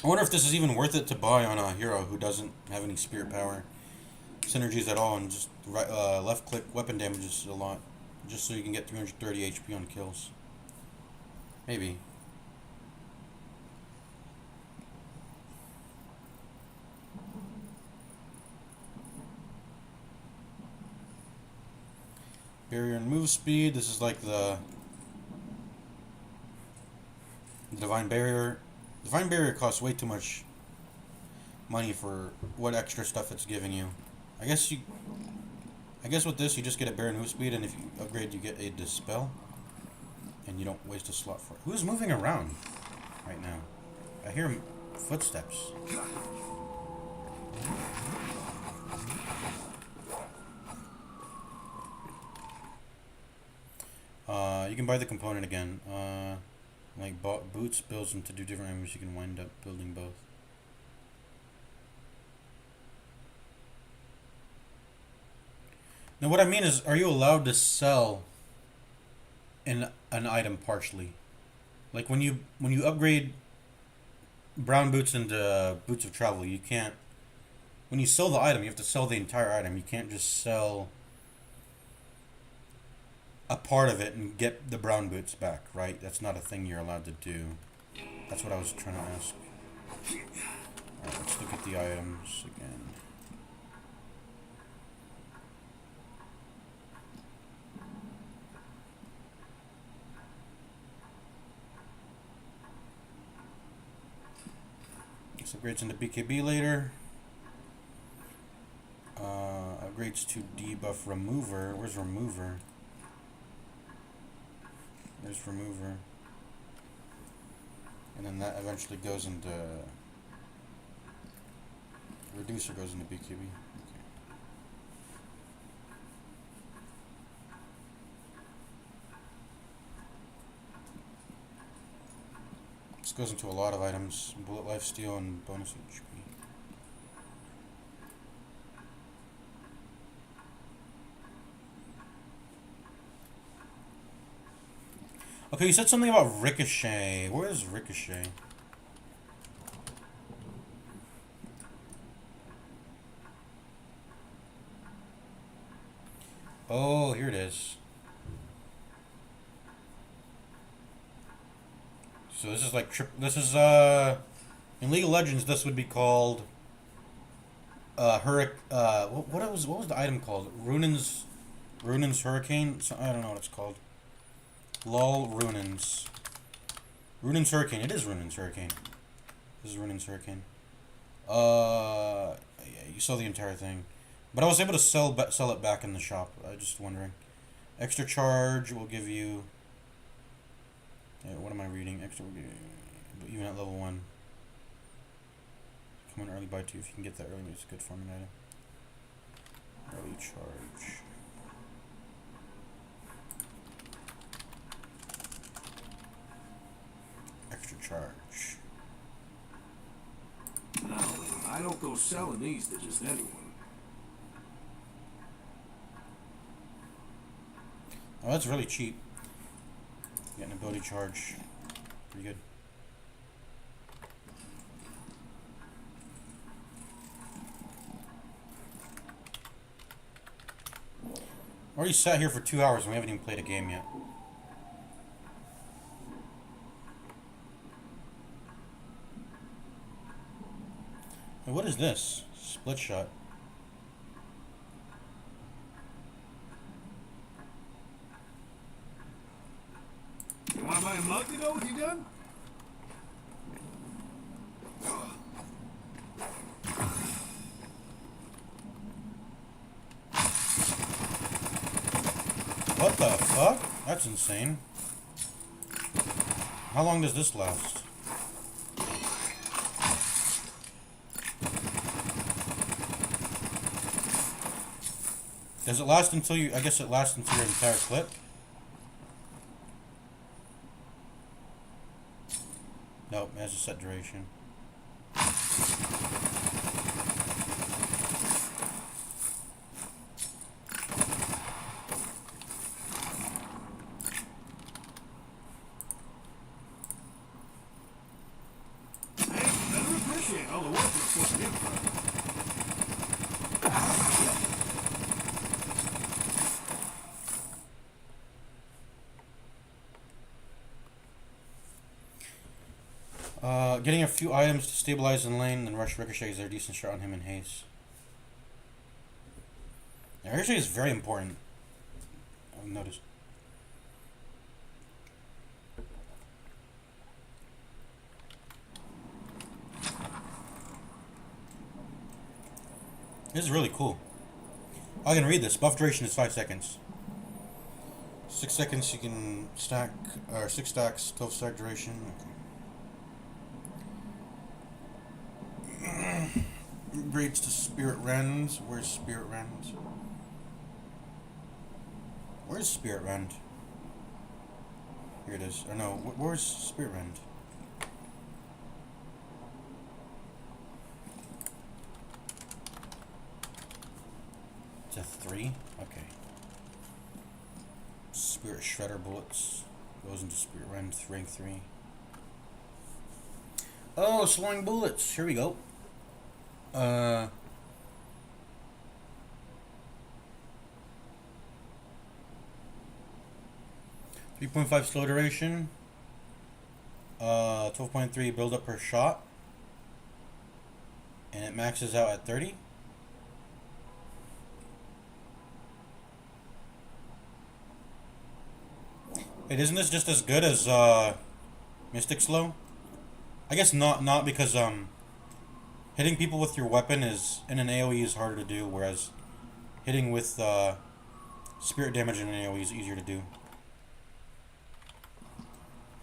I wonder if this is even worth it to buy on a hero who doesn't have any spirit power synergies at all, and just right, left click weapon damages a lot, just so you can get 330 HP on kills. Maybe. Barrier and move speed. This is like the Divine Barrier. Divine Barrier costs way too much money for what extra stuff it's giving you. I guess with this you just get a Barrier and move speed, and if you upgrade you get a Dispel, and you don't waste a slot for it. Who's moving around right now? I hear footsteps. You can buy the component again. Like boots builds them to do different items. You can wind up building both. Now, what I mean is, are you allowed to sell an item partially? Like when you upgrade brown boots into boots of travel, you can't. When you sell the item, you have to sell the entire item. You can't just sell a part of it and get the brown boots back, right? That's not a thing you're allowed to do. That's what I was trying to ask. Alright, let's look at the items again. This upgrades into BKB later. Upgrades to debuff remover. Where's remover? There's remover. And then that eventually goes into reducer, goes into BKB. Okay. This goes into a lot of items. Bullet life steal and bonus HP. Okay, you said something about Ricochet. Where is Ricochet? Oh, here it is. So this is like this is in League of Legends this would be called what was the item called? Runin's Hurricane? So, I don't know what it's called. LOL Runin's Hurricane. It is Runin's Hurricane. This is Runin's Hurricane. Yeah, you saw the entire thing, but I was able to sell it back in the shop. I was just wondering. Extra charge will give you. Yeah, what am I reading? Extra will give you, even at level 1. Come on, early buy 2 if you can get that early. It's a good farming item. Early charge. Extra charge. No, I don't go selling these to just anyone. Oh, that's really cheap. Getting ability charge. Pretty good. Already sat here for 2 hours and we haven't even played a game yet. Hey, what is this? Split shot. You wanna buy a mug to go with you done? What the fuck? That's insane. How long does this last? Does it last until you... I guess it lasts until your entire clip. Nope, it has a set duration. Better appreciate all the work you're putting in. Getting a few items to stabilize in lane, then rush ricochets are a decent shot on him in haste. Yeah, ricochet is very important. I've noticed. This is really cool. I can read this. Buff duration is 5 seconds. 6 seconds you can stack, or 6 stacks, 12 stack duration. Okay. Upgrades to Spirit Rends. Where's Spirit Rend? Where's Spirit Rend? Here it is. Or no, where's Spirit Rend? It's a 3? Okay. Spirit Shredder bullets. Goes into Spirit Rend, rank 3. Oh, slowing bullets. Here we go. 3.5 slow duration. 12.3 build up per shot. And it maxes out at 30. Wait, isn't this just as good as Mystic Slow? I guess not because hitting people with your weapon is in an AoE is harder to do, whereas hitting with spirit damage in an AoE is easier to do.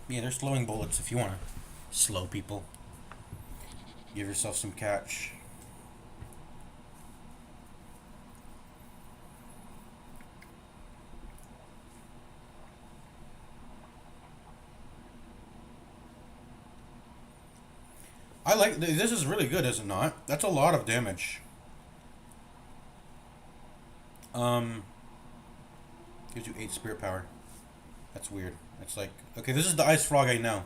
Yeah, they're slowing bullets if you want to slow people. Give yourself some catch. I like this is really good, is it not? That's a lot of damage. Gives you 8 spirit power. That's weird. It's like, okay, this is the ice frog I know.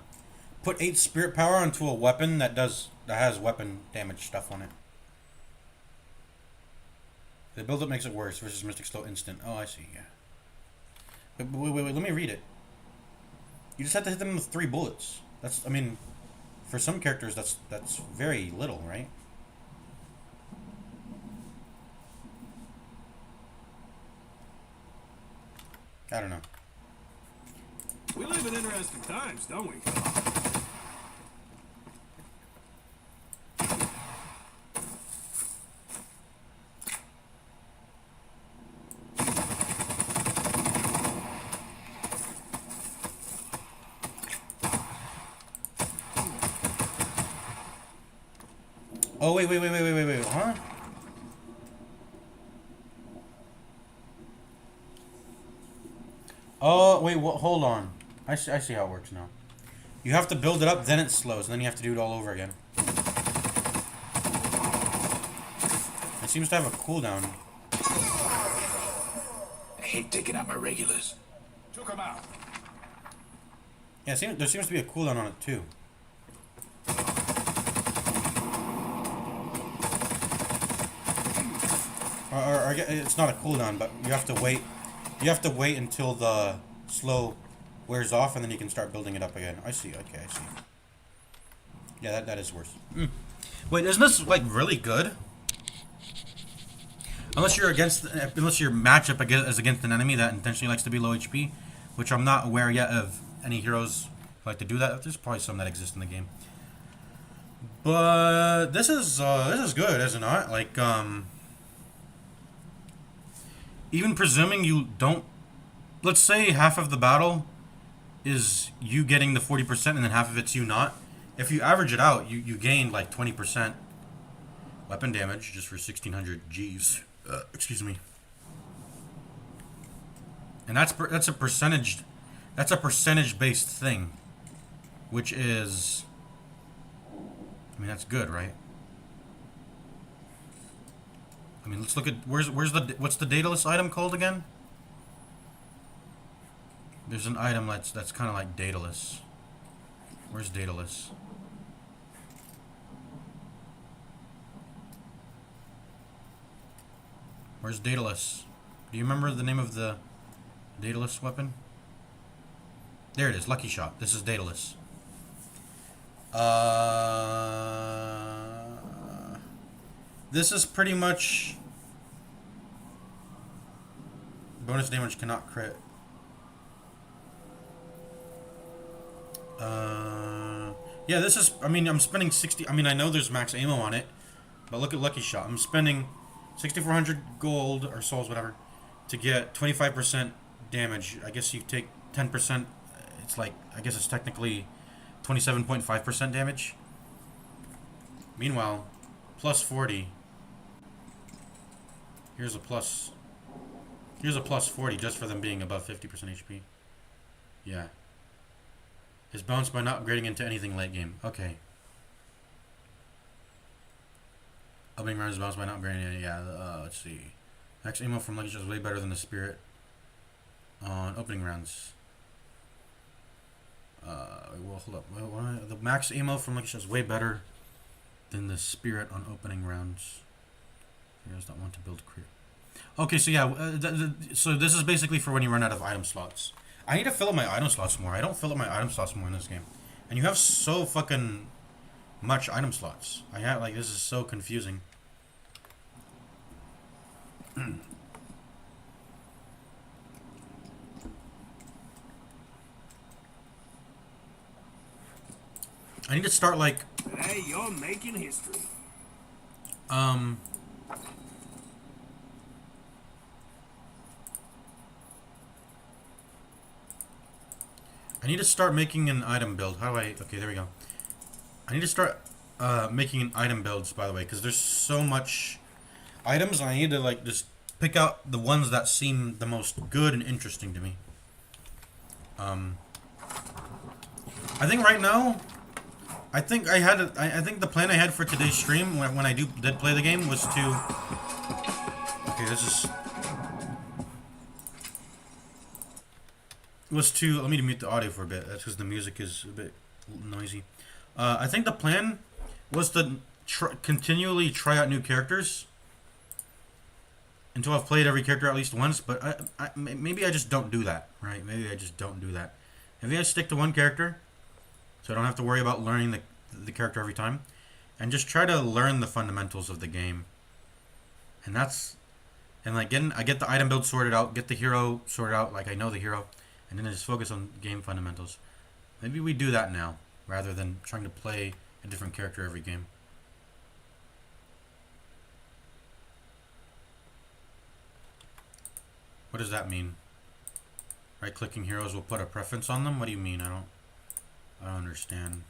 Put 8 spirit power onto a weapon that has weapon damage stuff on it. The build up makes it worse versus Mystic Slow instant. Oh, I see. Yeah. But wait, let me read it. You just have to hit them with 3 bullets. That's, I mean, for some characters, that's very little, right? I don't know. We live in interesting times, don't we? Oh, wait, huh? Oh, wait, hold on. I see how it works now. You have to build it up, then it slows, and then you have to do it all over again. It seems to have a cooldown. I hate taking out my regulars. Took him out. Yeah, there seems to be a cooldown on it, too. Or it's not a cooldown, but you have to wait. You have to wait until the slow wears off, and then you can start building it up again. I see. Okay, I see. Yeah, that is worse. Wait, isn't this like really good? Unless your matchup is against an enemy that intentionally likes to be low HP, which I'm not aware yet of any heroes who like to do that. There's probably some that exist in the game. But this is good, is it not? Like even presuming you don't, let's say half of the battle is you getting the 40% and then half of it's you not. If you average it out, you gain like 20% weapon damage just for 1600 Gs. Excuse me. And that's a percentage. That's a percentage-based thing, which is. I mean, that's good, right? I mean, let's look at what's the dataless item called again? There's an item that's kind of like dataless. Where's dataless? Where's dataless? Do you remember the name of the dataless weapon? There it is, Lucky Shot. This is dataless. This is pretty much bonus damage cannot crit. Yeah, this is, I mean, I'm spending 60, I mean, I know there's max ammo on it, but look at Lucky Shot. I'm spending 6,400 gold, or souls, whatever, to get 25% damage. I guess you take 10%, it's like, I guess it's technically 27.5% damage. Meanwhile, plus 40. Here's a plus 40 just for them being above 50% HP. Yeah. Is bounced by not upgrading into anything late game. Okay. Opening round is bounced by not upgrading. Yeah, let's see. Max ammo from Lucky Shot is way better than the Spirit on opening rounds. Well, hold up. The max ammo from Lucky Shot is way better than the Spirit on opening rounds. Heroes don't want to build crit. Okay, so yeah, so this is basically for when you run out of item slots. I need to fill up my item slots more. I don't fill up my item slots more in this game. And you have so fucking much item slots. I have, like, this is so confusing. I need to start, like... Hey, you're making history. I need to start making an item build. How do I... Okay, there we go. I need to start making an item builds, by the way, because there's so much items, and I need to, like, just pick out the ones that seem the most good and interesting to me. I think right now, I think the plan I had for today's stream, when I did play the game, was to... Okay, this is... Was to... Let me mute the audio for a bit. That's because the music is a bit noisy. I think the plan was to continually try out new characters until I've played every character at least once, but maybe I just don't do that, right? Maybe I just don't do that. Maybe I stick to one character, so I don't have to worry about learning the character every time, and just try to learn the fundamentals of the game. And that's... And like, I get the item build sorted out, get the hero sorted out, like I know the hero, and then I just focus on game fundamentals. Maybe we do that now, rather than trying to play a different character every game. What does that mean? Right-clicking heroes will put a preference on them? What do you mean? I don't understand.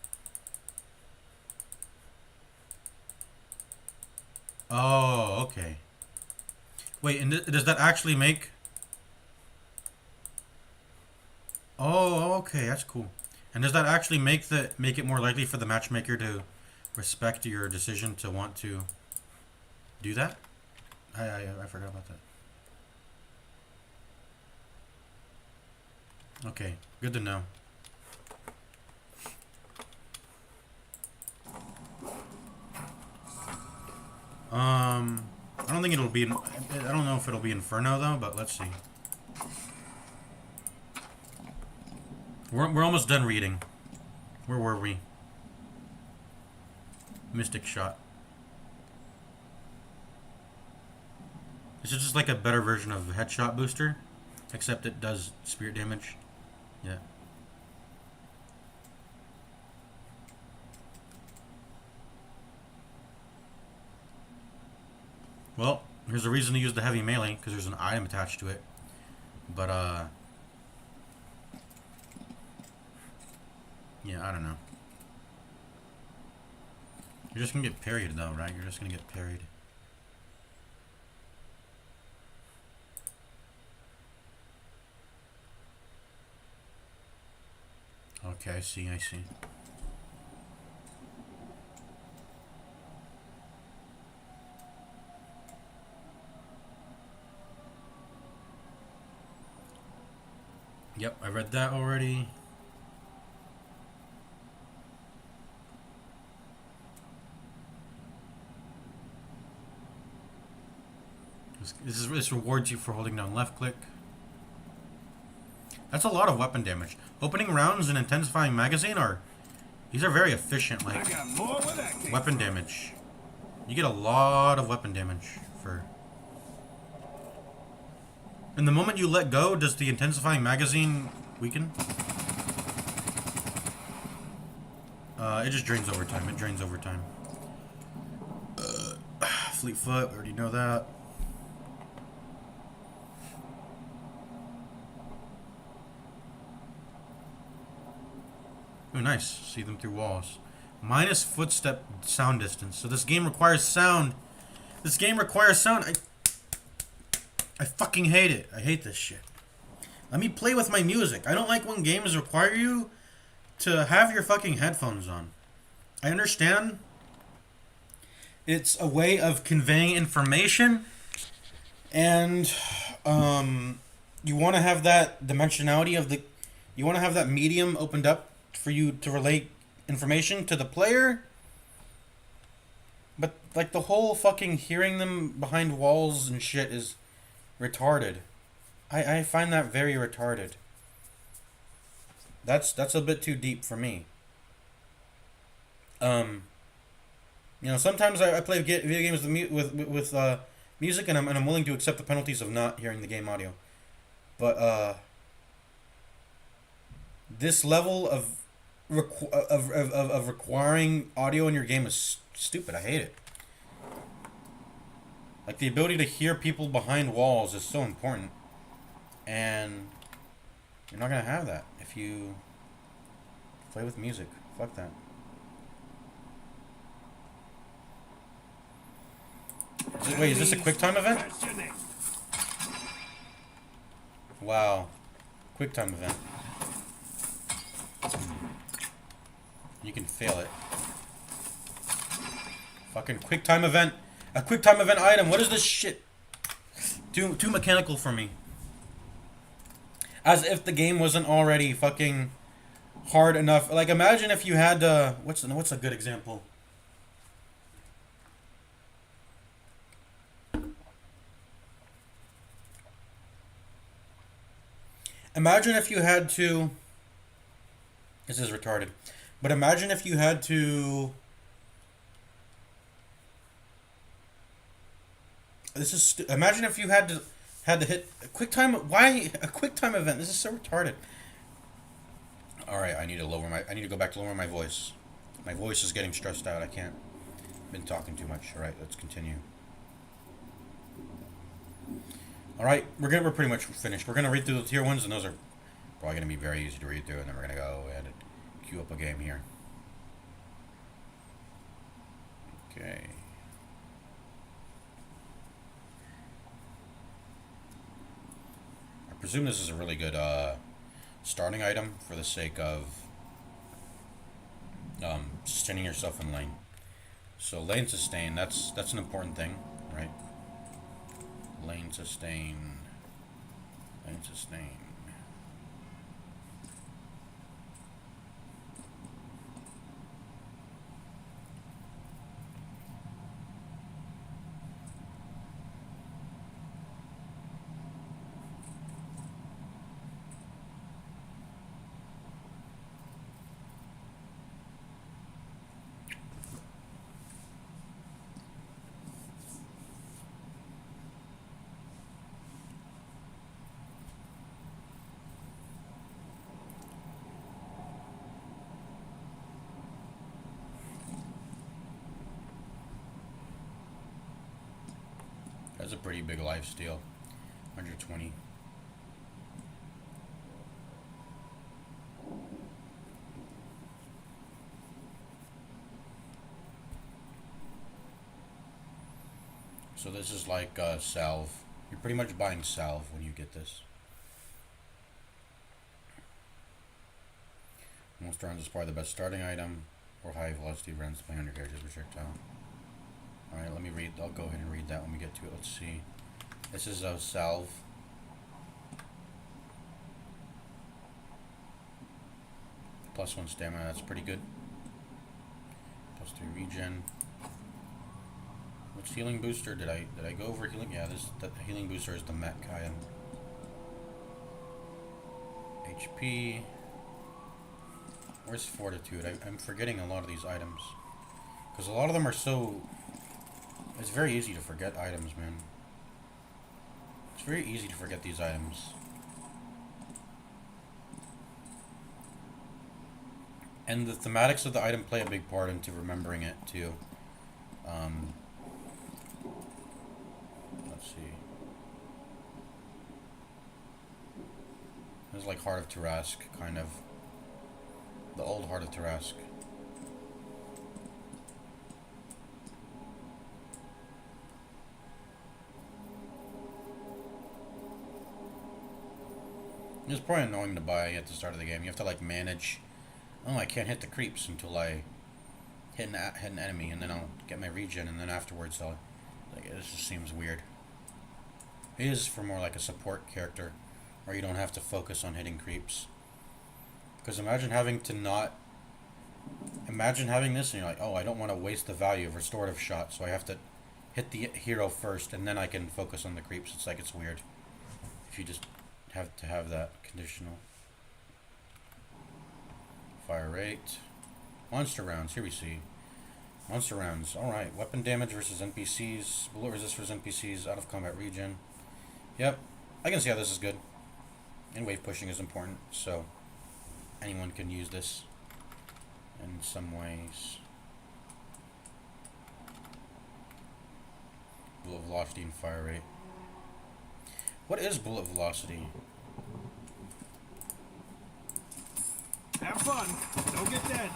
Oh, okay. Wait, and does that actually make... Oh, okay, that's cool. And does that actually make it more likely for the matchmaker to respect your decision to want to do that? I forgot about that. Okay, good to know. I don't think it'll be... I don't know if it'll be Inferno though, but let's see. We're almost done reading. Where were we? Mystic Shot. This is just like a better version of Headshot Booster, except it does spirit damage. Yeah. Well, here's a reason to use the heavy melee, because there's an item attached to it. But, yeah, I don't know. You're just gonna get parried, though, right? You're just gonna get parried. Okay, I see, I see. Yep, I read that already. This rewards you for holding down left click. That's a lot of weapon damage. Opening rounds and intensifying magazine these are very efficient, like, I got more where that came weapon from. damage. You get a lot of weapon damage for... And the moment you let go, does the intensifying magazine weaken? It just drains over time. It drains over time. Fleet foot, we already know that. Oh, nice. See them through walls. Minus footstep sound distance. So this game requires sound. This game requires sound. I fucking hate it. I hate this shit. Let me play with my music. I don't like when games require you to have your fucking headphones on. I understand it's a way of conveying information, and you want to have that dimensionality of the... You want to have that medium opened up for you to relate information to the player. But, like, the whole fucking hearing them behind walls and shit is retarded. I find that very retarded. That's a bit too deep for me. You know, sometimes I play video games with music, and I'm willing to accept the penalties of not hearing the game audio. But this level of requiring audio in your game is stupid. I hate it. Like, the ability to hear people behind walls is so important, and you're not gonna have that if you play with music. Fuck that. Wait, is this a QuickTime event? That's your name. Wow. QuickTime event. You can fail it. Fucking QuickTime event. A QuickTime event item. What is this shit? Too mechanical for me. As if the game wasn't already fucking hard enough. Like, imagine if you had to... What's a good example? Imagine if you had to... This is retarded. But imagine if you had to... Imagine if you had to hit a QuickTime... Why a QuickTime event? This is so retarded. Alright, I need to go back to lower my voice. My voice is getting stressed out. I can't... Been talking too much. Alright, let's continue. Alright, we're pretty much finished. We're gonna read through the tier ones, and those are probably gonna be very easy to read through, and then we're gonna go ahead and queue up a game here. Okay. I presume this is a really good starting item for the sake of sustaining yourself in lane. So lane sustain, that's an important thing, right? Lane sustain. Lane sustain. That's a pretty big life steal. 120. So this is like salve. You're pretty much buying salve when you get this. Most rounds is probably the best starting item, or high velocity rounds depending on your character's projectile. Alright, let me read. I'll go ahead and read that when we get to it. Let's see. This is a salve. +1 stamina, that's pretty good. +3 regen. Which healing booster did I go over healing? Yeah, the healing booster is the mech item. HP. Where's fortitude? I'm forgetting a lot of these items. Because a lot of them are so... It's very easy to forget items, man. It's very easy to forget these items. And the thematics of the item play a big part into remembering it, too. Let's see. It's like Heart of Tarask, kind of. The old Heart of Tarask. It's probably annoying to buy at the start of the game. You have to like manage. Oh, I can't hit the creeps until I hit an enemy, and then I'll get my regen, and then afterwards I'll... Like, it just seems weird. It is for more like a support character, where you don't have to focus on hitting creeps. Because imagine having to not... Imagine having this, and you're like, oh, I don't want to waste the value of restorative shot, so I have to hit the hero first, and then I can focus on the creeps. It's like, it's weird. If you just have to have that conditional. Fire rate. Monster rounds. Here we see. Monster rounds. Alright. Weapon damage versus NPCs. Bullet resist versus NPCs. Out of combat region. Yep. I can see how this is good. And wave pushing is important. So, anyone can use this in some ways. Bullet velocity and fire rate. What is bullet velocity? Have fun. Don't get dead.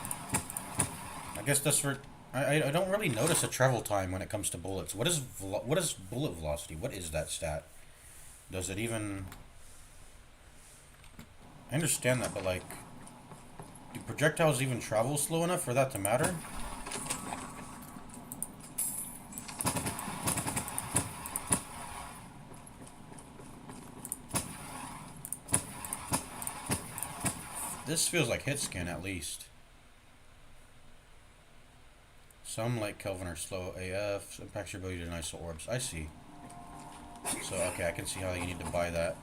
I guess that's for... I don't really notice a travel time when it comes to bullets. What is bullet velocity? What is that stat? Does it even... I understand that, but like... Do projectiles even travel slow enough for that to matter? This feels like hit scan at least. Some, like Kelvin, are slow AF. Impacts your ability to deny soul orbs. I see. So, okay, I can see how you need to buy that.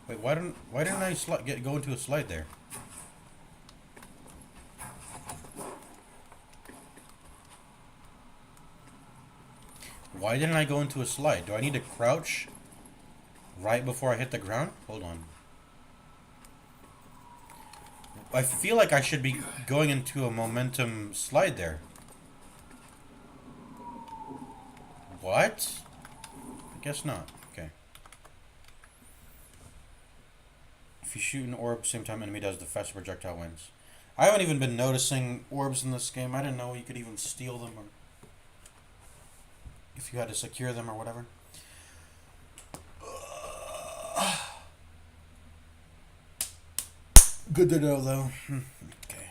Wait, why didn't I go into a slide there? Why didn't I go into a slide? Do I need to crouch right before I hit the ground? Hold on. I feel like I should be going into a momentum slide there. What? I guess not. Okay. If you shoot an orb same time enemy does, the faster projectile wins. I haven't even been noticing orbs in this game. I didn't know you could even steal them or... if you had to secure them or whatever. Good to know, though. Okay.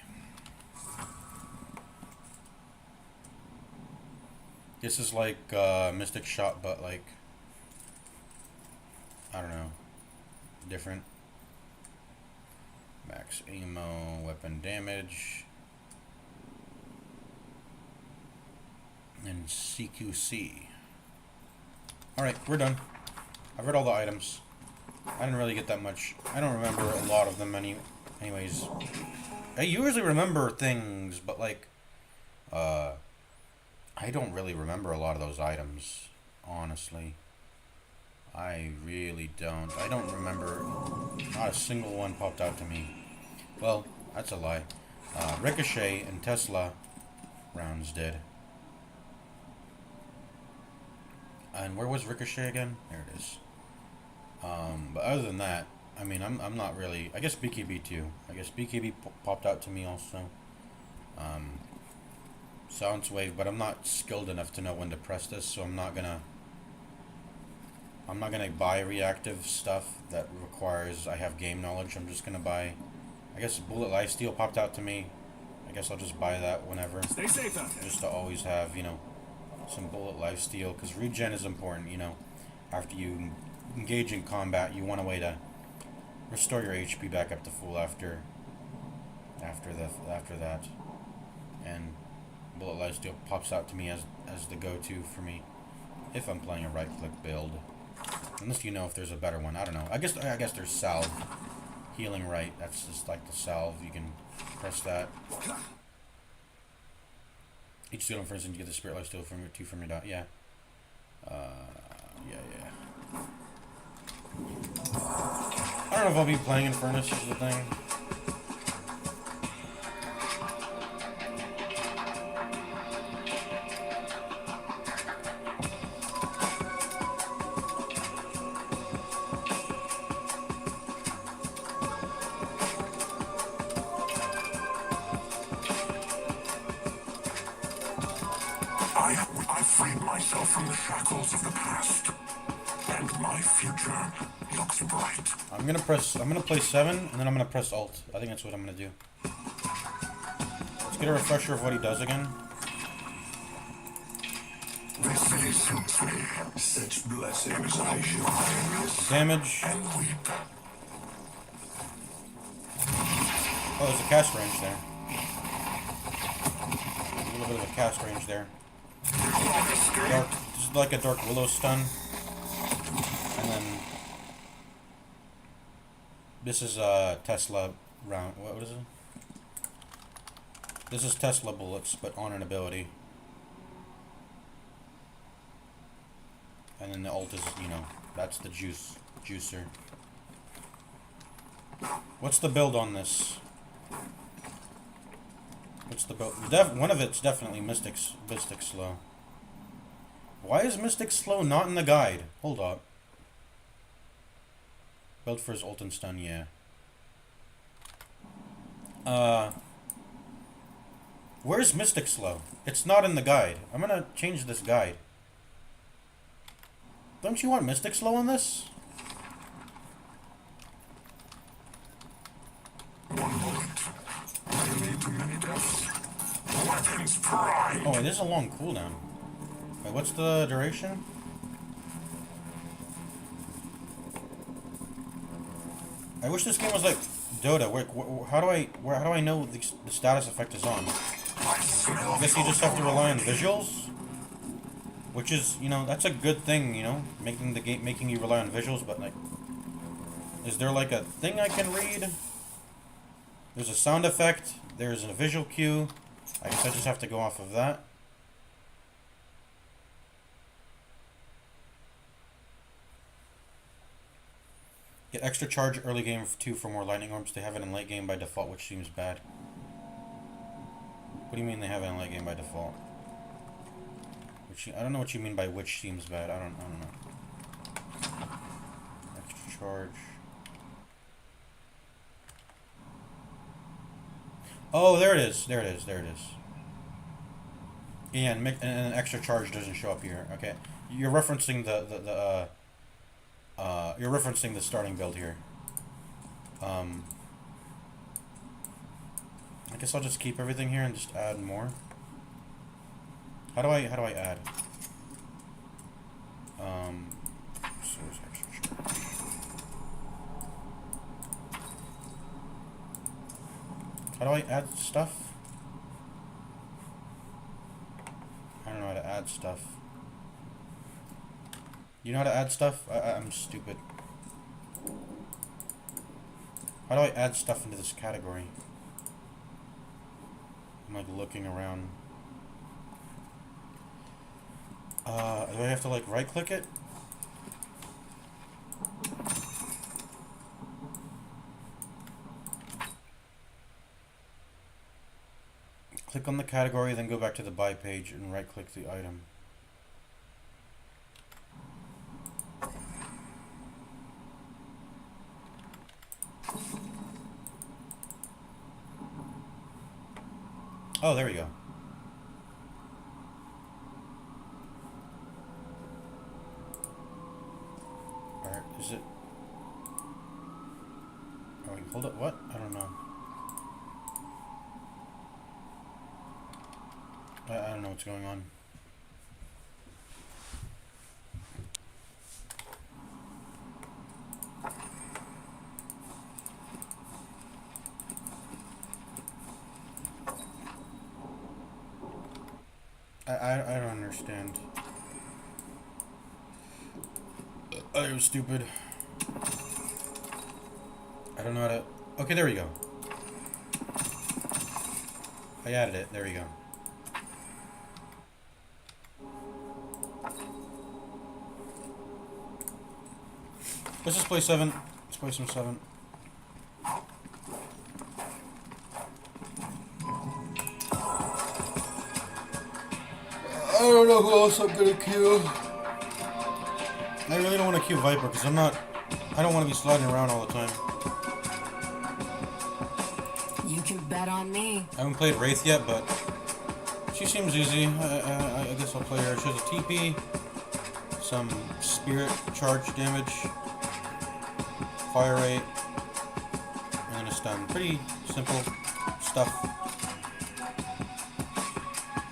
This is like Mystic Shot, but like... I don't know. Different. Max ammo, weapon damage. And CQC. Alright, we're done. I've read all the items. I didn't really get that much. I don't remember a lot of them anyways. I usually remember things, but like, I don't really remember a lot of those items, honestly. I really don't. I don't remember. Not a single one popped out to me. Well, that's a lie. Ricochet and Tesla rounds did. And where was Ricochet again? There it is. But other than that, I mean, I'm not really. I guess BKB too. I guess BKB popped out to me also. Silence wave, but I'm not skilled enough to know when to press this, so I'm not gonna buy reactive stuff that requires I have game knowledge. I'm just gonna buy. I guess bullet lifesteal popped out to me. I guess I'll just buy that whenever. Stay safe out there. Just to always have, you know, some bullet lifesteal, because regen is important. You know, after you engage in combat, you want a way to restore your HP back up to full after that, and bullet lifesteal pops out to me as the go-to for me if I'm playing a right-click build. Unless you know if there's a better one, I don't know. I guess there's salve, healing right. That's just like the salve. You can press that. Each skill, for instance, you get the spirit lifesteal from your dot. Yeah. Yeah. I don't know if I'll be playing in Furnace is the thing. I freed myself from the shackles of the past, and my future looks bright. I'm gonna play 7, and then I'm gonna press Alt. I think that's what I'm gonna do. Let's get a refresher of what he does again. This city suits me. Such blessings I shall Damage. and weep. Oh, there's a cast range there. A little bit of a cast range there. Dark, this is like a Dark Willow stun. And then this is Tesla round. What is it? This is Tesla bullets, but on an ability. And then the ult is, you know, that's the juicer. What's the build on this? What's the build? One of it's definitely Mystic Slow. Why is Mystic Slow not in the guide? Hold up. Build for his ult and stun, yeah. Where's Mystic Slow? It's not in the guide. I'm gonna change this guide. Don't you want Mystic Slow on this? One bullet. I need too many deaths. Weapons prime. Oh, wait, this is a long cooldown. Wait, what's the duration? I wish this game was like Dota. How do I know the status effect is on? I guess you just have to rely on visuals, which is, you know, that's a good thing, you know, making you rely on visuals. But like, is there like a thing I can read? There's a sound effect. There's a visual cue. I guess I just have to go off of that. Get extra charge early game 2 for more lightning orbs. They have it in late game by default, which seems bad. What do you mean they have it in late game by default? I don't know what you mean by which seems bad. I don't know. Extra charge. Oh, there it is. There it is. There it is. Yeah, and an extra charge doesn't show up here. Okay, you're referencing you're referencing the starting build here. I guess I'll just keep everything here and just add more. How do I add? Source extra charge. How do I add stuff? I don't know how to add stuff. You know how to add stuff? I'm stupid. How do I add stuff into this category? I'm like looking around. Do I have to like right click it? Click on the category, then go back to the buy page and right click the item. Oh, there we go. Alright, is it... Oh, wait, hold up, what? I don't know. I don't know what's going on. I don't understand. I was stupid. I don't know how to... Okay, there we go. I added it. There we go. Let's just play 7. Let's play some 7. I don't know who else I'm gonna queue. I really don't want to queue Viper because I don't want to be sliding around all the time. You can bet on me. I haven't played Wraith yet, but she seems easy. I guess I'll play her. She has a TP, some spirit charge damage, fire rate, and then a stun. Pretty simple stuff.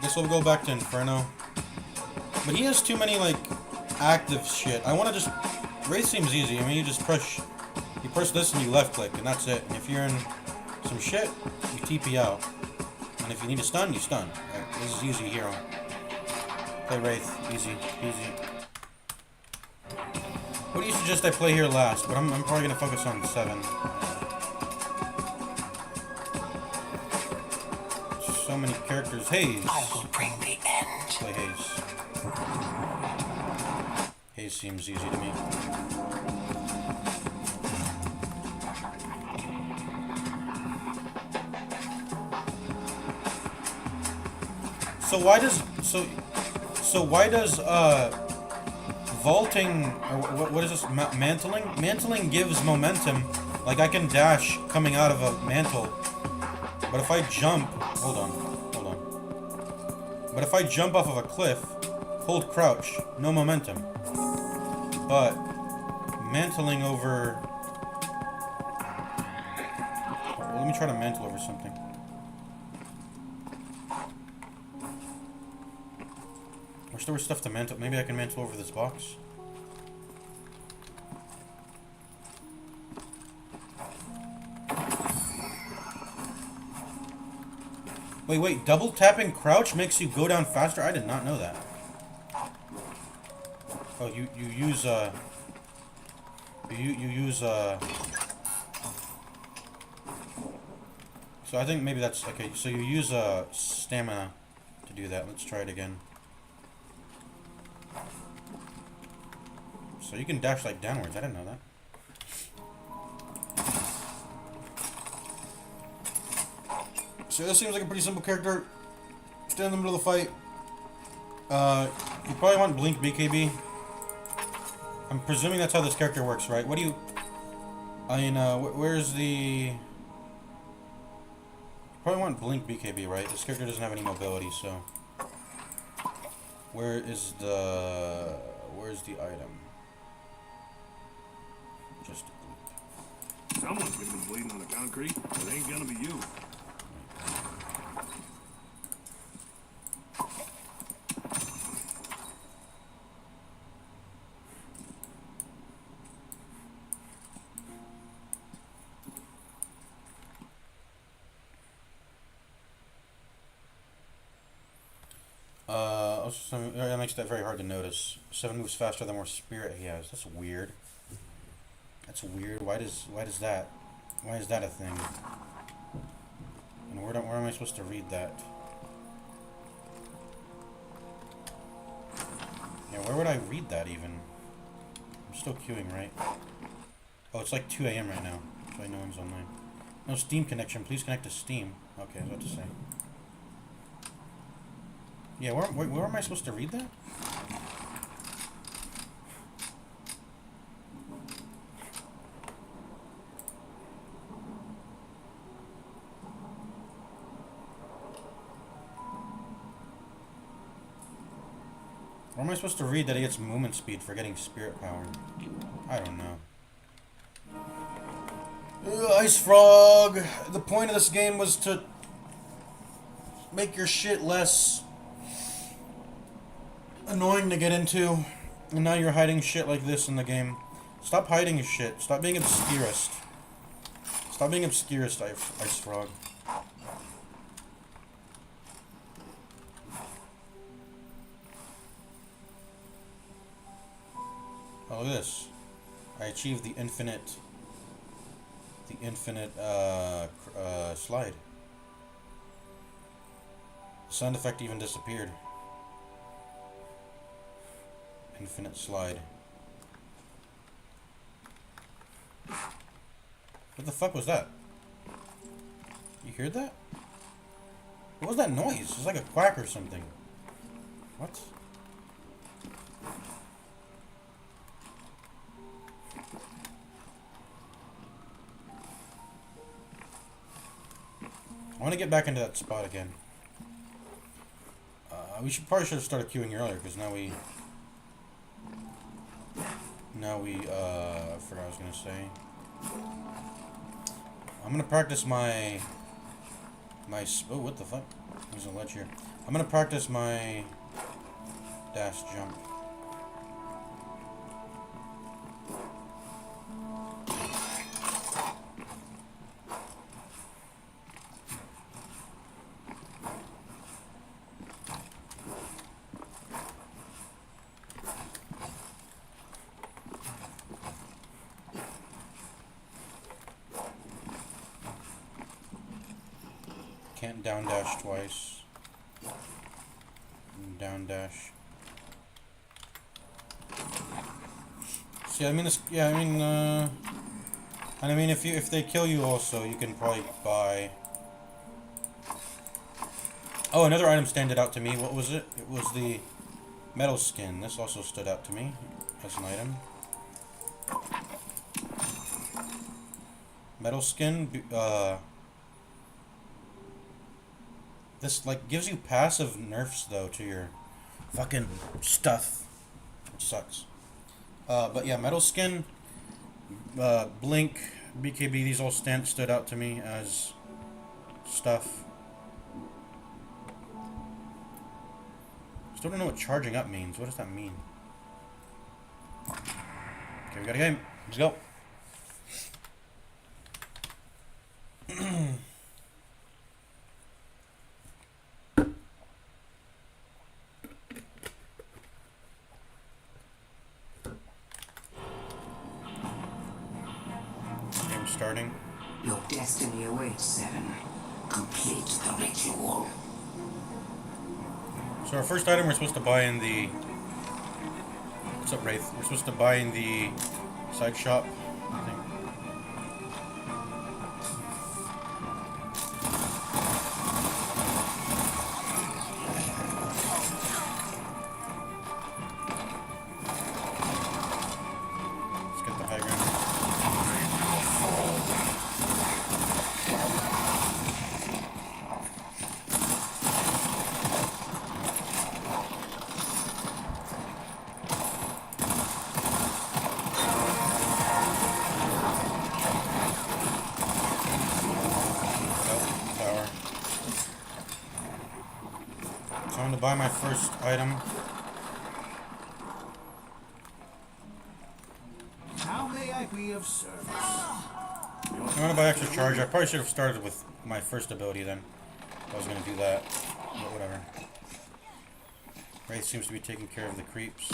Guess we'll go back to Inferno. But he has too many, like, active shit. I want to just... Wraith seems easy. I mean, you press this and you left click, and that's it. And if you're in some shit, you TP out. And if you need a stun, you stun. Right, this is easy hero. Play Wraith. Easy. Easy. What do you suggest I play here last? But I'm probably going to focus on 7. So many characters. Haze. I will bring the end. Play Haze. Haze seems easy to me. So why does vaulting, or what is this, mantling? Mantling gives momentum. Like I can dash coming out of a mantle, but if I jump, hold on. But if I jump off of a cliff, hold crouch, no momentum. But mantling over... Well, let me try to mantle over something. Wish there was stuff to mantle. Maybe I can mantle over this box. Wait, double tapping crouch makes you go down faster? I did not know that. Oh, you use, you use, so I think maybe that's, okay, so you use, stamina to do that. Let's try it again. So you can dash, like, downwards. I didn't know that. So this seems like a pretty simple character. Stand in the middle of the fight. You probably want Blink BKB. I'm presuming that's how this character works, right? What do you... I mean, where's the... You probably want Blink BKB, right? This character doesn't have any mobility, so... Where's the item? Just Blink. Someone's gonna be bleeding on the concrete. It ain't gonna be you. That makes that very hard to notice. 7 moves faster the more spirit he has. That's weird. That's weird. Why is that a thing? And where am I supposed to read that? Yeah, where would I read that even? I'm still queuing, right? Oh, it's like 2 AM right now. That's why no one's online. No Steam connection. Please connect to Steam. Okay, I was about to say. Yeah, where am I supposed to read that? Or am I supposed to read that he gets movement speed for getting spirit power? I don't know. Ice Frog! The point of this game was to make your shit less annoying to get into. And now you're hiding shit like this in the game. Stop hiding your shit. Stop being obscurist. Stop being obscurist, Ice Frog. Oh, look at this. I achieved the infinite slide. Sound effect even disappeared. Infinite slide. What the fuck was that? You heard that? What was that noise? It was like a quack or something. What? I want to get back into that spot again. We probably should have started queuing earlier, because now we, I forgot what I was going to say. I'm going to practice my, oh, what the fuck? There's a ledge here. I'm going to practice my dash jump. Can't down dash twice. Down dash. See, I mean, this, yeah, and I mean, if they kill you also, you can probably buy. Oh, another item stood out to me. What was it? It was the metal skin. This also stood out to me as an item. Metal skin. This, like, gives you passive nerfs, though, to your fucking stuff. Which sucks. But yeah, metal skin, Blink, BKB, these all stood out to me as stuff. Still don't know what charging up means. What does that mean? Okay, we got a game. Let's go. Starting. Your destiny awaits, Seven. Complete the ritual. So our first item we're supposed to buy in the... What's up, Wraith? We're supposed to buy in the side shop, I think. Let's get the high ground. Time to buy my first item. How may I be of service? I'm gonna buy extra charge. I probably should have started with my first ability then. I was gonna do that, but whatever. Wraith seems to be taking care of the creeps.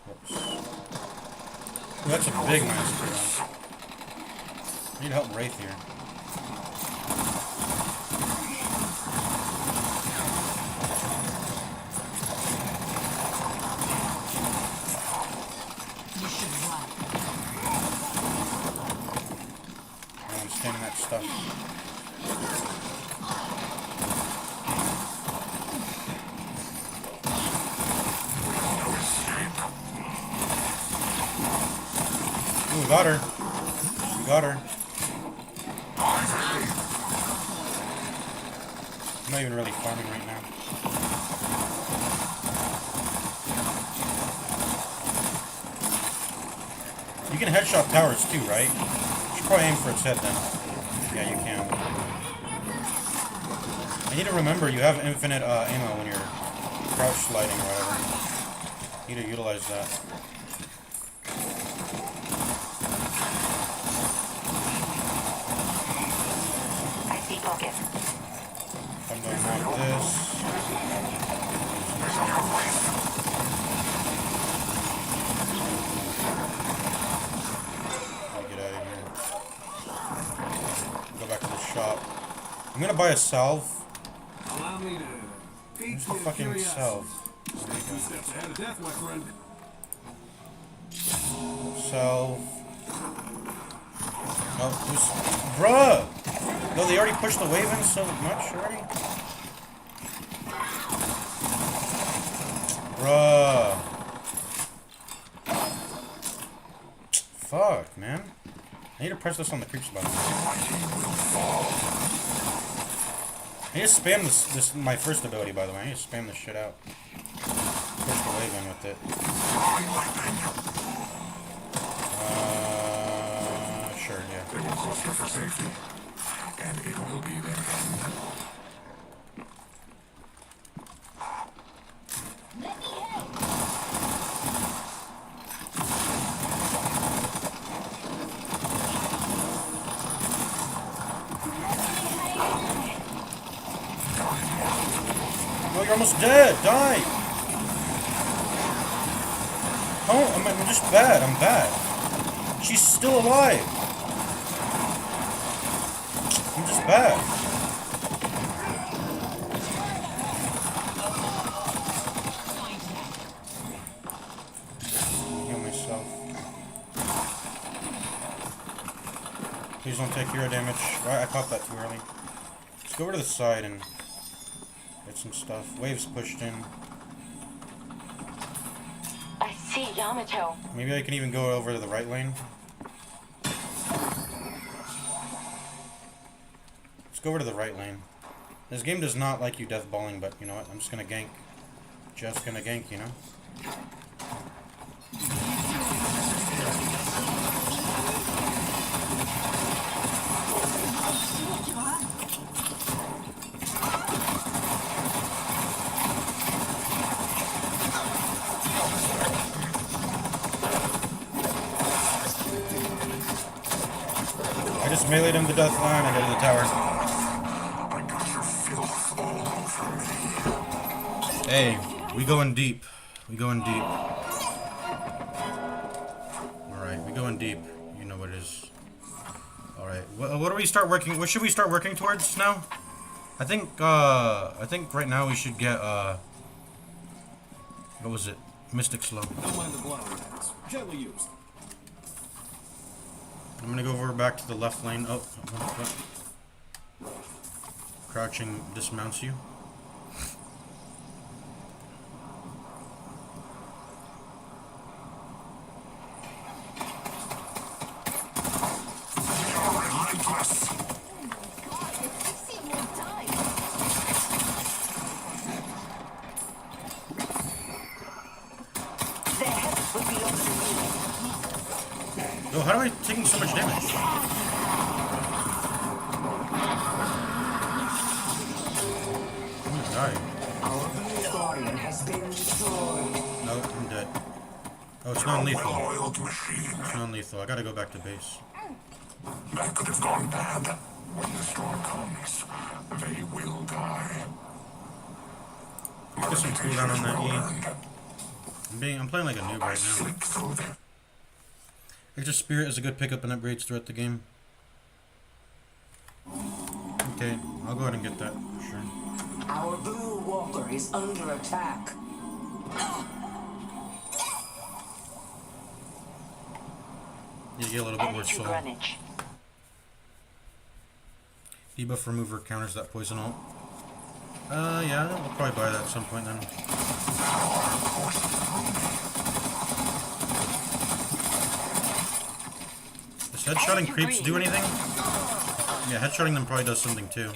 Whoops. Ooh, that's a big monster. I need help Wraith here. That stuff. Ooh, we got her. We got her. not even really farming right now. You can headshot towers too, right? You should probably aim for its head then. Yeah, you can. I need to remember you have infinite ammo when you're crouch sliding or whatever. You need to utilize that. I see pocket. I'm going like this. Get out of here. Go back to the shop. I'm gonna buy a salve. Allow me to Where's pique the your fucking curiosity. salve? Stay 2 steps ahead of death, my friend. Salve. Oh, who's... Bruh! No, they already pushed the wave in so much already? Bruh. Fuck, man. I need to press this on the creeps button. I need to spam this my first ability, by the way. I need to spam this shit out. Push the wave in with it. Sure, yeah. They will cluster for safety, and it will be their end. No, you're almost dead. Die. Oh, I'm just bad. I'm bad. She's still alive. I'm just bad. Heal myself. Please don't take hero damage. I caught that too early. Let's go over to the side and get some stuff. Waves pushed in. I see Yamato. Maybe I can even go over to the right lane. Let's go over to the right lane. This game does not like you deathballing, but you know what? I'm just gonna gank. Just gonna gank, you know? I just meleeed him to death line and go to the tower. I got your filth all over me. Hey, we going deep. We going deep. Alright, we going deep. You know what it is. Alright, what do we start working? What should we start working towards now? I think right now we should get, what was it? Mystic Slow. Don't mind the blood on your hands. Gently used. I'm gonna go over back to the left lane. Oh, what? Crouching dismounts you. Yo, how am I taking so much damage? I'm gonna die. Our blue guardian has been destroyed. No, I'm dead. Oh, it's non-lethal. Well-oiled machine. It's non-lethal. I gotta go back to base. That could have gone bad. When the storm comes, they will die. Get some cooldown on that E. Learned. I'm playing like a noob I right now. slip through them. Extra Spirit is a good pickup and upgrades throughout the game. Okay, I'll go ahead and get that, for sure. Our blue walker is under attack. You get a little bit more Headed to soul. Greenwich. Debuff remover counters that poison ult. Yeah, I'll probably buy that at some point then. Does headshotting creeps do anything? Yeah, headshotting them probably does something too.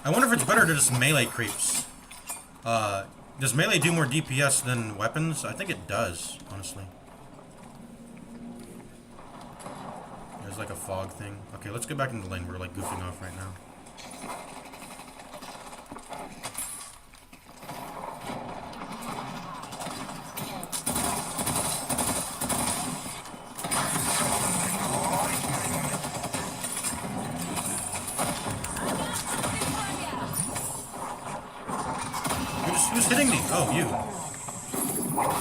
I I wonder if it's better to just melee creeps. Does melee do more DPS than weapons? I think it does, honestly. There's like a fog thing. Okay, let's get back into the lane. We're like goofing off right now. Who's hitting me? Oh, you.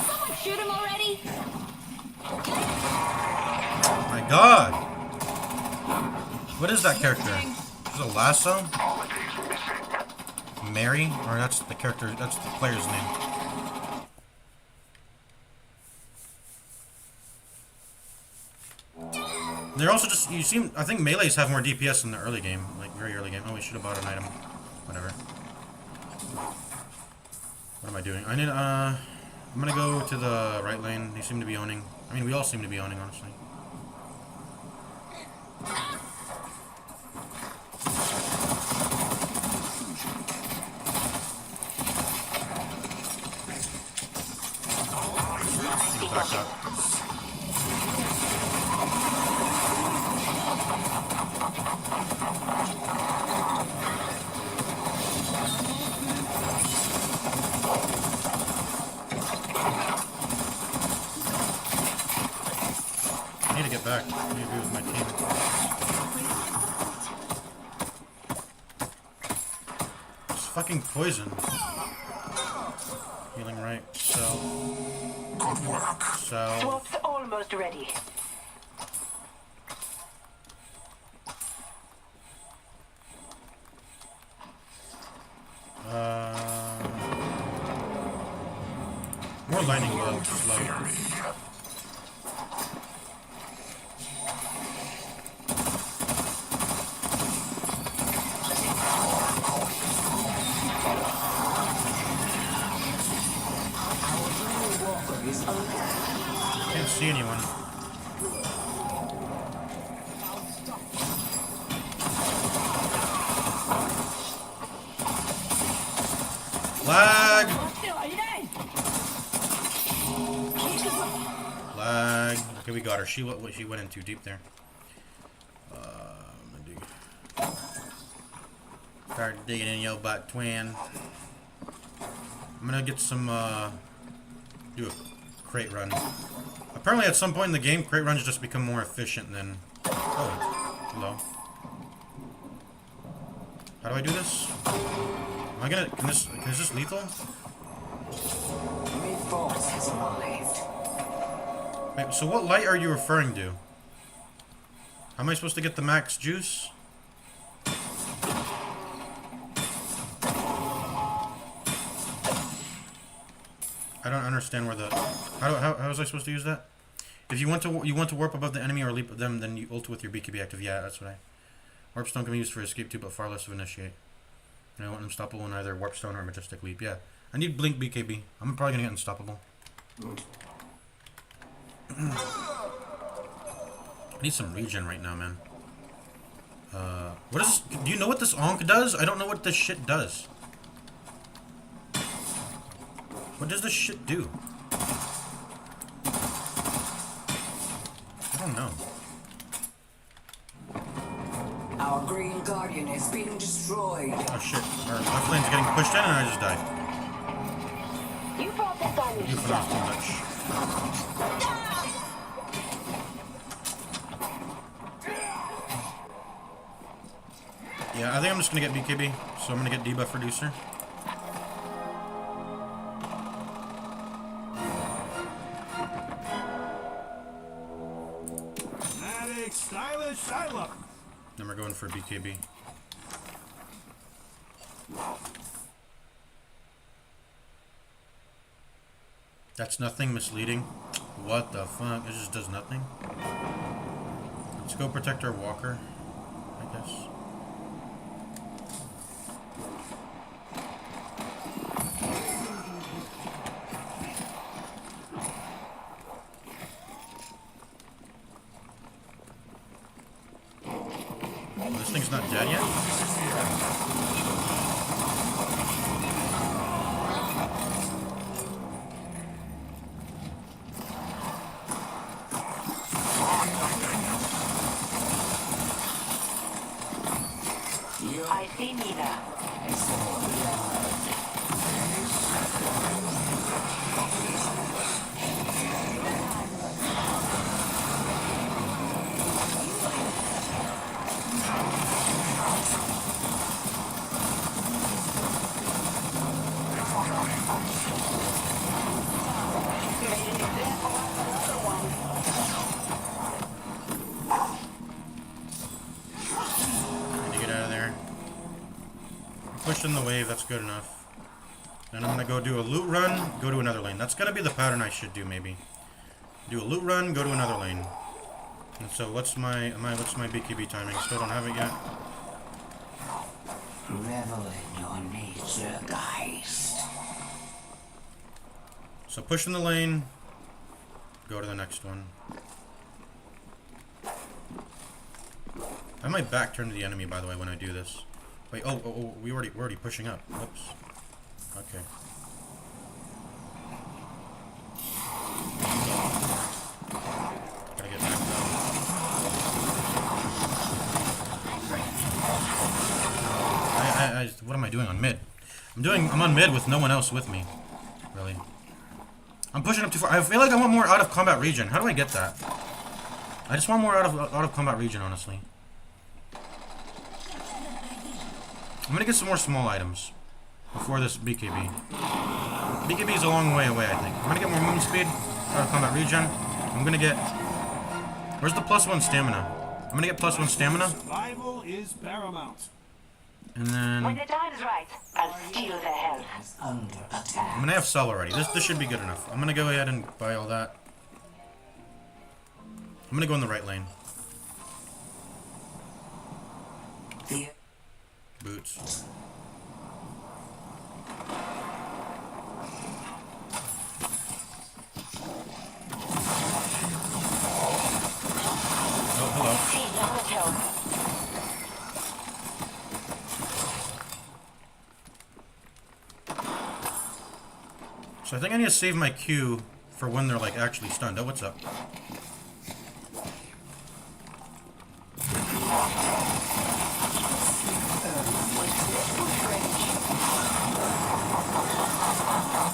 Someone shoot him already? My God. What is that character? Is it a lasso? Mary? Or that's the character, that's the player's name. They're also just, you seem, I think melees have more DPS in the early game. Like, very early game. Oh, we should have bought an item. Whatever. What am I doing? I need, I'm gonna go to the right lane. They seem to be owning. I mean, we all seem to be owning, honestly. Back up. I need to get back. I need to be with my team. It's fucking poison. Healing right. So. Good work. So. Swap's almost ready. More lightning bolt. Slow. Can't see anyone. Lag! Lag. Okay, we got her. She went in too deep there. I'm gonna dig. Start digging in your butt, twin. I'm gonna get some, do a crate run. Apparently at some point in the game, crate runs just become more efficient than... Oh, hello. How do I do this? Am I gonna... Is this lethal? Mid-force has arrived. Wait, so what light are you referring to? How am I supposed to get the max juice? I don't understand where the... How was I supposed to use that? If you want to warp above the enemy or leap at them, then you ult with your BKB active. Yeah, that's what I... Warp stone can be used for escape too, but far less of initiate. And I want unstoppable in either warp stone or majestic leap. Yeah, I need blink BKB. I'm probably gonna get unstoppable. I need some regen right now, man. What is... Do you know what this onk does? I don't know what this shit does. What does this shit do? I don't know. Our Green Guardian is being destroyed. Oh shit. Our left lane's getting pushed in and I just died. You brought this on You put off too much. Yeah, I think I'm just gonna get BKB, so I'm gonna get debuff reducer. Dramatic, stylish, I love it. Then we're going for BKB. That's nothing, misleading. What the fuck? It just does nothing. Let's go protect our walker, I guess. This thing's not dead yet? Este mira. Need to get out of there. Pushing the wave, that's good enough. Then I'm gonna go do a loot run, go to another lane. That's gonna be the pattern I should do, maybe. Do a loot run, go to another lane. And so what's my BKB timing? Still don't have it yet. Revel in your nature, guys. So push in the lane, go to the next one. I might back turn to the enemy, by the way, when I do this. Wait, oh, we're already pushing up. Whoops. Okay. Gotta get back though. What am I doing on mid? I'm on mid with no one else with me. Really. I'm pushing up too far. I feel like I want more out of combat region. How do I get that? I just want more out of combat region, honestly. I'm gonna get some more small items before this BKB. BKB is a long way away, I think. I'm gonna get more movement speed out of combat region. I'm gonna get... Where's the +1 stamina? I'm gonna get +1 stamina. Survival is paramount. And then... When the time's right, I'll steal their health. Under attack. I'm gonna have Cell already. This should be good enough. I'm gonna go ahead and buy all that. I'm gonna go in the right lane. Boots. Oh, hello. See, that would help. So I think I need to save my Q for when they're like actually stunned. Oh, what's up?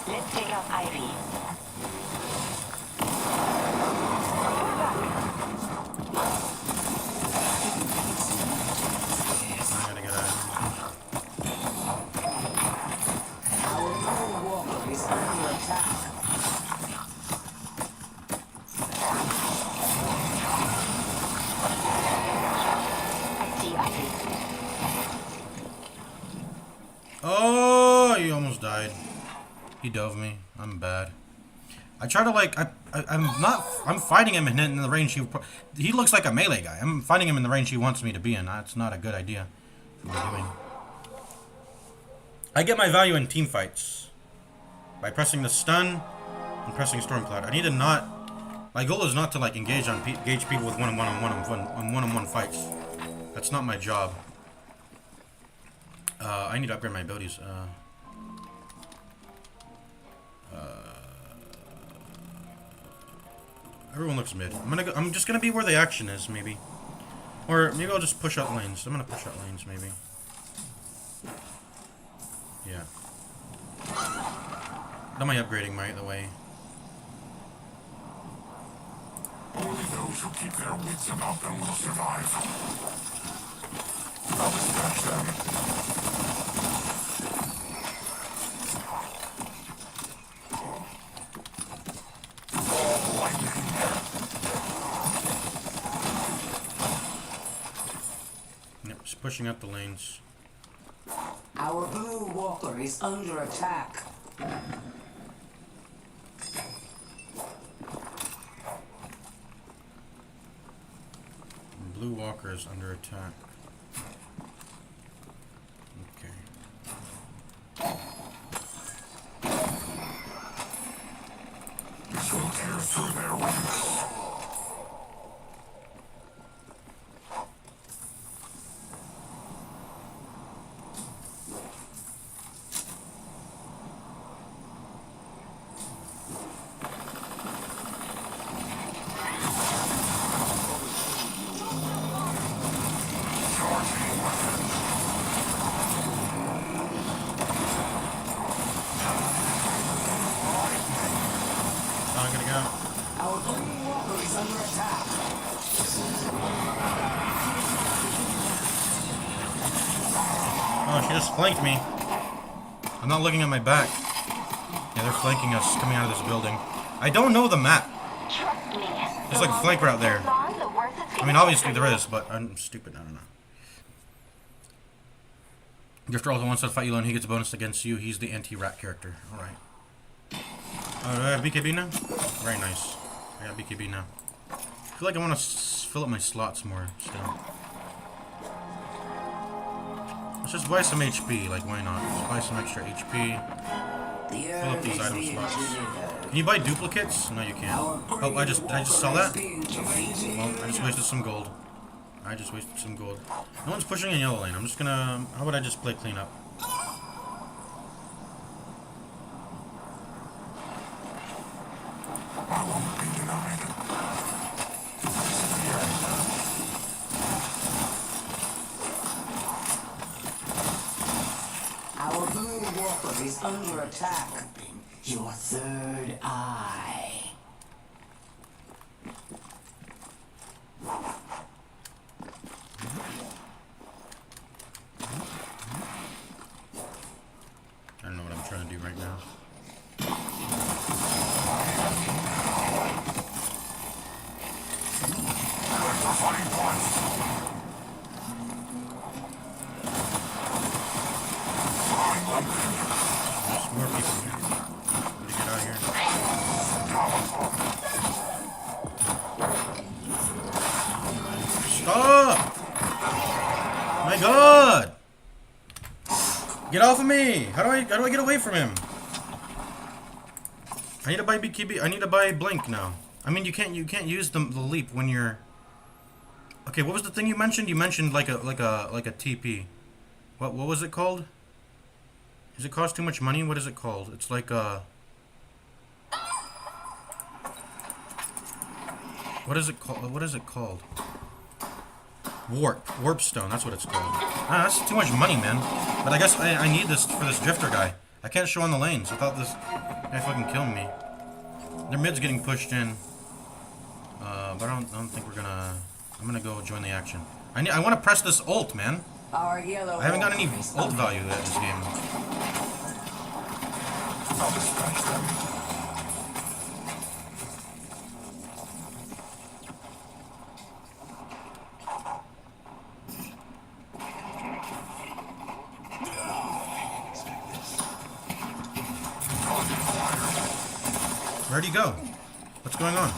Let's take out Ivy. I gotta get out. Our blue walker is under attack. I see Ivy. Oh, he almost died. He dove me. I'm bad. I try to like I'm fighting him in the range he looks like a melee guy. I'm fighting him in the range he wants me to be in. That's not a good idea for what we're doing. I get my value in team fights by pressing the stun and pressing Stormcloud. I need to not. My goal is not to like engage people with one-on-one fights. That's not my job. I need to upgrade my abilities. Everyone looks mid. I'm just gonna be where the action is, maybe. Or maybe I'll just push out lanes. I'm gonna push out lanes, maybe. Yeah. Done my upgrading right the way. Only those who keep their wits about them will survive. I'll dispatch them. Yep, just pushing up the lanes. Our blue walker is under attack. Blue Walker is under attack. Okay. This will tear through their ranks. under attack. Oh, she just flanked me. I'm not looking at my back. Yeah, they're flanking us coming out of this building. I don't know the map. Trust me. There's like a flank route there. I mean, obviously there is, but I'm stupid. I don't know. Drifter also wants to fight you alone. He gets a bonus against you. He's the anti-rat character. Alright. Do I have BKB now? Very nice. I got BKB now. I feel like I want to fill up my slots more still. Let's just buy some HP. Like, why not? Let's buy some extra HP. Fill up these item slots. Can you buy duplicates? No, you can't. Oh, did I just sell that? Well, I just wasted some gold. No one's pushing in yellow lane. I'm just gonna... How would I just play cleanup? I won't be denied. Our blue walker is under attack. Your third eye. I don't know what I'm trying to do right now. There's more people here. Need to get out of here. Stop! My God! Get off of me! How do I get away from him? I need to buy BKB. I need to buy Blink now. I mean, you can't use the leap when you're. Okay, what was the thing you mentioned? You mentioned like a TP. What was it called? Does it cost too much money? What is it called? It's like a. What is it called? What is it called? Warp stone. That's what it's called. Ah, that's too much money, man. But I guess I need this for this drifter guy. I can't show on the lanes. I thought this guy fucking killed me. Their mid's getting pushed in. But I don't think we're gonna. I'm gonna go join the action. I want to press this ult, man. Our yellow I haven't got any walker is ult under value in this game. I'll dispatch them. Where'd he go? What's going on?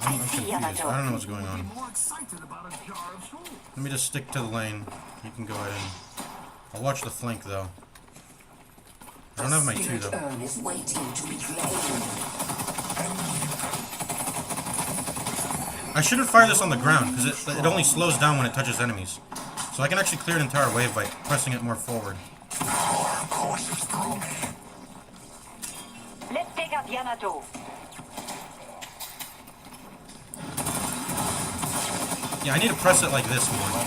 I'm confused. I don't know what's going on. Let me just stick to the lane. You can go ahead and... I'll watch the flank, though. I don't have my 2, though. urn is waiting to be claimed. I shouldn't fire this on the ground, because it only slows down when it touches enemies. So I can actually clear an entire wave by pressing it more forward. Power courses through me. Let's take out Yamato. Yeah, I need to press it like this more.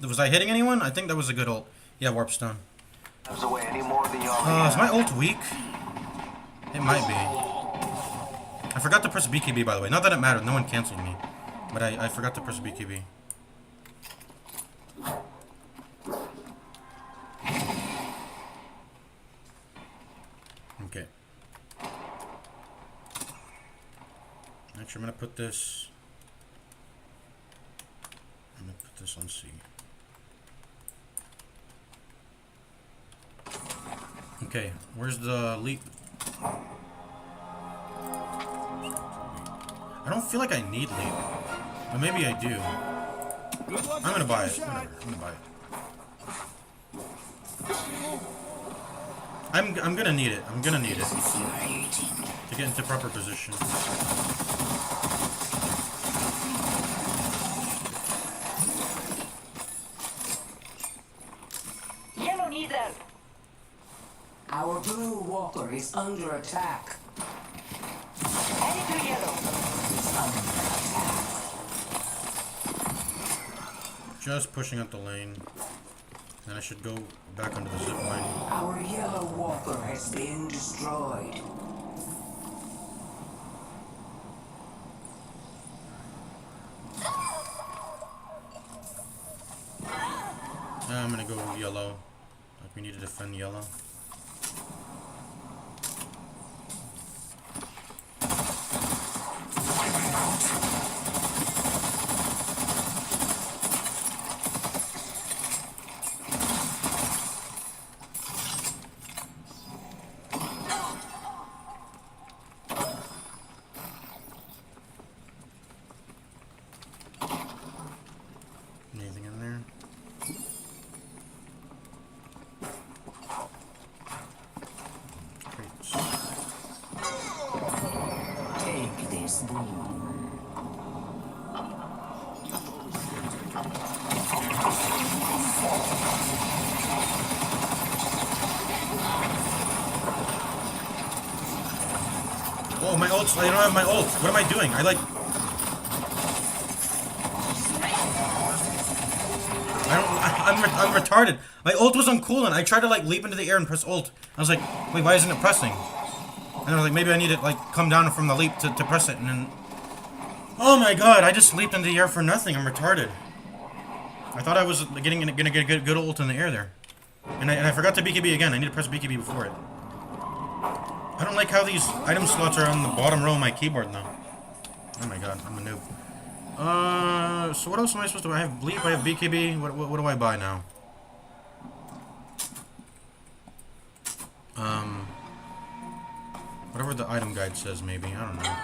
Was I hitting anyone? I think that was a good ult. Yeah, warp stone. Is my ult weak? It might be. I forgot to press BKB, by the way. Not that it mattered. No one canceled me. But I forgot to press BKB. Okay. Actually, I'm going to put this... I'm going to put this on C. Okay, where's the leap? I don't feel like I need leap. But maybe I do. I'm gonna buy it. Whatever. I'm gonna buy it. I'm gonna need it. I'm gonna need it. To get into proper position. Yellow needs help. Our blue walker is under attack. Heading to yellow. Just pushing up the lane. Then I should go back onto the zip line. Our yellow walker has been destroyed. I'm gonna go yellow. Like we need to defend yellow. Anything in there? Crates. Take this boon. Oh, my ult! I don't have my ult. What am I doing? I don't. I'm retarded. My ult was on cooldown. I tried to like leap into the air and press ult. I was like, wait, why isn't it pressing? And I was like, maybe I need to like come down from the leap to press it. And then, oh my god, I just leaped into the air for nothing. I'm retarded. I thought I was gonna get a good ult in the air there, and I forgot to BKB again. I need to press BKB before it. I don't like how these item slots are on the bottom row of my keyboard now. Oh my god, I'm a noob. So what else am I supposed to do? I have Bleep, I have BKB. What do I buy now? Whatever the item guide says, maybe. I don't know.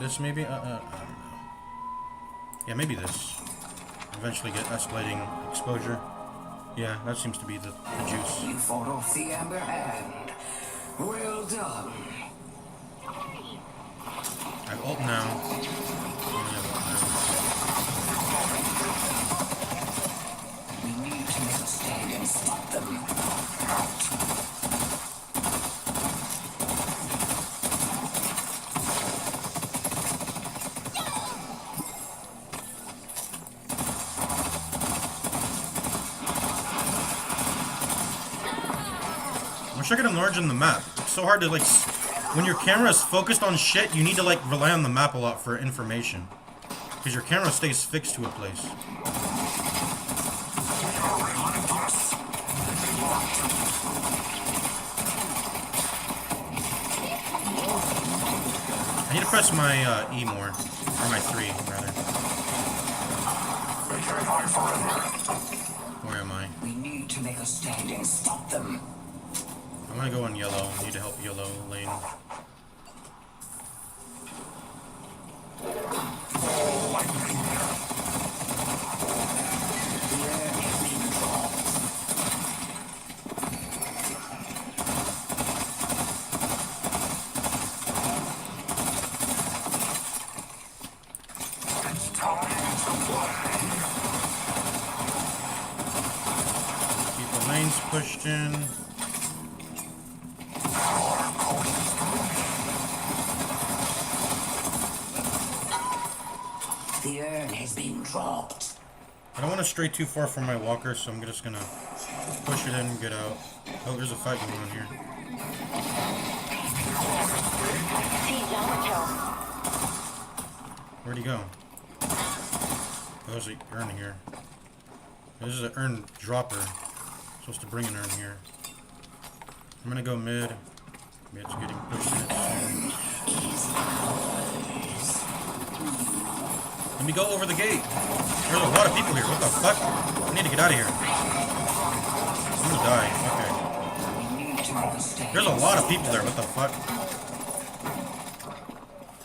This maybe? I don't know. Yeah, maybe this. Eventually get escalating exposure. Yeah, that seems to be the juice. You fought off the Amber Hand. Well done. I have ult now. We need to make a stand and stop them. I wish I could enlarge in the map. It's so hard to like. When your camera is focused on shit, you need to like rely on the map a lot for information. Because your camera stays fixed to a place. I need to press my E more. Or my 3, rather. Where am I? We need to make a stand and stop them. I'm gonna go on yellow. I need to help yellow lane. Keep the lanes pushed in. The urn has been dropped. I don't want to stray too far from my walker, so I'm just gonna push it in and get out. Oh, there's a fight going on here. Where'd he go? Oh, there's an urn here. This is an urn dropper. Supposed to bring an urn here. I'm gonna go mid. Mid's getting pushed in. Let me go over the gate. There's a lot of people here. What the fuck? I need to get out of here. I'm gonna die. Okay. There's a lot of people there. What the fuck?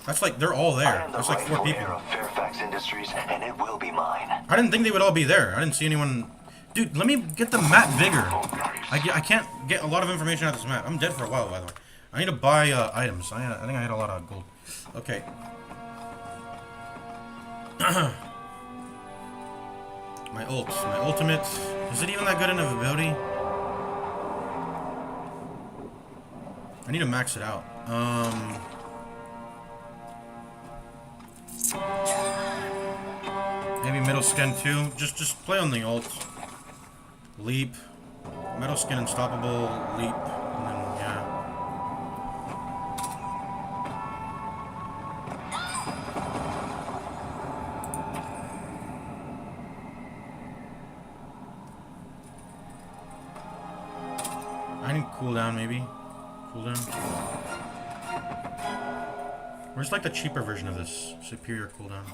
That's like, they're all there. There's like 4 people. Fairfax Industries, and it will be mine. I didn't think they would all be there. I didn't see anyone. Dude, let me get the map bigger. I can't get a lot of information out of this map. I'm dead for a while, by the way. I need to buy items. I think I had a lot of gold. Okay. My ult. My ultimate. Is it even that good of ability? I need to max it out. Maybe middle skin too. Just play on the ult. Leap. Metal skin unstoppable. Leap. And then, yeah. I need cooldown maybe. Cooldown. Where's like the cheaper version of this? Superior cooldown.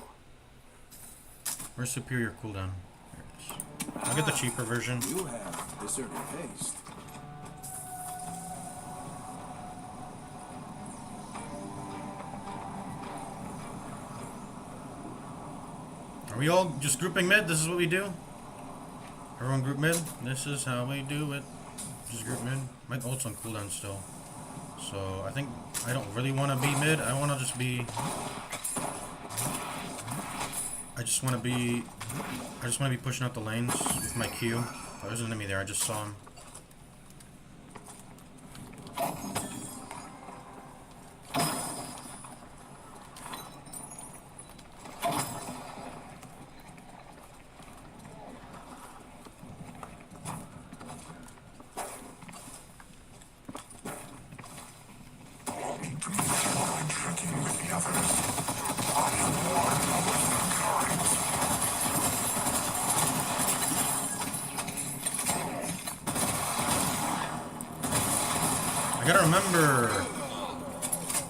Where's superior cooldown? There it is. I'll get the cheaper version. You have discerning taste. Are we all just grouping mid? This is what we do? Everyone group mid? This is how we do it. Just group mid. My ult's on cooldown still. So I think I don't really want to be mid. I want to just be... I just want to be pushing out the lanes with my Q. Oh, there's an enemy there. I just saw him.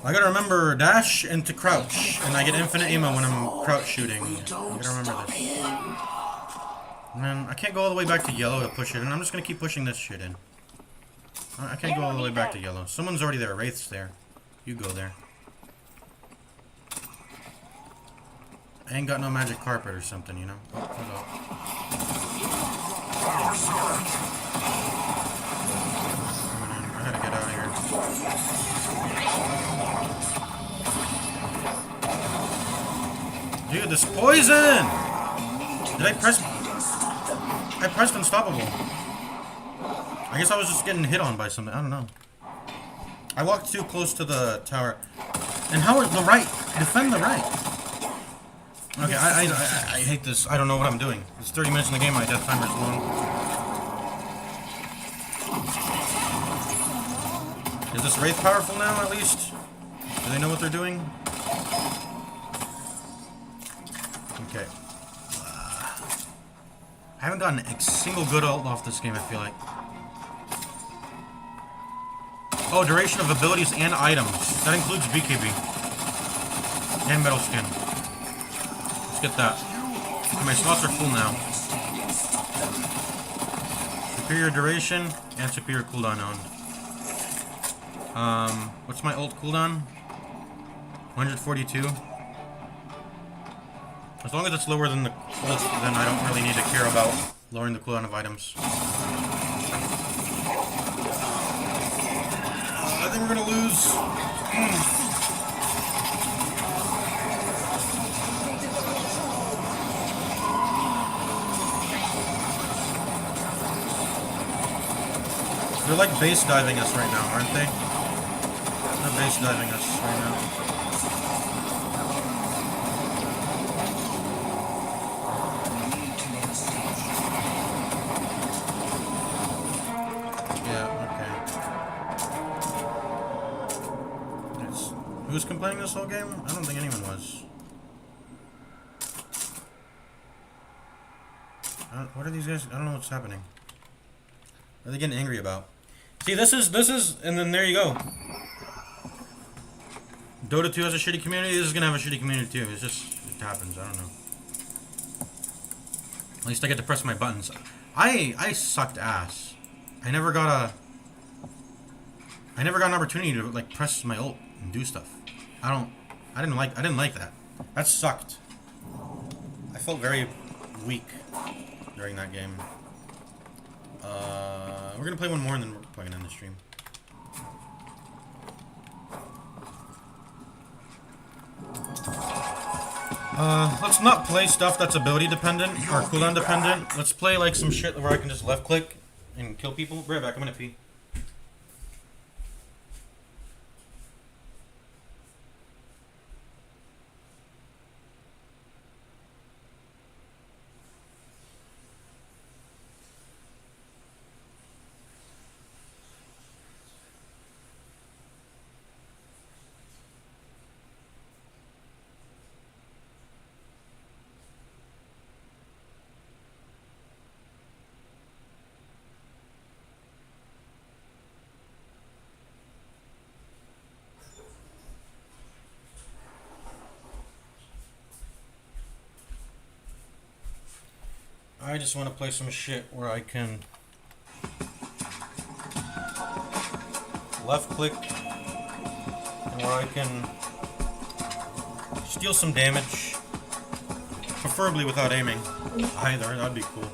I gotta remember dash and to crouch, and I get infinite ammo when I'm crouch shooting. I gotta remember this. Man, I can't go all the way back to yellow to push it in. I'm just gonna keep pushing this shit in. I can't go all the way back to yellow. Someone's already there. Wraith's there. You go there. I ain't got no magic carpet or something, you know? Oh, hold up. I gotta get out of here. Dude, this poison! Did I press... I pressed unstoppable. I guess I was just getting hit on by something. I don't know. I walked too close to the tower. And how is the right? Defend the right. Okay, I hate this. I don't know what I'm doing. It's 30 minutes in the game. My death timer is long. Is this Wraith powerful now, at least? Do they know what they're doing? Okay. I haven't gotten a single good ult off this game, I feel like. Oh, duration of abilities and items. That includes BKB. And metal skin. Let's get that. Okay, my slots are full now. Superior duration and superior cooldown owned. What's my ult cooldown? 142. As long as it's lower than the ult, then I don't really need to care about lowering the cooldown of items. I think we're gonna lose. They're like base diving us right now, aren't they? They're base diving us right now. Who was complaining this whole game? I don't think anyone was. What are these guys? I don't know what's happening. What are they getting angry about? See, this is, and then there you go. Dota 2 has a shitty community. This is gonna have a shitty community too. It's just, it happens. I don't know. At least I get to press my buttons. I sucked ass. I never got an opportunity to like press my ult and do stuff. I didn't like that. That sucked. I felt very weak during that game. We're gonna play one more and then we're probably gonna end the stream. Let's not play stuff that's ability dependent or cooldown dependent. Let's play like some shit where I can just left click and kill people. Be right back, I'm gonna pee. I just want to play some shit where I can left click and where I can steal some damage, preferably without aiming either. That'd be cool.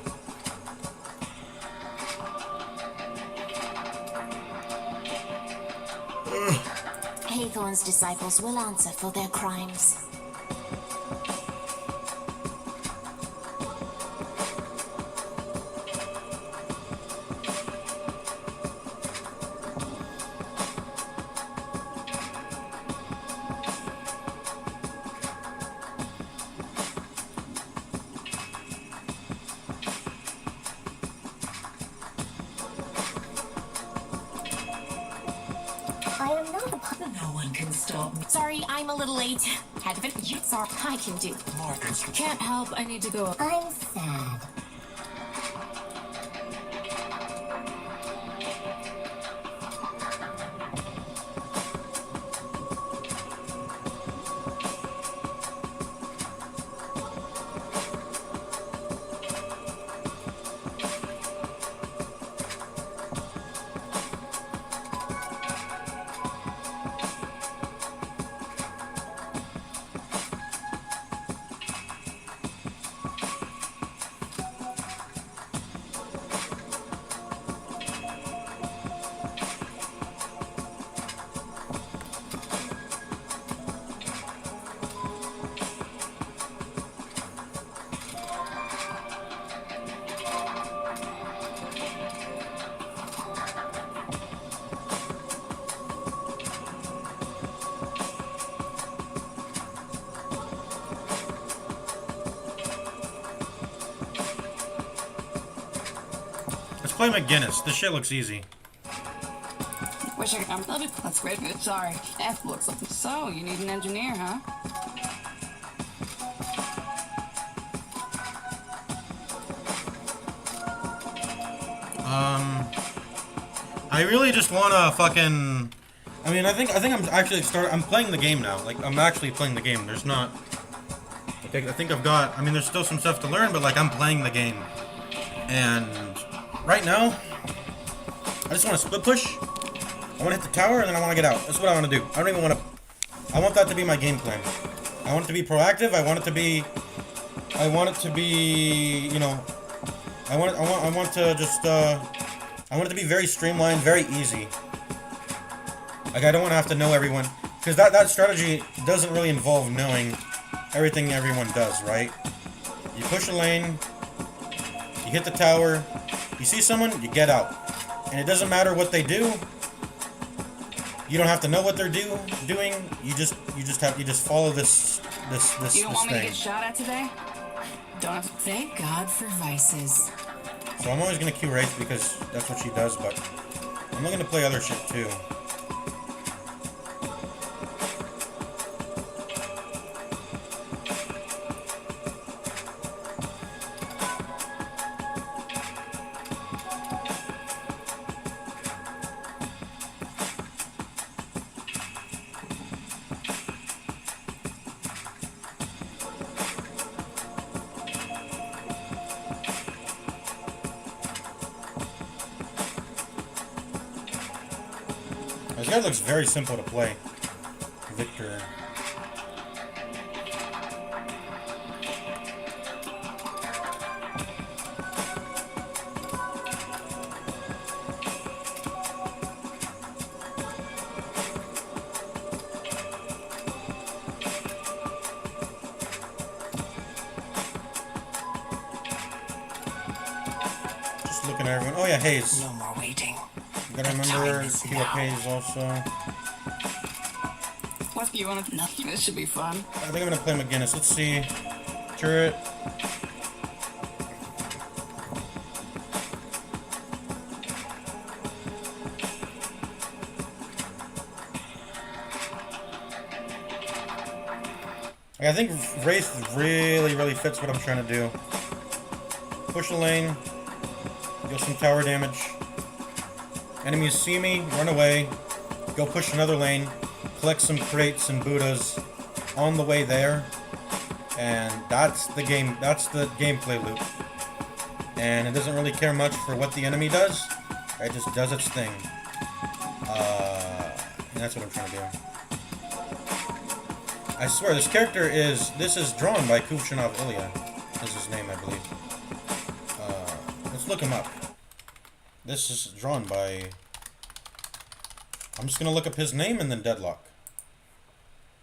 Haythorn's disciples will answer for their crimes. No one can stop me. Sorry, I'm a little late. Had to finish. Sorry, I can do. Can't help, I need to go. I'm sad. Play McGinnis. This shit looks easy. Wish I could. That's great. Sorry. F looks like. So, you need an engineer, huh? I really just wanna fucking. I mean, I think I'm actually I'm playing the game now. Like, I'm actually playing the game. There's not. Okay, I think I've got. I mean, there's still some stuff to learn, but like, I'm playing the game, and. Right now, I just want to split push. I want to hit the tower, and then I want to get out. That's what I want to do. I don't even want to... I want that to be my game plan. I want it to be proactive. I want it to be... You know... I want to just... I want it to be very streamlined, very easy. Like, I don't want to have to know everyone. Because that strategy doesn't really involve knowing everything everyone does, right? You push a lane. You hit the tower. You see someone, you get out. And it doesn't matter what they do. You don't have to know what they're doing. You just follow this You don't want me to thing. get shot at today? Don't have to. Thank God for vices. So I'm always gonna Q Wraith because that's what she does, but I'm not gonna play other shit too. This guy looks very simple to play. Victor. there, everyone. Oh yeah, Haze. No more waiting. You gotta remember to keep up Haze also. What do you want to? Nothing. This should be fun. I think I'm gonna play McGinnis. Let's see. Turret. I think Wraith really fits what I'm trying to do. Push the lane, deal some tower damage. Enemies see me, run away, go push another lane, collect some crates and Buddhas on the way there, and that's the game. That's the gameplay loop. And it doesn't really care much for what the enemy does. It just does its thing. And that's what I'm trying to do. I swear, this is drawn by Kuvchinov Ilya. Is his name, I believe. Let's look him up. This is drawn by... I'm just gonna look up his name and then Deadlock.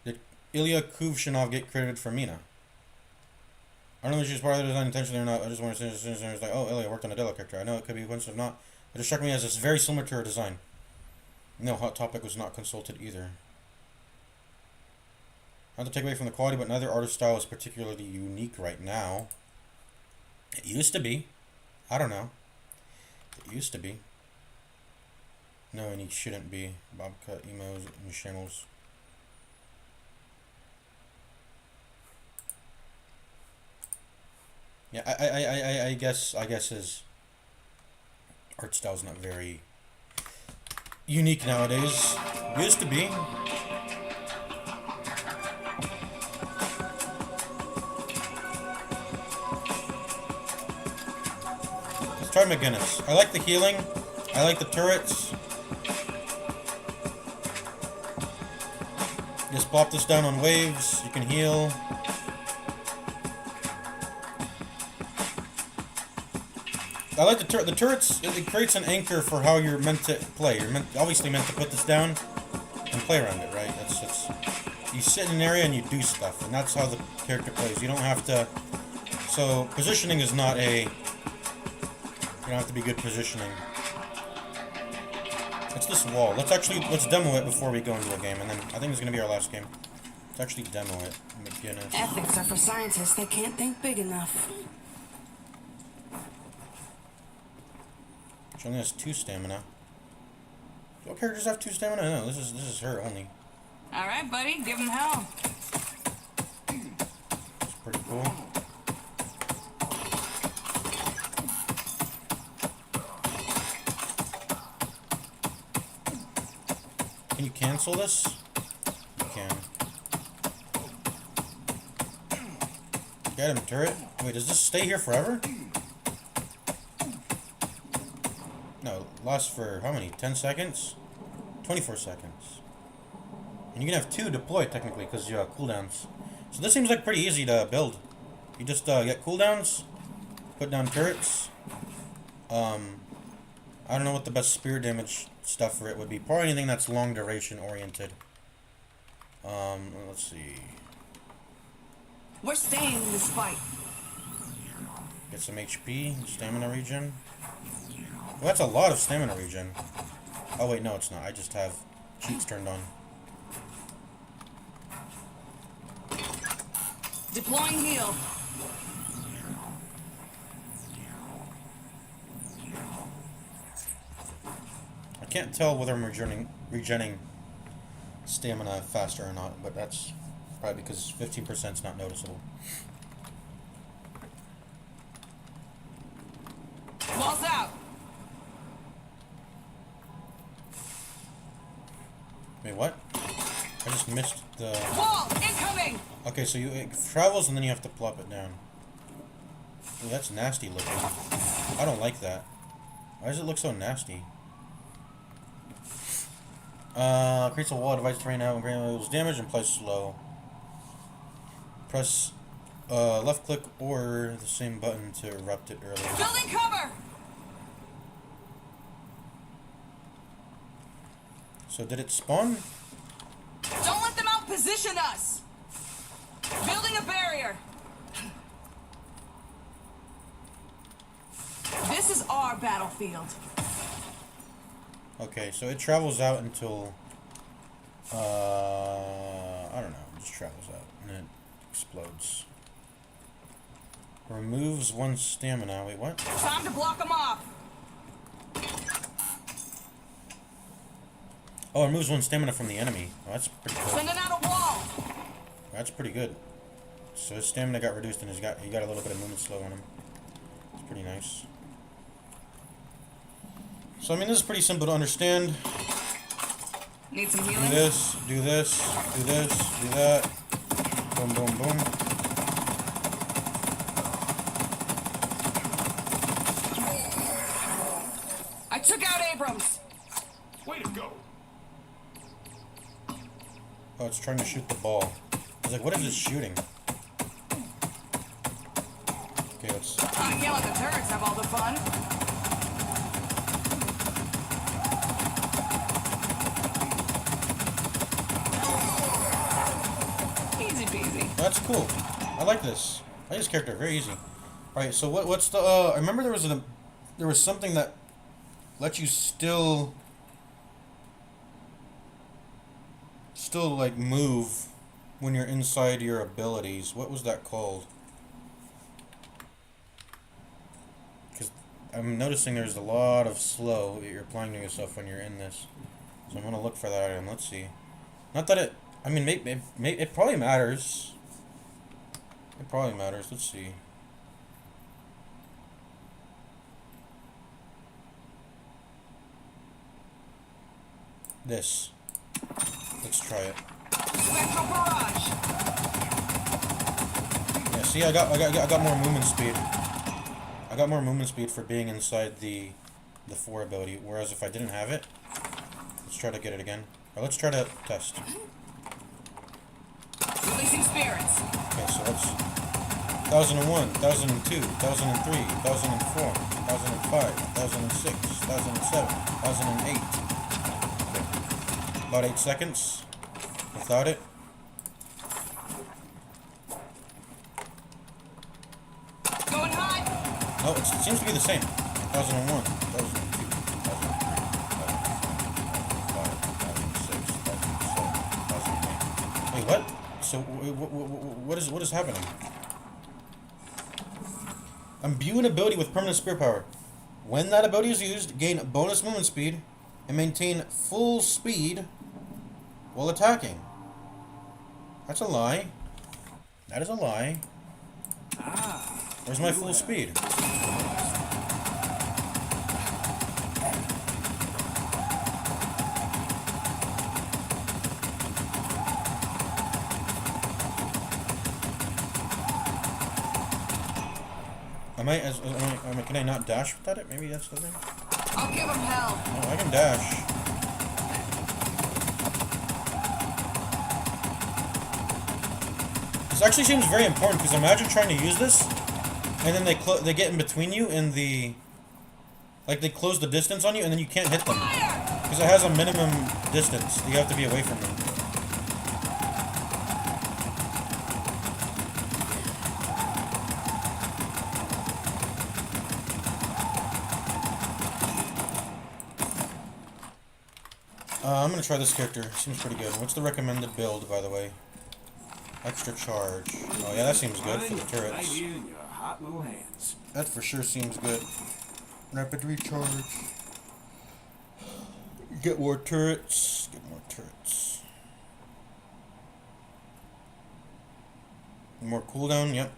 Did Ilya Kuvchinov get credited for Mina? I don't know if she's part of the design intentionally or not. I just want to say it's like, oh, Ilya worked on a Deadlock character. I know it could be a coincidence or not. It just struck me as it's very similar to her design. No, Hot Topic was not consulted either. Not to take away from the quality, but neither artist style is particularly unique right now. It used to be. I don't know. It used to be. No, and it shouldn't be. Bobcat, emos, and shamos. Yeah, I guess his art style's not very unique nowadays. It used to be. Try McGinnis. I like the healing. I like the turrets. Just plop this down on waves. You can heal. I like the turrets. It creates an anchor for how you're meant to play. You're obviously meant to put this down and play around it, right? That's you sit in an area and you do stuff, and that's how the character plays. You don't have to. So positioning is not a. You don't have to be good positioning. It's this wall. Let's demo it before we go into a game, and then I think it's gonna be our last game. Let's actually demo it. McGinnis. Ethics are for scientists. They can't think big enough. She only has 2 stamina. Do all characters have 2 stamina? No, this is her only. All right, buddy, give them hell. It's pretty cool. Can you cancel this? You can. Get him, turret. Wait, does this stay here forever? No, it lasts for how many? 10 seconds? 24 seconds. And you can have 2 deployed technically because you have cooldowns. So this seems like pretty easy to build. You just get cooldowns, put down turrets. I don't know what the best spirit damage stuff for it would be. Probably anything that's long duration oriented. Let's see. We're staying in this fight. Get some HP, stamina regen. Well, that's a lot of stamina regen. Oh wait, no it's not. I just have cheats turned on. Deploying heal. I can't tell whether I'm regenning stamina faster or not, but that's probably because 15% is not noticeable. Walls out. Wait, what? I just missed the... Wall incoming. Okay, so it travels and then you have to plop it down. Ooh, that's nasty looking. I don't like that. Why does it look so nasty? Creates a wall, divides terrain out, and grants damage and plays slow. Press left click or the same button to erupt it earlier. Building cover. So did it spawn? Don't let them outposition us. Building a barrier. This This is our battlefield. Okay, so it travels out until I don't know, it just travels out and it explodes. Removes one stamina. Wait, what? Time to block them off. Oh, it removes one stamina from the enemy. Oh, that's pretty good. Sending out a wall. That's pretty good. So his stamina got reduced and he got a little bit of movement slow on him. It's pretty nice. So I mean, this is pretty simple to understand. Need some Do healing? this, do this, do this, do that. Boom, boom, boom. I took out Abrams. Way to go. Oh, it's trying to shoot the ball. I was like, what is this shooting? Okay, let's... I can't let the turrets have all the fun. Easy peasy. That's cool. I like this. I like this character. Very easy. Alright, so what's the... I remember there was something that let you still like move when you're inside your abilities. What was that called? Because I'm noticing there's a lot of slow that you're applying to yourself when you're in this. So I'm gonna look for that item. Let's see. Not that it... I mean, it probably matters. It probably matters. Let's see. This. Let's try it. Spectral barrage. Yeah, see, I got more movement speed. I got more movement speed for being inside the 4 ability, whereas if I didn't have it, let's try to get it again. Or let's try to test. Releasing spirits. Okay, so let's 1001, 1002, 1003, 1004, 1005, 1006, 1007, 1008. Okay. About 8 seconds without it. Going high. No, it seems to be the same. 1001, 1002, 1003, 1005, 1006, 1007, 1008. Wait, what? So, what is happening? Imbue an ability with permanent spear power. When that ability is used, gain bonus movement speed and maintain full speed while attacking. That's a lie. That is a lie. Where's my full speed? Can I not dash without it? Maybe that's the thing. I'll give him hell. Oh, I can dash. This actually seems very important because imagine trying to use this, and then they get in between you and they close the distance on you, and then you can't hit them because it has a minimum distance. You have to be away from them. I'm gonna try this character. Seems pretty good. What's the recommended build, by the way? Extra charge. Oh yeah, that seems good for the turrets. Hot little hands. That for sure seems good. Rapid recharge. Get more turrets. Get more turrets. More cooldown. Yep.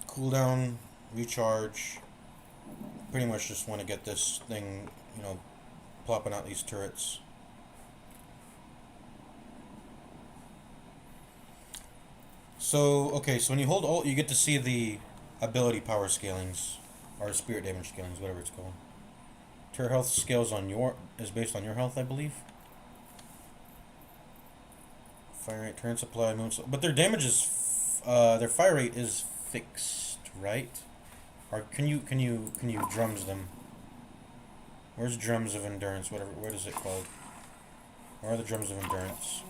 Cooldown. Recharge. Pretty much just want to get this thing, you know, plopping out these turrets. So, okay, so when you hold Alt, you get to see the ability power scalings, or spirit damage scalings, whatever it's called. Turret health scales is based on your health, I believe. Fire rate, turret supply, but their damage is, their fire rate is fixed, right? Or can you drums them? Where's drums of endurance? Whatever. What is it called? Where are the drums of endurance?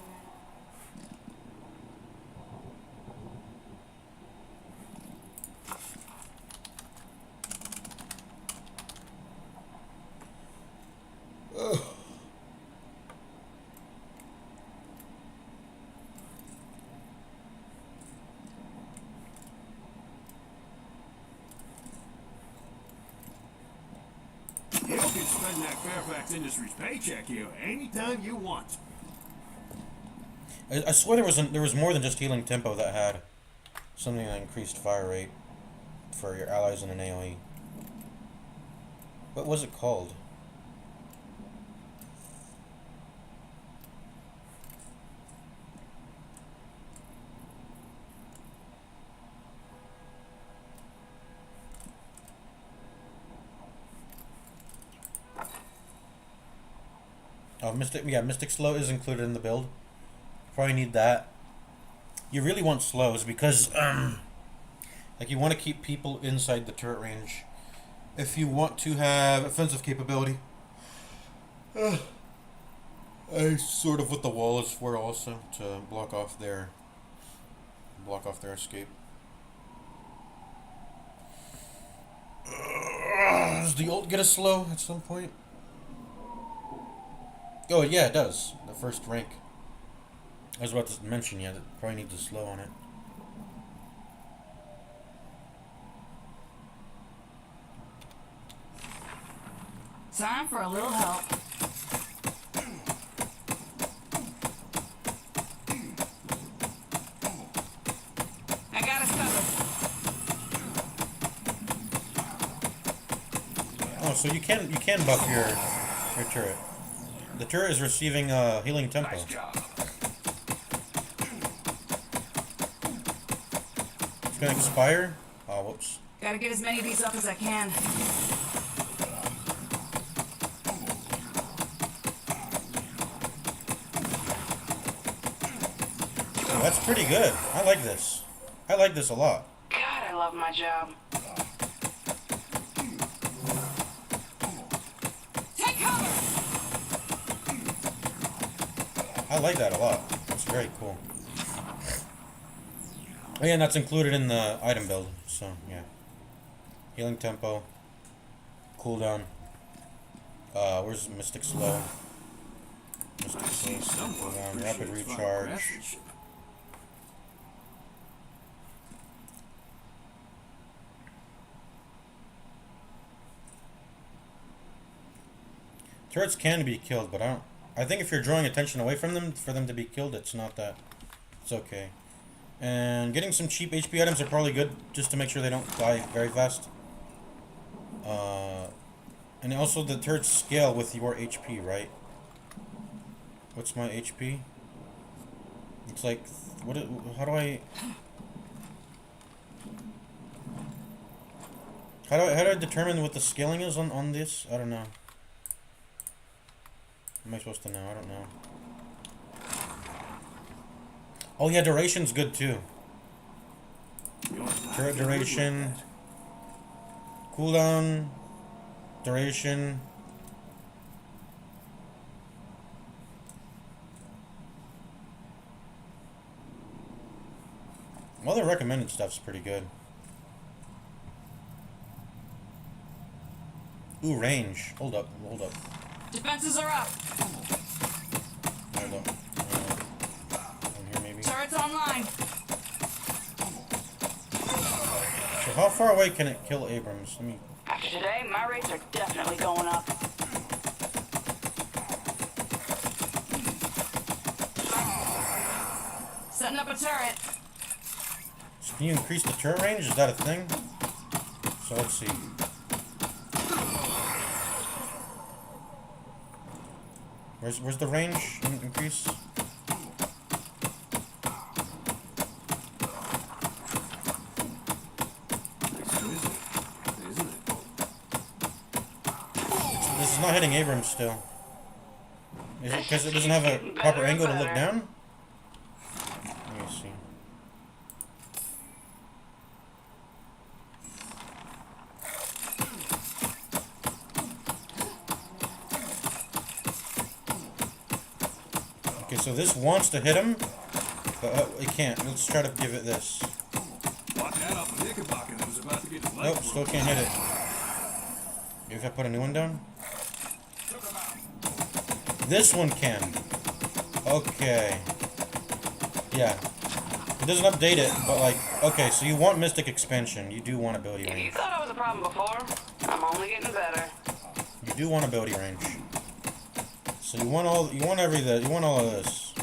spending that Fairfax Industries paycheck here anytime you want. I swear there was more than just healing tempo that had something that increased fire rate for your allies in an AoE. What was it called? Oh, Mystic Slow is included in the build. Probably need that. You really want slows because, like, you want to keep people inside the turret range. If you want to have offensive capability, I sort of what the wall is for also to block off their escape. Does the ult get a slow at some point? Oh, yeah, it does. The first rank. I was about to mention, yeah, that probably needs a slow on it. Time for a little help. I got us covered. Oh, so you can buff your turret. The turret is receiving healing tempo. Nice job. It's gonna expire. Oh, whoops. Gotta get as many of these up as I can. Oh, that's pretty good. I like this. I like this a lot. God, I love my job. Take cover! I like that a lot. That's very cool. Oh, yeah, and that's included in the item build. So, yeah. Healing tempo. Cooldown. Where's Mystic Slow? Mystic Slow. Cooldown. Rapid recharge. Turrets can be killed, but I think if you're drawing attention away from them, for them to be killed, it's not that. It's okay. And getting some cheap HP items are probably good, just to make sure they don't die very fast. And also the turrets scale with your HP, right? What's my HP? It's like, how do I determine what the scaling is on this? I don't know. Am I supposed to know? I don't know. Oh yeah, duration's good too. Turret duration, cooldown, duration. Well, the recommended stuff's pretty good. Ooh, range. Hold up. Defenses are up. Hold up. Down here maybe. Turrets online. So how far away can it kill Abrams? Let me. After today, my rates are definitely going up. Setting up a turret. So can you increase the turret range? Is that a thing? So let's see. Where's the range increase? This is not hitting Abrams still. Is it because it doesn't have a proper angle to look down? Let me see. Okay, so this wants to hit him, but it can't. Let's try to give it this. Nope, still can't hit it. Maybe if I put a new one down? This one can. Okay. Yeah. It doesn't update it, but like, okay, so you want Mystic Expansion. You do want ability range. You thought I was a problem before. I'm only getting better. You do want ability range. So you want all of this.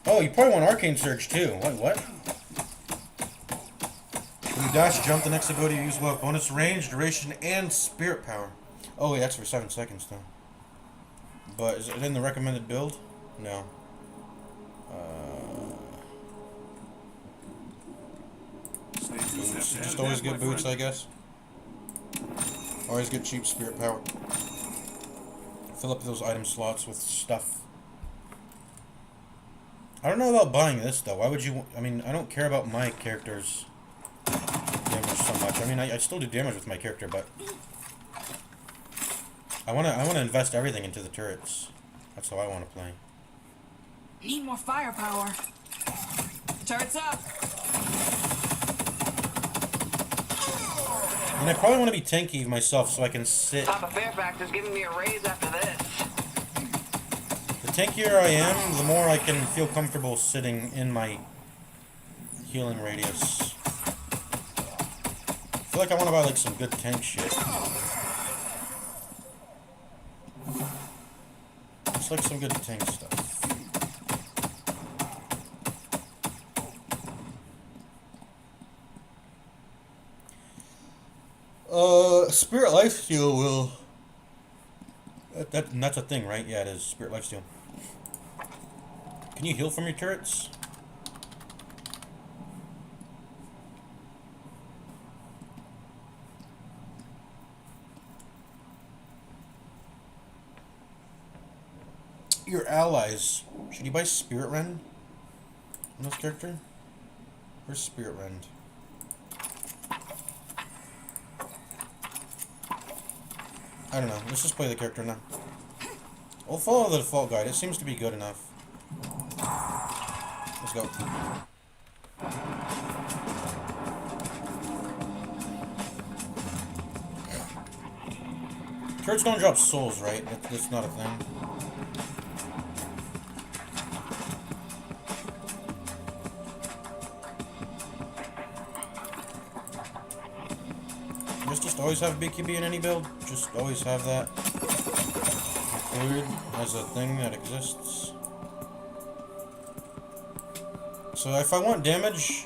Oh, you probably want Arcane Surge too. Wait, what? When you dash, jump, the next ability you use will have bonus range, duration, and spirit power. Oh wait, that's for 7 seconds though. But is it in the recommended build? No. Boots. Just always get boots, I guess. Always get cheap spirit power. Fill up those item slots with stuff. I don't know about buying this though. Why would you? I mean, I don't care about my character's damage so much. I mean, I still do damage with my character, but I wanna invest everything into the turrets. That's how I wanna play. Need more firepower. Turrets up. And I probably want to be tanky myself so I can sit. Papa Fairfax is giving me a raise after this. The tankier I am, the more I can feel comfortable sitting in my healing radius. I feel like I want to buy like some good tank shit. Just like some good tank stuff. Spirit Lifesteal will... That's a thing, right? Yeah, it is. Spirit Lifesteal. Can you heal from your turrets? Your allies. Should you buy Spirit Rend on this character? Where's Spirit Rend? I don't know. Let's just play the character now. We'll follow the default guide. It seems to be good enough. Let's go. Turrets don't drop souls, right? That's not a thing. Just always have BKB in any build. Just always have that included as a thing that exists. So if I want damage,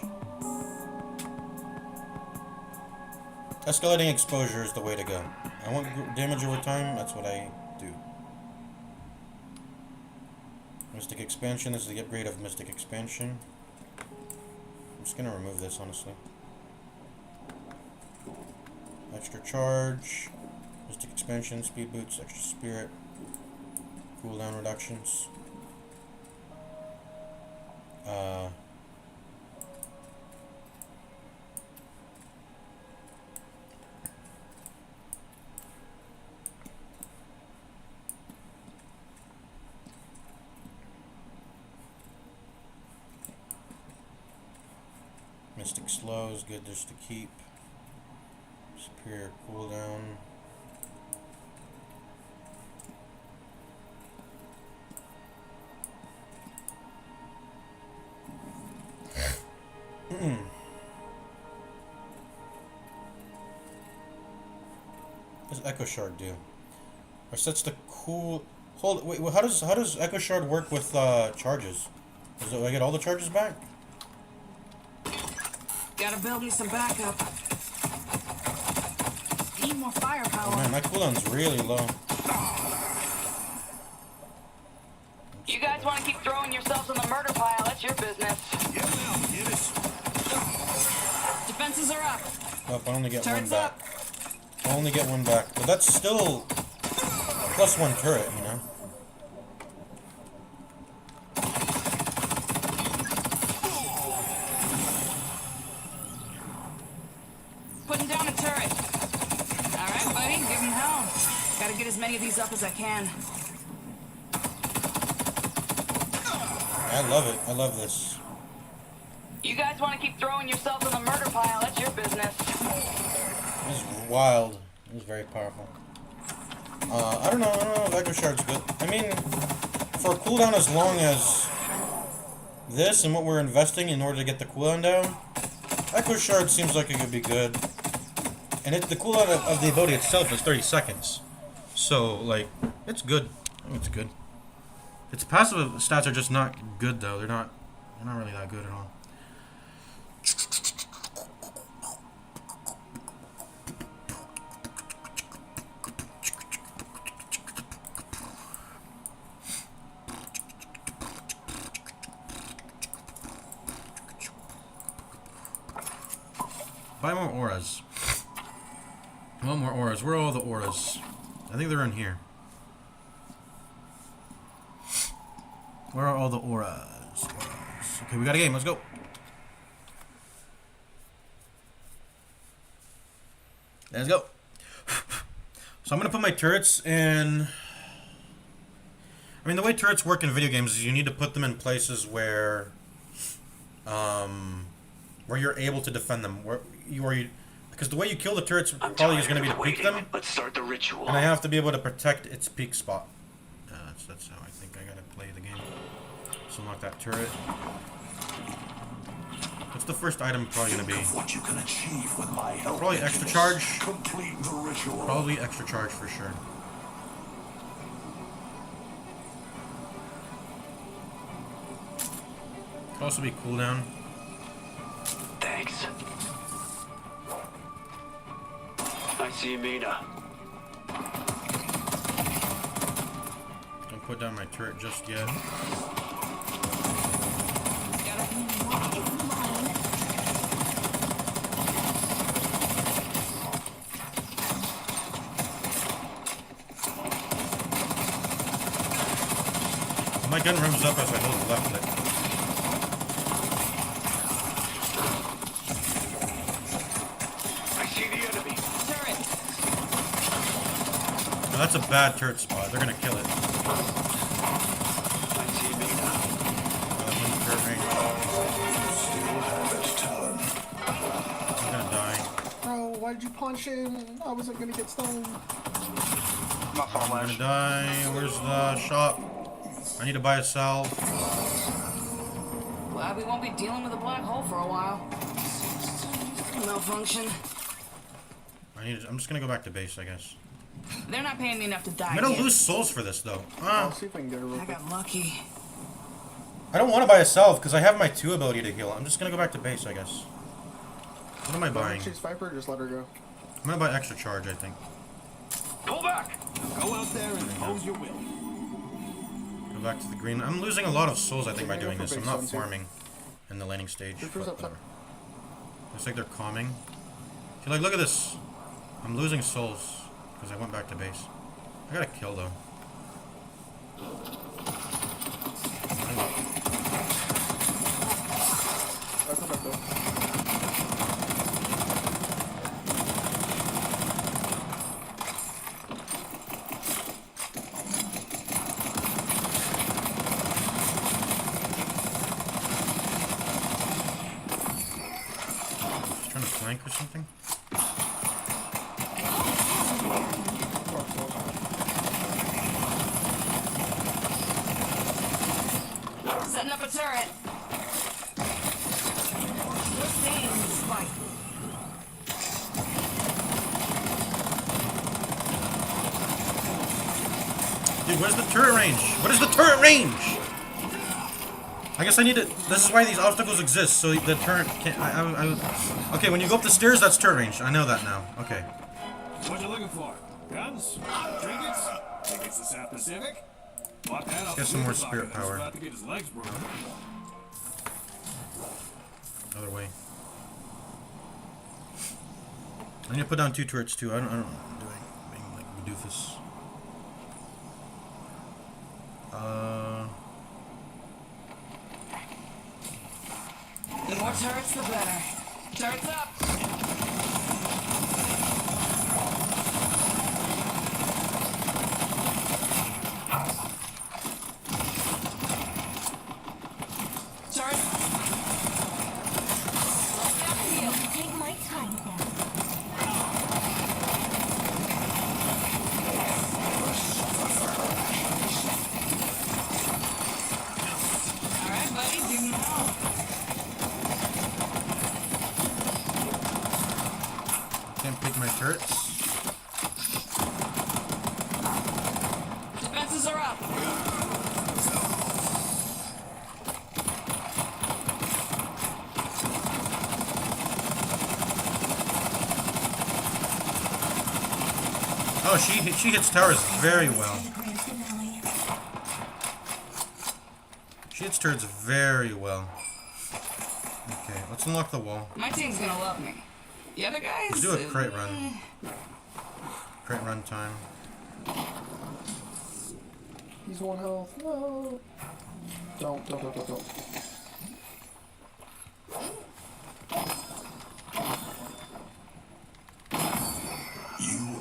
escalating exposure is the way to go. I want damage over time, that's what I do. Mystic Expansion, this is the upgrade of Mystic Expansion. I'm just gonna remove this, honestly. Extra charge, Mystic Expansion, speed boots, extra spirit, cooldown reductions. Mystic Slow is good just to keep. Superior cooldown. What does Echo Shard do? Or sets the cool. Hold. Wait. How does Echo Shard work with charges? Do I get all the charges back? Gotta build me some backup. Need more firepower. Oh man, my cooldown's really low. You guys want to keep throwing yourselves on the murder pile? That's your business. Yeah, now, get us. Defenses are up. Oh, I only get Turrets one back. up. I only get one back, but that's still plus one turret, you know. Putting down a turret. All right, buddy, give him hell. Gotta get as many of these up as I can. I love it. I love this. You guys want to keep throwing yourselves on the murder pile? That's your business. This is wild. This is very powerful. I don't know if Echo Shard's good. I mean, for a cooldown as long as this and what we're investing in order to get the cooldown down, Echo Shard seems like it could be good. And the cooldown of the ability itself is 30 seconds. So, like, it's good. I think it's good. Its passive stats are just not good, though. They're not really that good at all. Buy more auras. One more auras. Where are all the auras? I think they're in here. Where are all the auras? Okay, we got a game. Let's go. Let's go. So I'm going to put my turrets in... I mean, the way turrets work in video games is you need to put them in places where you're able to defend them. Because the way you kill the turrets probably is going to be to peek them. Let's start the ritual. And I have to be able to protect its peak spot. That's how I think I gotta play the game. So unlock that turret. What's the first item probably gonna be? What you can achieve with my help. Probably extra charge. Complete the ritual. Probably extra charge for sure. Could also be cooldown. Thanks. I see Mina. Don't put down my turret just yet. My gun revs up as I hold the left click. I see the enemy. Turret. No, that's a bad turret spot. They're gonna kill it. I see Mina. Turret range. Still have its talent. I'm gonna die. Bro, why did you punch him? I wasn't gonna get stoned. I'm gonna die. Where's the shop? I need to buy a salve. Glad we won't be dealing with a black hole for a while. Malfunction. I'm just gonna go back to base, I guess. They're not paying me enough to die. I'm gonna kid. lose souls for this, though. I'll see if I can get her real I quick. got lucky. I don't want to buy a salve because I have my 2 ability to heal. I'm just gonna go back to base, I guess. What am I buying? She's Viper, just let her go. I'm gonna buy extra charge, I think. Pull back. Go out there and impose your will. Go back to the green. I'm losing a lot of souls, I think, by doing this. I'm not farming in the landing stage. Reaper's But up top. whatever. Looks like they're calming. See, like, look at this. I'm losing souls because I went back to base. I got a kill, though. I'll come back though. Just trying to flank or something. Setting up a turret. Dude, where's the turret range? What is the turret range? I guess I need to... This is why these obstacles exist, so the turret can't... Okay, when you go up the stairs, that's turret range. I know that now. Okay. What you looking for? Guns? Trinkets? Tickets to South Pacific? Walk that off Get the some more knickerbocker spirit that's power. about to get his legs broken. Other way. I need to put down 2 turrets, too. I don't know what I'm doing. Being like a doofus. The more turrets, the better. Turrets up. Turret. Take my time now. All right, buddy, do now. Oh, she hits towers very well. She hits turrets very well. Okay, let's unlock the wall. My team's gonna love me. The other guys. Let's do a crate run. Crate run time. He's 1 health. No. Don't. You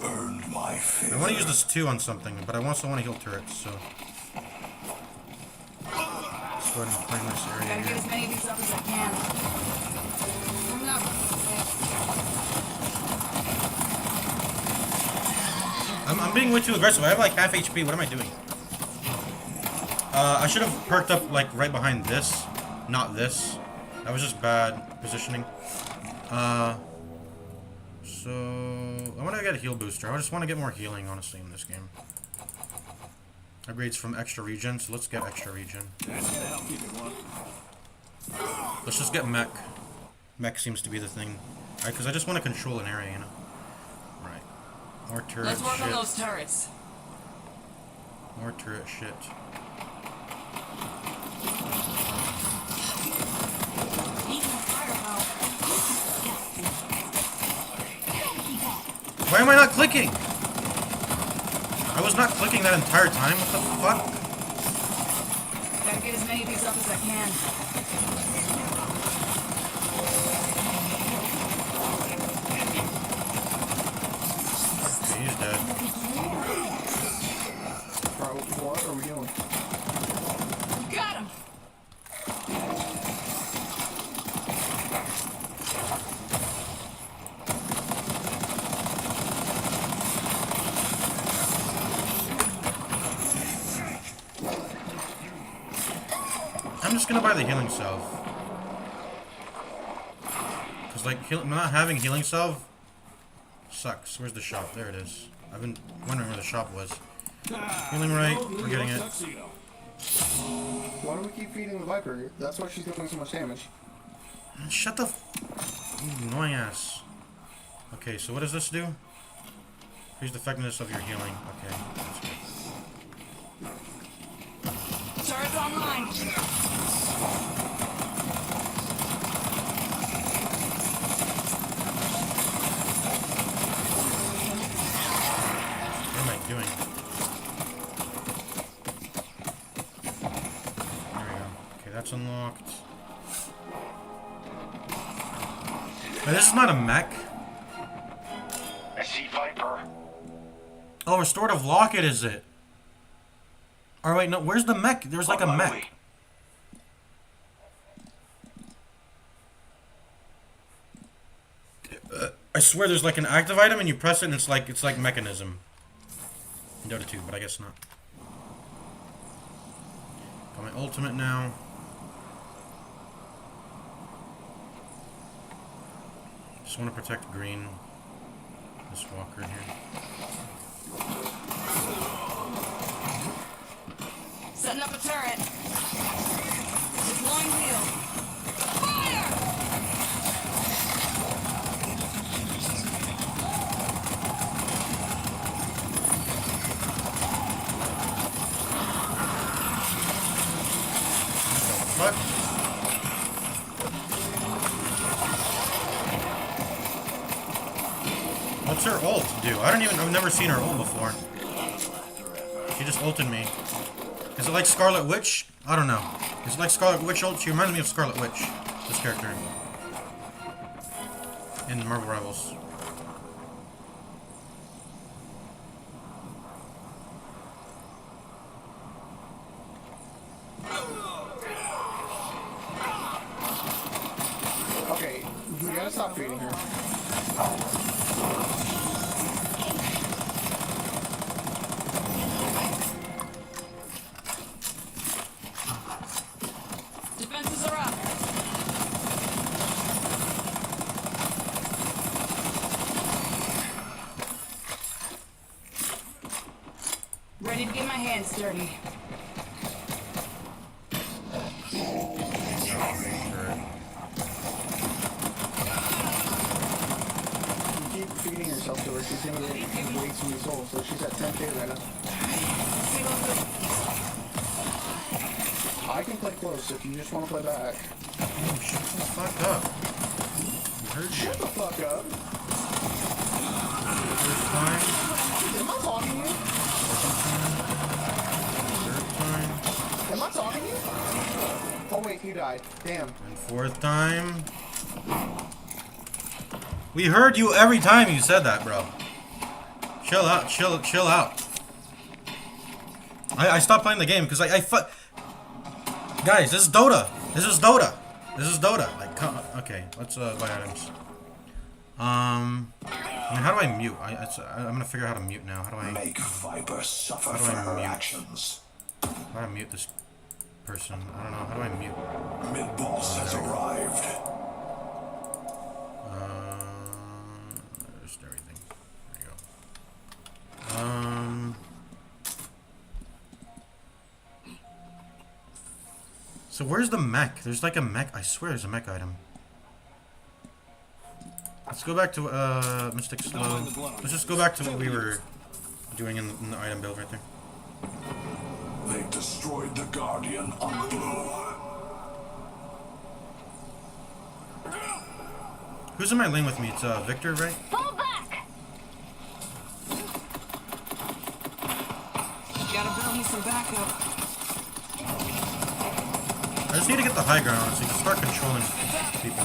earned my favor. I want to use this 2 on something, but I also want to heal turrets, so... Let's go ahead and claim this area Gotta get here. as many of these up as I can. I'm not. I'm being way too aggressive. I have like half HP. What am I doing? I should have perked up like right behind this, not this. That was just bad positioning. So I want to get a heal booster. I just want to get more healing, honestly, in this game. Upgrades from extra regen, so let's get extra regen. That's gonna help keep it warm. Let's just get mech. Mech seems to be the thing. Right, because I just want to control an area, you know? Right. More turret Let's work shit. on those turrets. More turret shit. Why am I not clicking? I was not clicking that entire time. What the fuck? Gotta get as many of these up as I can. Okay, he's dead. Alright, what are we doing? Got him. I'm just gonna buy the healing salve. Cause like not having healing salve sucks. Where's the shop? There it is. I've been wondering where the shop was. Healing right, we're getting it. Why do we keep feeding the Viper? That's why she's doing so much damage. Shut the annoying ass. Okay, so what does this do? Increase the effectiveness of your healing. Okay, that's good. Turrets online. What am I doing? There we go. Okay, that's unlocked. Wait, this is not a mech. I see Viper. Oh, restorative locket is it? Oh wait, no, where's the mech? There's like a mech. I swear there's like an active item and you press it and it's like mechanism. In Dota 2, but I guess not. Got my ultimate now. Just want to protect green. This walker here. Setting up a turret. Deploying wheel. Fire! What? What's her ult do? I've never seen her ult before. She just ulted me. Is it like Scarlet Witch? I don't know. Is it like Scarlet Witch ult? She reminds me of Scarlet Witch. This character. In Marvel Rivals. Okay, we gotta stop feeding her. Defenses are up. Ready to get my hands dirty. Keep feeding herself to her. She's gonna waste some souls, so she's at 10k right now. I can play close if you just want to play back. Oh, shut the fuck up. You heard Shut the fuck up. First time. Am I talking to you? Second time. Third time. Am I talking to you? Oh wait, you died. Damn. And fourth time. We heard you every time you said that, bro. Chill out, chill out. I stopped playing the game because guys, this is Dota. This is Dota. Like, come, okay, let's buy items. I mean, how do I mute? I'm gonna figure out how to mute now. How do I make Viper suffer how do for I her mute? actions? How do I mute this person? I don't know. How do I mute? Mid-boss has arrived. Just everything. There you go. So where's the mech? There's like a mech. I swear there's a mech item. Let's go back to Mystic Slow. Let's just go back to what we were doing in the item build right there. They destroyed the Guardian on blue. Who's in my lane with me? It's Victor, right? Fall back! Gotta build me some backup. I just need to get the high ground so you can start controlling people.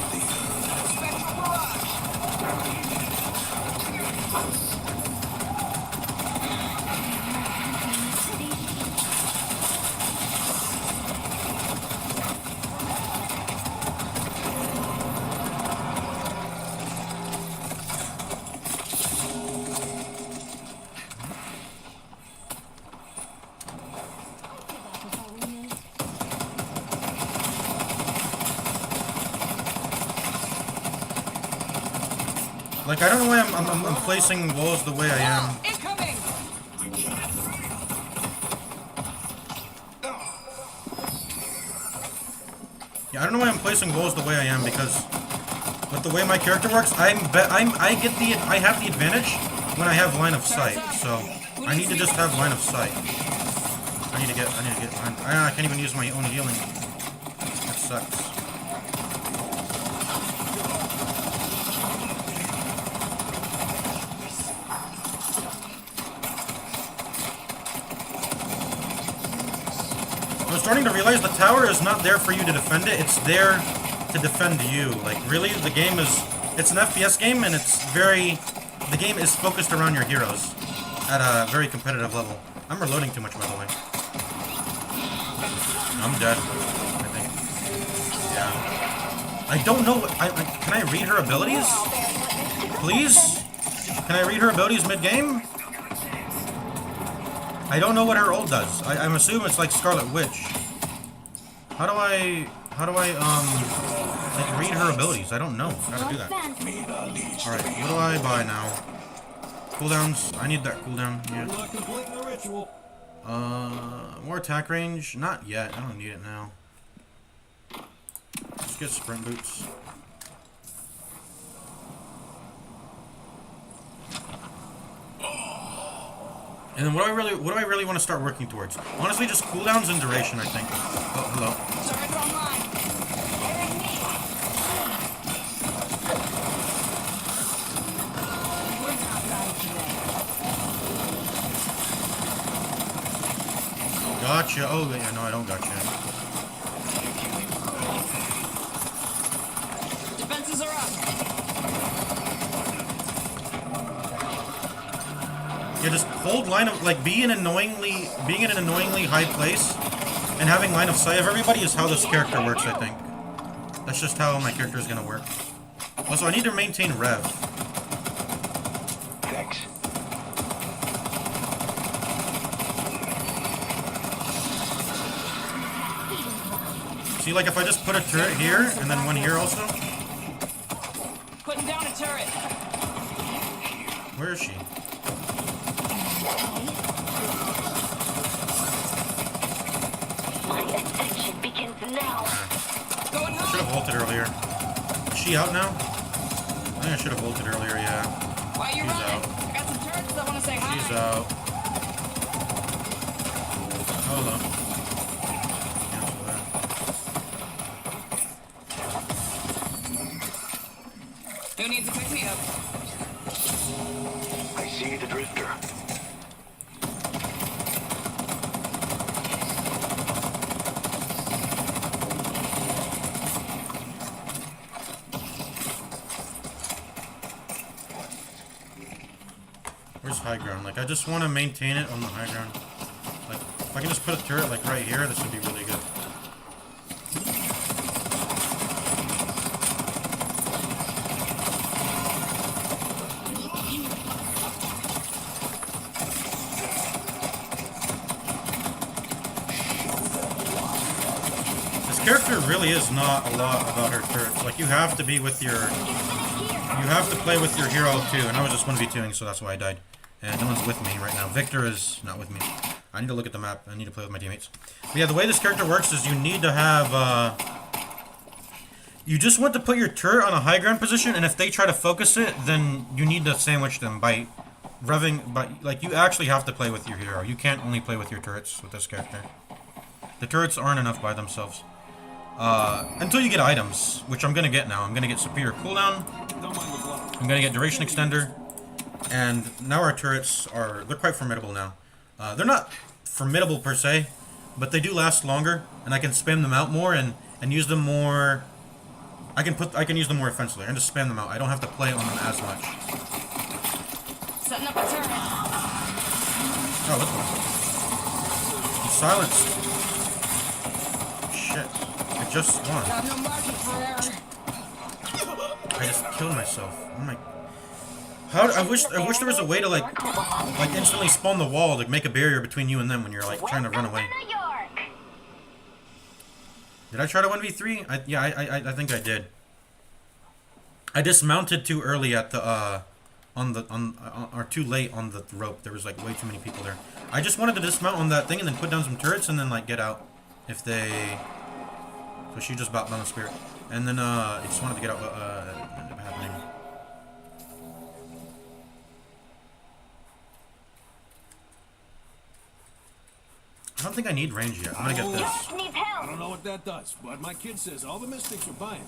Like, I don't know why I'm placing walls the way I am. Incoming! Yeah, I don't know why I'm placing walls the way I am because with the way my character works, I have the advantage when I have line of sight. So I need to just have line of sight. I need to get line. I can't even use my own healing. That sucks. I'm starting to realize the tower is not there for you to defend it, it's there to defend you. Like, really, the game is... It's an FPS game, and it's very... The game is focused around your heroes at a very competitive level. I'm reloading too much, by the way. I'm dead, I think. Yeah. I don't know what... can I read her abilities? Please? Can I read her abilities mid-game? I don't know what her ult does. I'm assuming it's like Scarlet Witch. How do I like read her abilities? I don't know how to do that. Alright, what do I buy now? Cooldowns. I need that cooldown. Yeah. More attack range? Not yet. I don't need it now. Let's get sprint boots. And then what do I really want to start working towards? Honestly, just cooldowns and duration, I think. Oh, hello. Gotcha. Oh, yeah, no, I don't gotcha. Defenses are up. Yeah, just hold line of, like, being in an annoyingly high place and having line of sight of everybody is how this character works, I think. That's just how my character is gonna work. Also, I need to maintain rev. Thanks. See, like, if I just put a turret here and then one here also. Putting down a turret. Where is she? My attention begins now. Going home. Should have ulted earlier. Is she out now? I think I should have ulted earlier, yeah. Why you She's running? out. I got some turrets that want to say hi. She's out. Hold on. Cancel that. Who needs to pick me up? I see the drifter. Where's high ground? Like, I just want to maintain it on the high ground. Like, if I can just put a turret, like, right here, this would be really good. This character really is not a lot about her turrets. Like, you have to be with your... You have to play with your hero, too. And I was just 1v2ing, so that's why I died. And no one's with me right now. Victor is not with me. I need to look at the map. I need to play with my teammates. But yeah, the way this character works is you need to have, you just want to put your turret on a high ground position, and if they try to focus it, then you need to sandwich them by revving, like, you actually have to play with your hero. You can't only play with your turrets with this character. The turrets aren't enough by themselves. Until you get items, which I'm gonna get now. I'm gonna get superior cooldown. I'm gonna get duration extender. And now our turrets they're quite formidable now. They're not formidable per se, but they do last longer, and I can spam them out more and use them more. I can use them more offensively. I can just spam them out. I don't have to play on them as much. Setting up a turret. Oh, what's going on? Silenced. Shit. I just won. Got no market for error. I just killed myself. Oh my. I wish there was a way to like instantly spawn the wall to make a barrier between you and them when you're like trying to run away. Did I try to 1v3? I think I did. I dismounted too early at the or too late on the rope. There was like way too many people there. I just wanted to dismount on that thing and then put down some turrets and then like get out if they. So she just bopped on the spirit, and then I just wanted to get out. Ended up happening. I don't think I need range yet. I'm gonna get this. I don't know what that does, but my kid says all the mystics are buying it.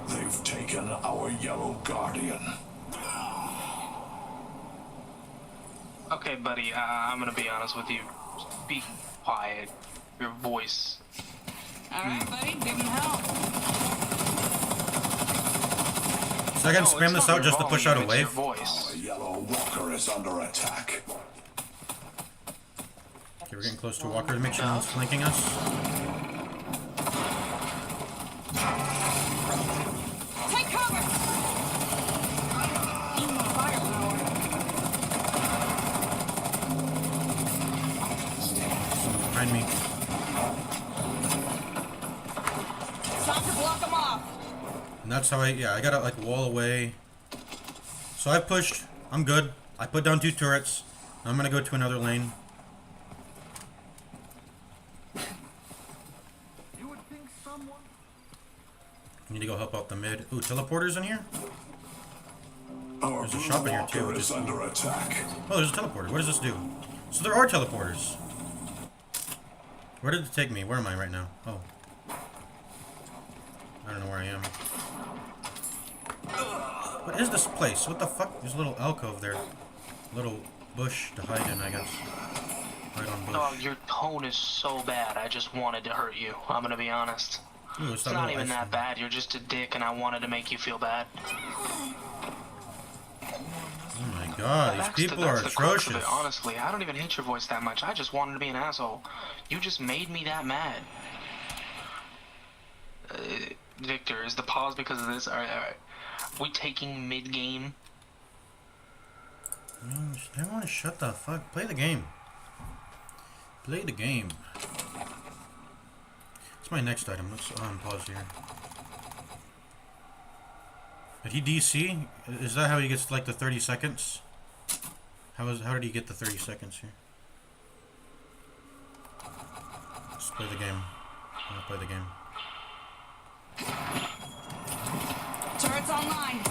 They've taken our yellow guardian. Okay, buddy, I'm gonna be honest with you. Be quiet. Your voice. Alright, buddy, give him help. So I can spam this out just to push out a wave. Our yellow walker is under attack. Okay, we're getting close to a walker to make sure no one's flanking us. Take cover! Firepower. Behind me. Time to block him off. And that's how I gotta like wall away. So I pushed. I'm good. I put down 2 turrets. Now I'm gonna go to another lane. You would think someone. Need to go help out the mid. Ooh, teleporters in here? Our There's a shop in here too. is under attack. Oh, there's a teleporter. What does this do? So there are teleporters. Where did it take me? Where am I right now? Oh. I don't know where I am. What is this place? What the fuck? There's a little alcove there. Little bush to hide in, I guess. Hide on bush. Oh, your tone is so bad. I just wanted to hurt you. I'm gonna be honest. Ooh, it's not even that bad. You're just a dick, and I wanted to make you feel bad. Oh my god, these people are atrocious. Honestly, I don't even hate your voice that much. I just wanted to be an asshole. You just made me that mad. Victor, is the pause because of this? Alright. We taking mid-game? Everyone shut the fuck. Play the game. Play the game. What's my next item? Let's pause here. Did he DC? Is that how he gets like the 30 seconds? How did he get the 30 seconds here? Let's play the game. I'm gonna play the game. Turrets online.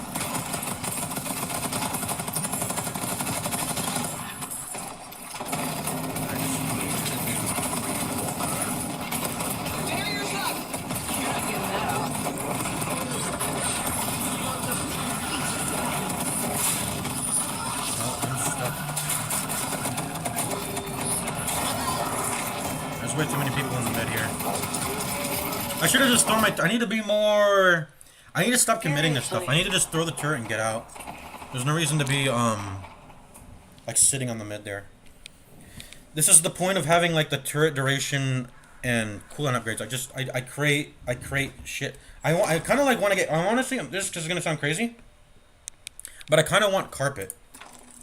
Barriers up. You're not getting that off. Oh, I'm stuck. There's way too many people in the mid here. I should have just thrown my... I need to be more... I need to stop committing this stuff. I need to just throw the turret and get out. There's no reason to be, like, sitting on the mid there. This is the point of having, like, the turret duration and cooldown upgrades. I create shit. I kind of, like, want to get... I want to see... This is going to sound crazy. But I kind of want carpet.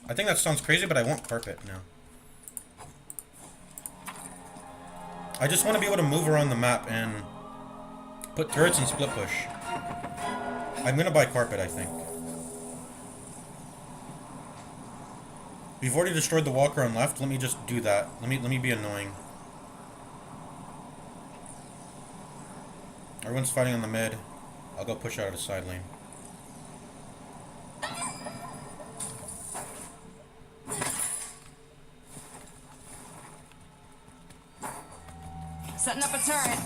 I think that sounds crazy, but I want carpet now. I just want to be able to move around the map and put turrets and split push. I'm gonna buy carpet, I think. We've already destroyed the walker on left. Let me just do that. Let me be annoying. Everyone's fighting on the mid. I'll go push out of the side lane. Setting up a turret.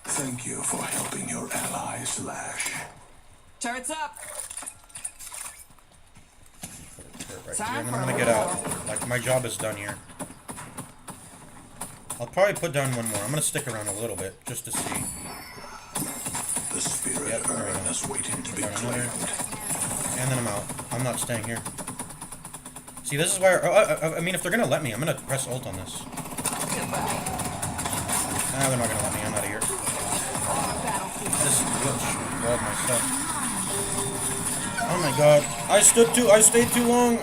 Thank you for helping your ally, Slash. Turrets up. Right here, and then I'm gonna get out. Like, my job is done here. I'll probably put down one more. I'm gonna stick around a little bit, just to see. The spirit urn is waiting to be claimed. And then I'm out. I'm not staying here. See, this is why... I mean, if they're gonna let me, I'm gonna press ult on this. Nah, they're not gonna let me. I'm out of here. I just glitch. Grab my stuff. Oh my god. I stayed too long. I stayed too long.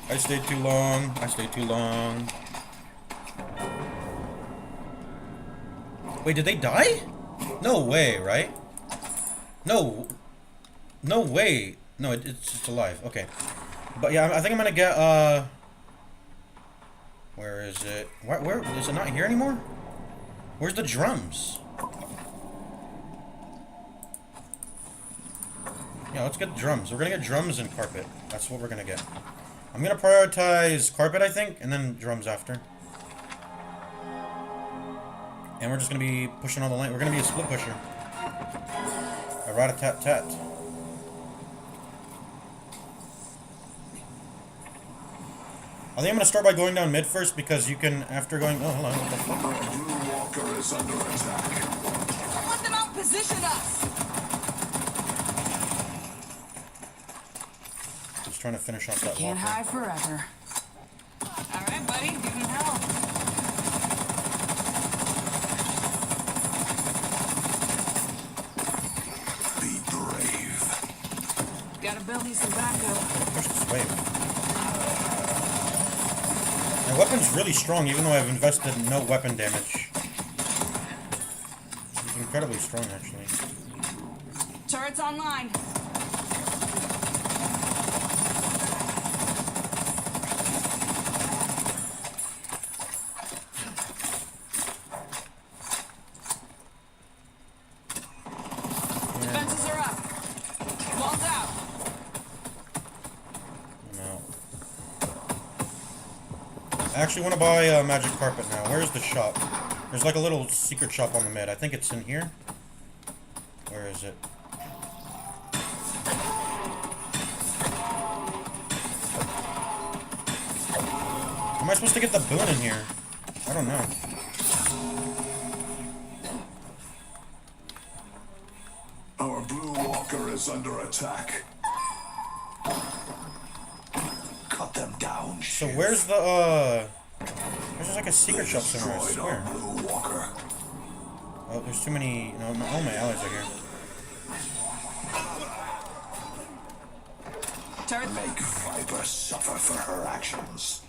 I stayed too long. I stayed too long. Wait, did they die? No way, right? No. No way. No, it's alive. Okay. But yeah, I think I'm gonna get, where is it? Where is it not here anymore? Where's the drums? Yeah, let's get drums. We're gonna get drums and carpet. That's what we're gonna get. I'm gonna prioritize carpet, I think, and then drums after. And we're just gonna be pushing all the lane. We're gonna be a split pusher. A rat-a-tat-tat. I think I'm gonna start by going down mid first because you can, after going... Oh, hold on. What the fuck? Blue Walker is under attack. Don't let them out-position us! Just trying to finish off that Can't walker. hide forever. Alright, buddy. Give him hell. Be brave. Gotta build you some backup. Push this wave. My weapon's really strong, even though I've invested no weapon damage. It's incredibly strong, actually. Turrets online. Defenses are up. Walls out. I'm out. I actually want to buy magic carpet now. Where's the shop? There's like a little secret shop on the mid. I think it's in here. Where is it? Am I supposed to get the boon in here? I don't know. Our Blue Walker is under attack. Cut them down. So where's the there's just like a secret shop somewhere, I swear. Blue Walker. Oh, there's too many. No, all my allies are here. Turret. Make Viper suffer for her actions.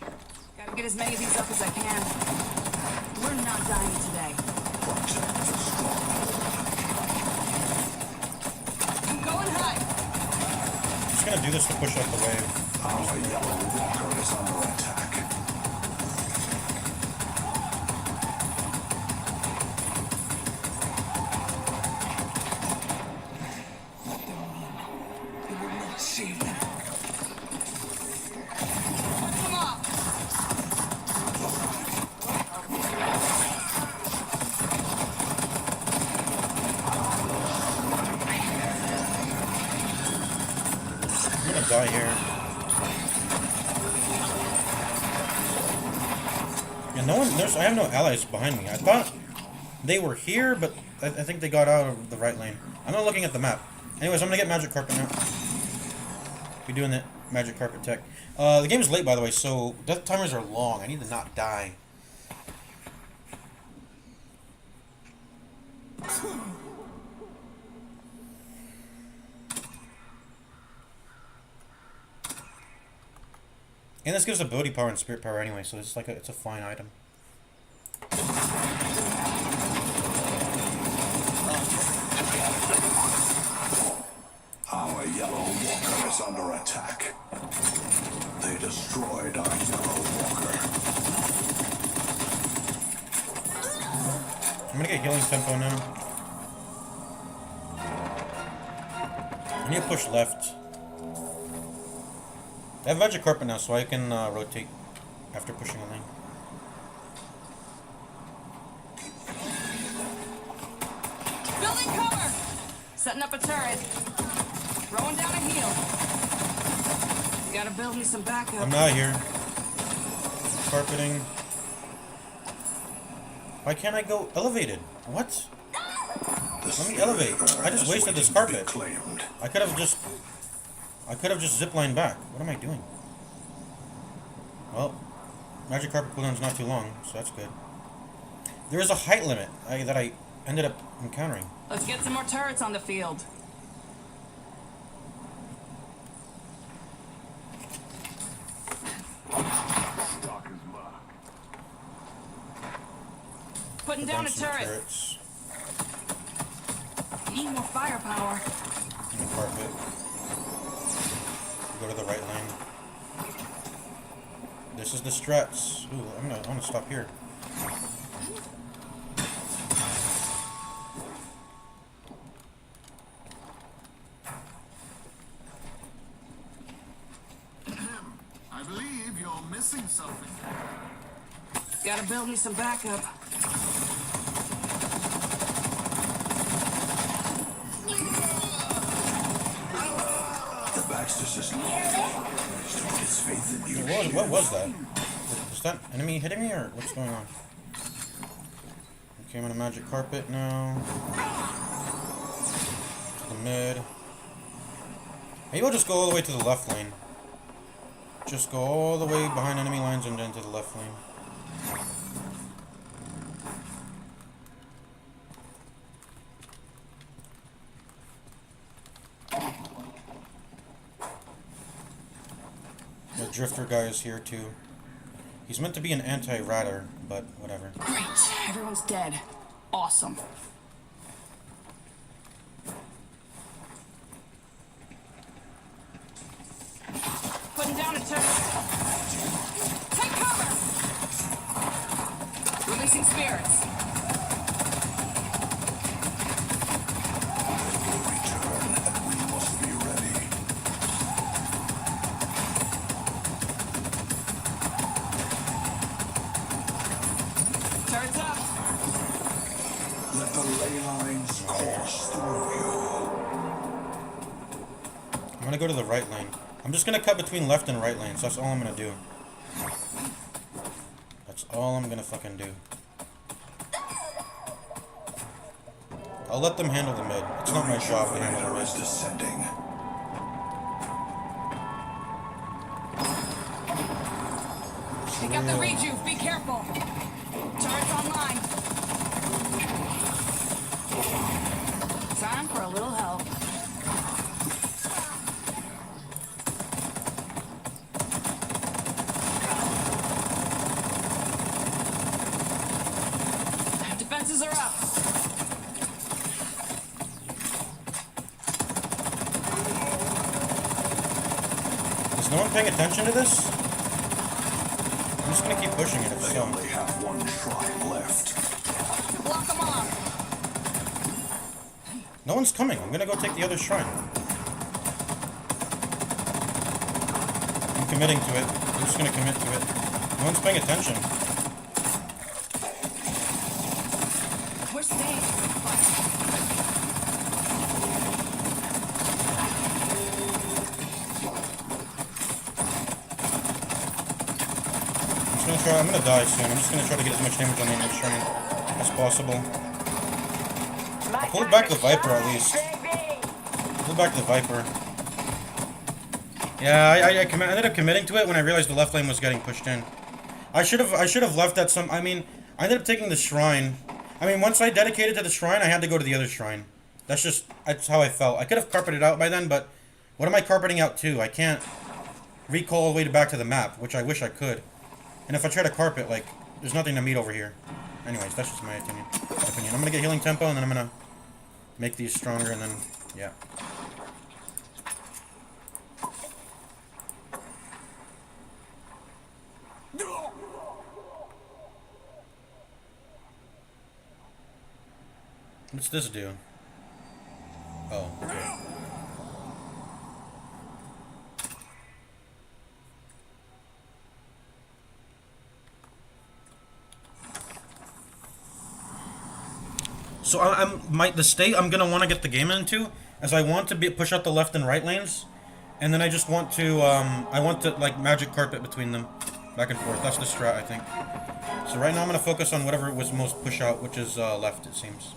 Gotta get as many of these up as I can. We're not dying today. Protect the stronghold. Go and hide. Just gonna do this to push up the wave. Our yellow walker is under attack. Let them run. They will not save them. Come on. I'm gonna die here. Yeah, no one. I have no allies behind me. I thought they were here, but I think they got out of the right lane. I'm not looking at the map. Anyways, I'm gonna get magic carpet now. Be doing the magic carpet tech. The game is late, by the way, so death timers are long. I need to not die. And this gives ability power and spirit power anyway, so it's like it's a fine item. Our yellow walker is under attack. They destroyed our yellow walker. I'm gonna get healing tempo now. I need to push left. I have magic carpet now, so I can rotate after pushing a lane. Building cover. Setting up a turret. Throwing down a heal. You gotta build me some backup. I'm not here. Carpeting. Why can't I go elevated? What? Let me elevate. I just wasted this carpet. I could have just ziplined back. What am I doing? Well, magic carpet cooldown's not too long, so that's good. There is a height limit that I ended up encountering. Let's get some more turrets on the field. Putting down a turret. Turrets. Need more firepower. In the carpet. Go to the right lane. This is the struts. Ooh, I'm gonna stop here. I believe you're missing something. Gotta build me some backup. The Baxter system. Its faith in you. What was that? Is that enemy hitting me or what's going on? Okay, I'm on a magic carpet now. To the mid. Maybe I'll just go all the way to the left lane. Just go all the way behind enemy lines and then to the left lane. The drifter guy is here too. He's meant to be an anti-ratter, but whatever. Great, everyone's dead. Awesome. Putting down a turret. Take cover! Releasing spirits. They will return, and we must be ready. Turret's up. Let the ley lines course through you. I'm gonna go to the right lane. I'm just gonna cut between left and right lanes. That's all I'm gonna do. That's all I'm gonna fucking do. I'll let them handle the mid. It's not my job to handle the mid. Is descending. Pick up the rejuve. Be careful. Turret's online. Time for a little help. Defenses are up. no one paying attention to this? I'm just gonna keep pushing it if so. They only have one shrine left. Block them off. No one's coming. I'm gonna go take the other shrine. I'm committing to it. I'm just gonna commit to it. No one's paying attention. We're staying. I'm gonna die soon. I'm just gonna try to get as much damage on the other shrine as possible. I pulled back the Viper at least. Pulled back the Viper. Yeah, I ended up committing to it when I realized the left lane was getting pushed in. I should have left at some. I mean, I ended up taking the shrine. I mean, once I dedicated to the shrine, I had to go to the other shrine. That's how I felt. I could have carpeted out by then, but what am I carpeting out to? I can't recall all the way back to the map, which I wish I could. And if I try to carpet, like, there's nothing to meet over here. Anyways, that's just my opinion. I'm gonna get healing tempo, and then I'm gonna make these stronger, and then, yeah. What's this do? Oh, okay. So the state I'm gonna want to get the game into, as I want to push out the left and right lanes, and then I just want to like magic carpet between them, back and forth. That's the strat, I think. So right now I'm gonna focus on whatever was most push out, which is left, it seems.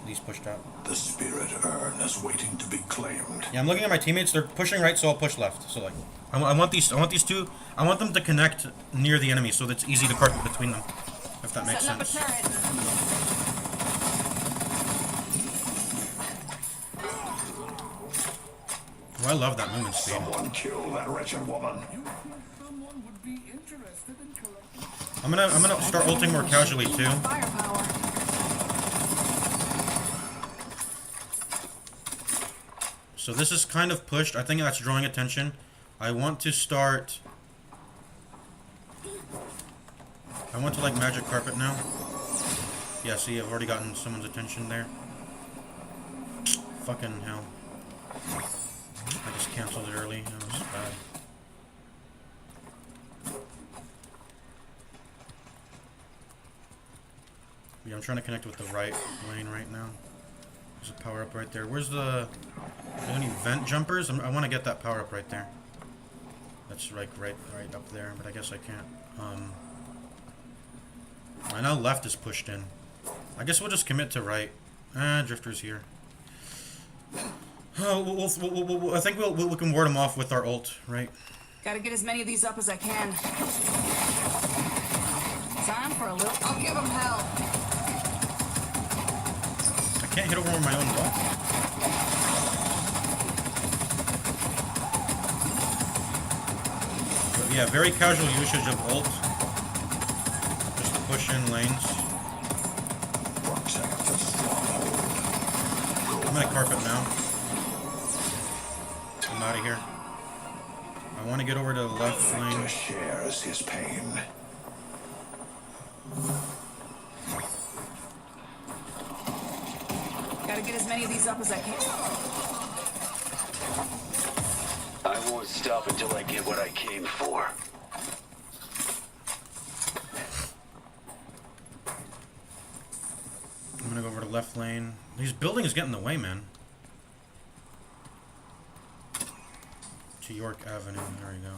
Least pushed out. The spirit urn is waiting to be claimed. Yeah, I'm looking at my teammates. They're pushing right, so I'll push left. So like, I want these two. I want them to connect near the enemy, so that it's easy to carpet between them. If that makes sense. Oh, I love that movement speed. Someone kill that wretched woman. I'm gonna start ulting more casually too. So this is kind of pushed. I think that's drawing attention. I want to start. I want to like magic carpet now. Yeah, see, I've already gotten someone's attention there. Fucking hell. I just canceled it early. That was bad. Yeah, I'm trying to connect with the right lane right now. There's a power up right there. Where's the... Are there any vent jumpers? I want to get that power up right there. That's right up there, but I guess I can't. I know left is pushed in. I guess we'll just commit to right. Drifter's here. Oh, I think we can ward him off with our ult, right? Gotta get as many of these up as I can. Time for a little. I'll give him hell. I can't hit over my own ult. But yeah, very casual usage of ult. Just to push in lanes. I'm gonna carpet now. I'm out of here. I want to get over to the left lane. Shares his pain. Gotta get as many of these up as I can. I won't stop until I get what I came for. I'm gonna go over to left lane. These buildings get in the way, man. To York Avenue. There you go.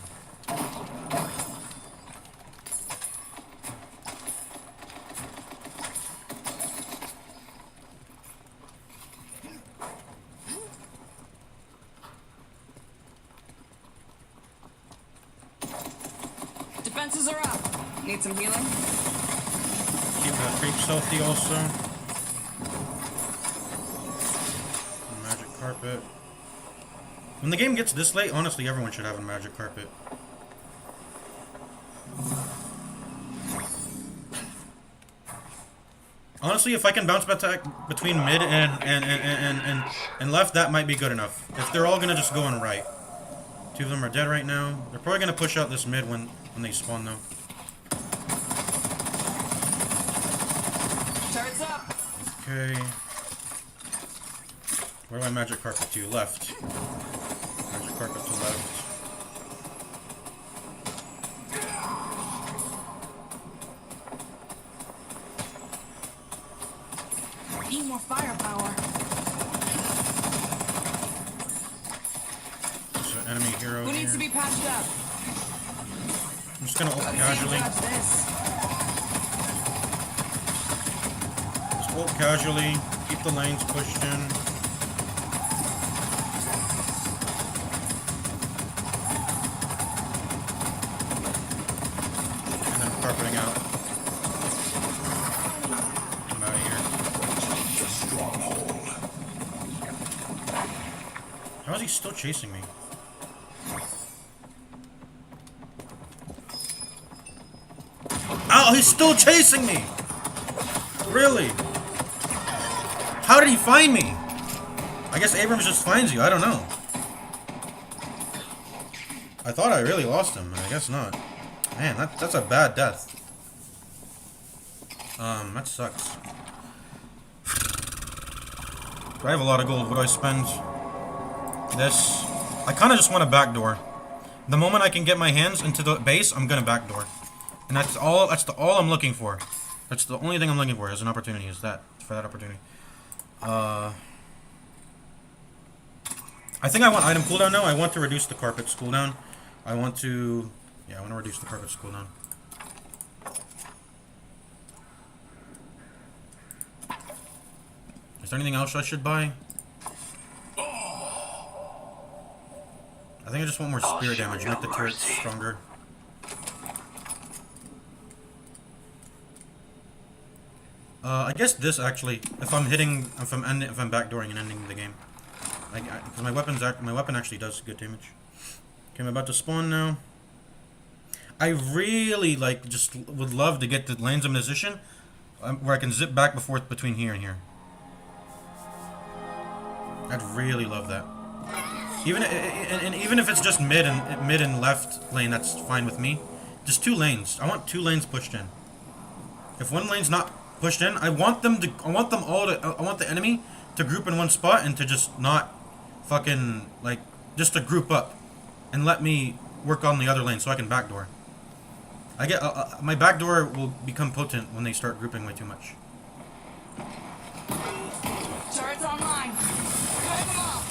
Defenses are up. Need some healing? Keep the creeps healthy also. Magic carpet. When the game gets this late, honestly, everyone should have a magic carpet. Honestly, if I can bounce back between mid and left, that might be good enough. If they're all gonna just go on right. 2 of them are dead right now. They're probably gonna push out this mid when they spawn though. Turrets up. Okay. Where do I magic carpet to? Left. Magic carpet to left. Need more firepower. There's an enemy hero Who needs to here. be patched up? I'm just gonna ult casually. Dodge this. Just ult casually. Keep the lanes pushed in. And then carpeting out. I'm out of here. How is he still chasing me? Oh, he's still chasing me! Really? How did he find me? I guess Abrams just finds you. I don't know. I thought I really lost him, but I guess not. Man, that's a bad death. That sucks. I have a lot of gold. What do I spend? This. I kind of just want a backdoor. The moment I can get my hands into the base, I'm gonna backdoor. And that's all. That's all I'm looking for. That's the only thing I'm looking for as an opportunity. Is that for that opportunity? I think I want item cooldown now. I want to reduce the carpet's cooldown. I want to reduce the carpet's cooldown. Is there anything else I should buy? I think I just want more spirit damage. Make the turrets stronger. I guess this actually, if I'm backdooring and ending the game, because my weapon actually does good damage. Okay, I'm about to spawn now. I really just would love to get the lanes in position where I can zip back and forth between here and here. I'd really love that. Even if it's just mid and left lane, that's fine with me. Just 2 lanes. I want 2 lanes pushed in. If one lane's not pushed in, I want the enemy to group in one spot and to just not fucking just to group up and let me work on the other lane so I can backdoor. I get my backdoor will become potent when they start grouping way too much. Turrets online. Cut them off.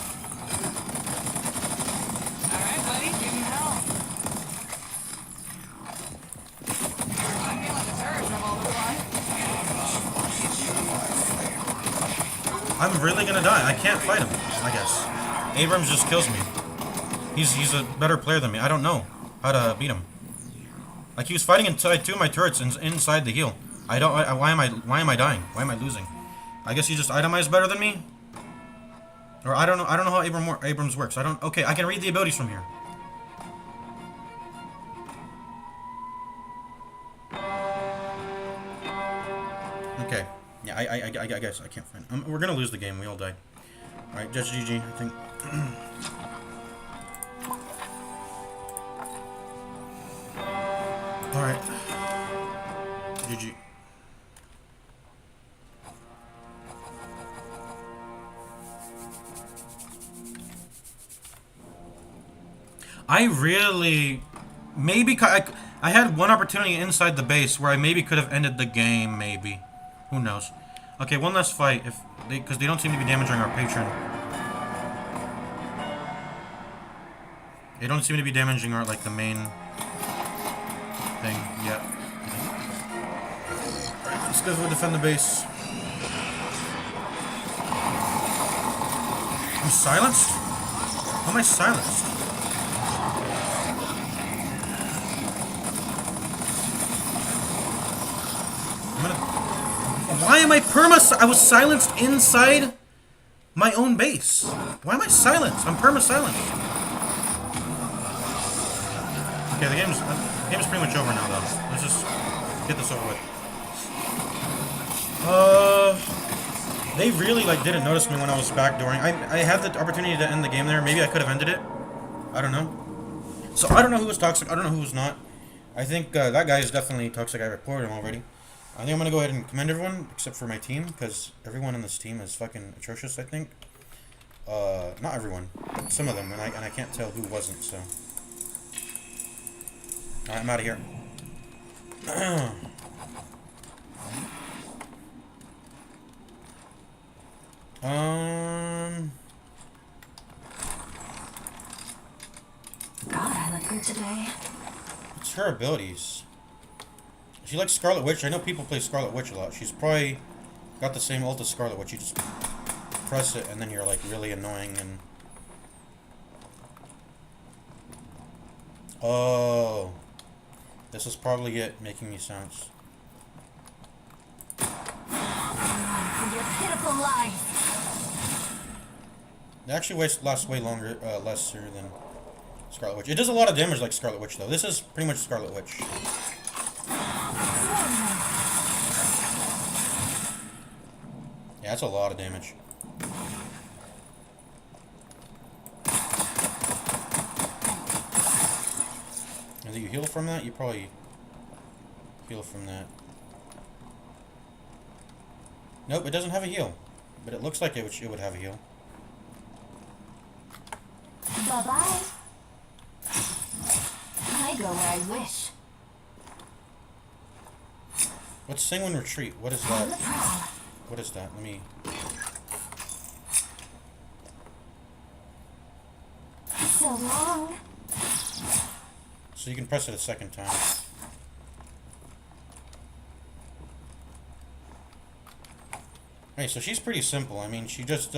Alright, buddy, give him hell. I feel like the turrets have all the blood. I'm really gonna die. I can't fight him, I guess. Abrams just kills me. He's a better player than me. I don't know how to beat him. Like, he was fighting inside 2 of my turrets inside the heal. Why am I dying? Why am I losing? I guess he just itemized better than me? Or I don't know how Abrams works. Okay, I can read the abilities from here. Okay. Yeah, I guess I can't find we're gonna lose the game. We all died. Alright, Judge GG, I think. Alright. GG. I really... Maybe... I had one opportunity inside the base where I maybe could have ended the game, maybe. Who knows? Okay, one last fight, because they don't seem to be damaging our patron. They don't seem to be damaging our, the main thing yet. Alright, let's go defend the base. I'm silenced? How am I silenced? Why am I I was silenced inside my own base. Why am I silenced? I'm perma-silenced. Okay, the game's pretty much over now, though. Let's just get this over with. They really, didn't notice me when I was backdooring. I had the opportunity to end the game there. Maybe I could have ended it. I don't know. So I don't know who was toxic. I don't know who was not. I think that guy is definitely toxic. I reported him already. I think I'm gonna go ahead and commend everyone except for my team because everyone on this team is fucking atrocious. I think. Not everyone, but some of them, and I can't tell who wasn't. So. Alright, I'm out of here. God, I look good today. What's her abilities? She likes Scarlet Witch. I know people play Scarlet Witch a lot. She's probably got the same ult as Scarlet Witch. You just press it and then you're like really annoying and... Oh. This is probably it making me sense. Your pitiful life. It actually lasts way longer, lesser than Scarlet Witch. It does a lot of damage like Scarlet Witch though. This is pretty much Scarlet Witch. Yeah, that's a lot of damage. And do you heal from that? You probably heal from that. Nope, it doesn't have a heal. But it looks like it would have a heal. Bye-bye. I go where I wish. What's Sanguine Retreat? What is that? What is that? Let me... So long. So you can press it a second time. Hey, so she's pretty simple. I mean, she just,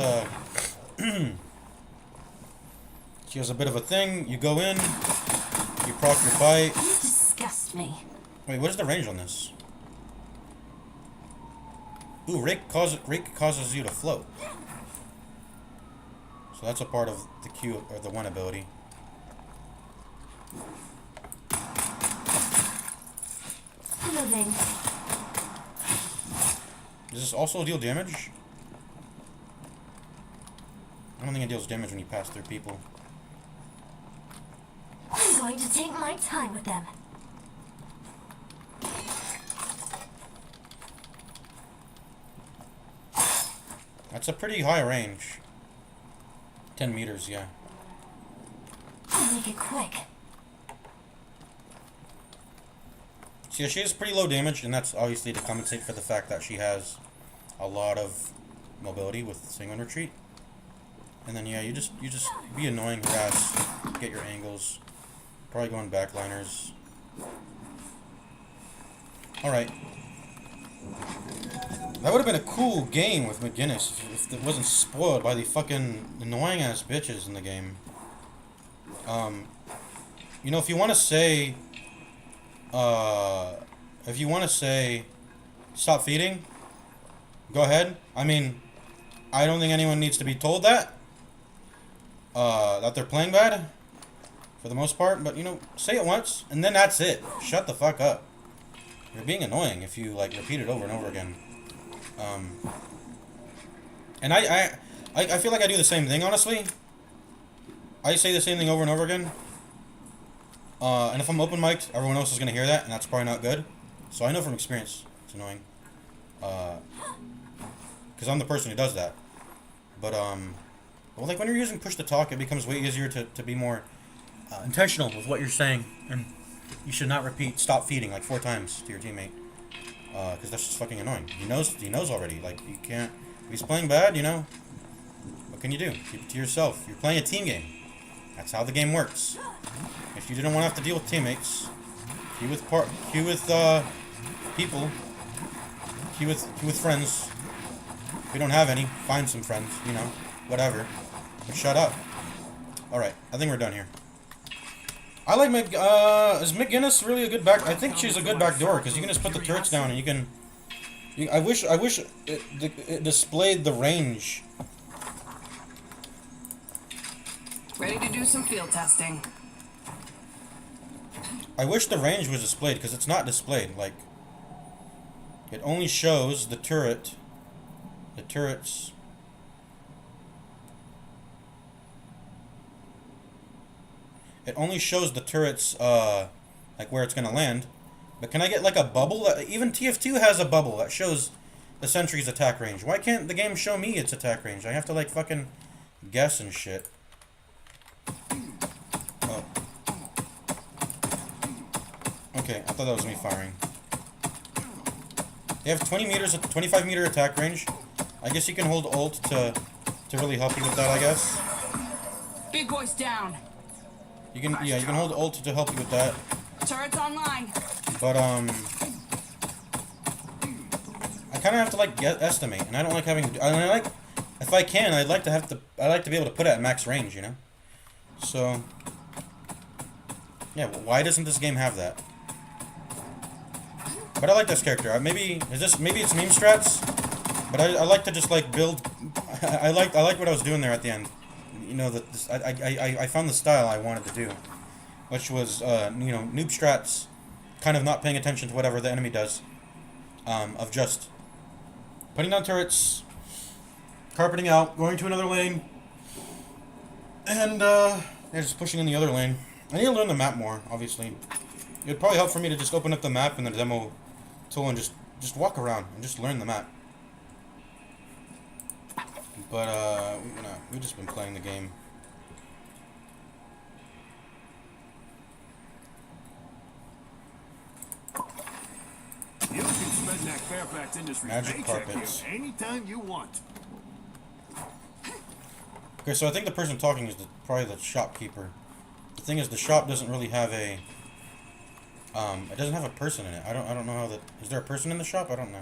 she has a bit of a thing. You go in, you proc your bite. You disgust me. Wait, what is the range on this? Ooh, Rake causes you to float. So that's a part of the Q, or the 1 ability. Moving. Does this also deal damage? I don't think it deals damage when you pass through people. I'm going to take my time with them. That's a pretty high range. 10 meters, yeah. I'll make it quick. So yeah, she has pretty low damage, and that's obviously to compensate for the fact that she has a lot of mobility with Sanguine Retreat. And then yeah, you just be annoying, harass, get your angles. Probably going backliners. Alright. That would have been a cool game with McGinnis if it wasn't spoiled by the fucking annoying ass bitches in the game. You know, if you want to say stop feeding, go ahead. I mean, I don't think anyone needs to be told that they're playing bad for the most part, but you know, say it once and then that's it. Shut the fuck up. You're being annoying if you like repeat it over and over again. And I feel like I do the same thing, honestly. I say the same thing over and over again. And if I'm open mic'd, everyone else is going to hear that, and that's probably not good. So I know from experience, it's annoying. Because I'm the person who does that. But, well, like, when you're using push to talk, it becomes way easier to be more intentional with what you're saying. And you should not repeat stop feeding, like, 4 times to your teammate. Because that's just fucking annoying. He knows already. Like, you can't... If he's playing bad, you know, what can you do? Keep it to yourself. You're playing a team game. That's how the game works. If you didn't want to have to deal with teammates, queue with people, queue with friends. If you don't have any, find some friends, you know, whatever. But shut up. Alright, I think we're done here. I like is McGinnis really a good back? I think she's a good backdoor, because you can just put the turrets down and you can... I wish it displayed the range. Ready to do some field testing. I wish the range was displayed, because it's not displayed. Like, it only shows the turrets. it only shows the turrets, like where it's gonna land. But can I get like a bubble? Even TF2 has a bubble that shows the sentry's attack range. Why can't the game show me its attack range? I have to like fucking guess and shit. Oh. Okay, I thought that was me firing. They have 20 meters, 25 meter attack range. I guess you can hold ult to really help you with that, I guess. Big boy's down. You can, yeah, you can hold ult to help you with that. Turret's online. But, I kind of have to, like, estimate, and I don't like having, I like, if I can, I like to be able to put it at max range, you know? So, yeah, why doesn't this game have that? But I like this character. Maybe it's meme strats, but I like to just, like, build, I like what I was doing there at the end. You know, I found the style I wanted to do, which was, you know, noob strats, kind of not paying attention to whatever the enemy does, of just putting down turrets, carpeting out, going to another lane, and, yeah, just pushing in the other lane. I need to learn the map more, obviously. It would probably help for me to just open up the map in the demo tool and just walk around and just learn the map. But, you know, we've just been playing the game. You can spend that Fairfax Industries Magic paycheck carpets. here anytime you want. Okay, so I think the person talking is probably the shopkeeper. The thing is, the shop doesn't really have a, it doesn't have a person in it. I don't know how that, is there a person in the shop? I don't know.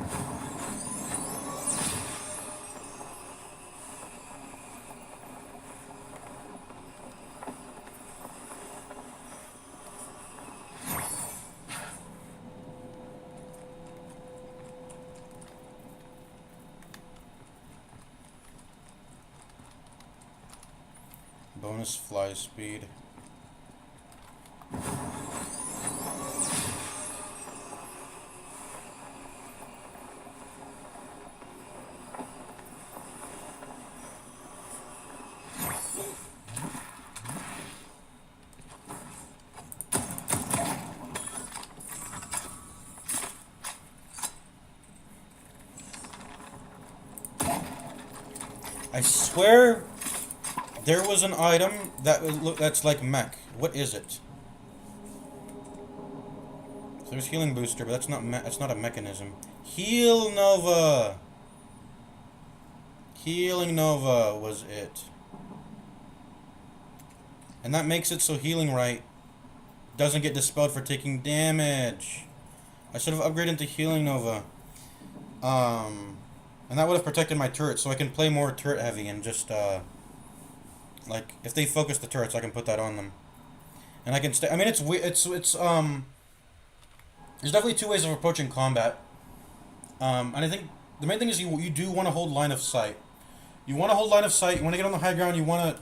Bonus fly speed. I swear there was an item that's like mech. What is it? So there's healing booster, but that's not a mechanism. Heal Nova. Healing Nova was it. And that makes it so healing right doesn't get dispelled for taking damage. I should have upgraded to Healing Nova. And that would have protected my turret, so I can play more turret heavy and just, like, if they focus the turrets, I can put that on them. And I can stay, I mean, there's definitely two ways of approaching combat. And I think the main thing is you do want to hold line of sight. You want to hold line of sight, you want to get on the high ground, you want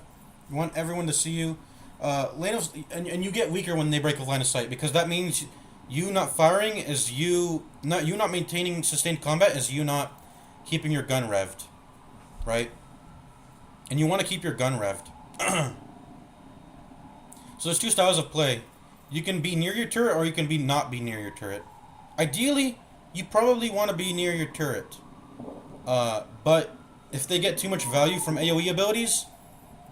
everyone to see you. And you get weaker when they break a line of sight, because that means you not firing is you not maintaining sustained combat is you not keeping your gun revved, right? And you want to keep your gun revved. So there's two styles of play. You can be near your turret, or you can not be near your turret. Ideally, you probably want to be near your turret. But if they get too much value from AoE abilities,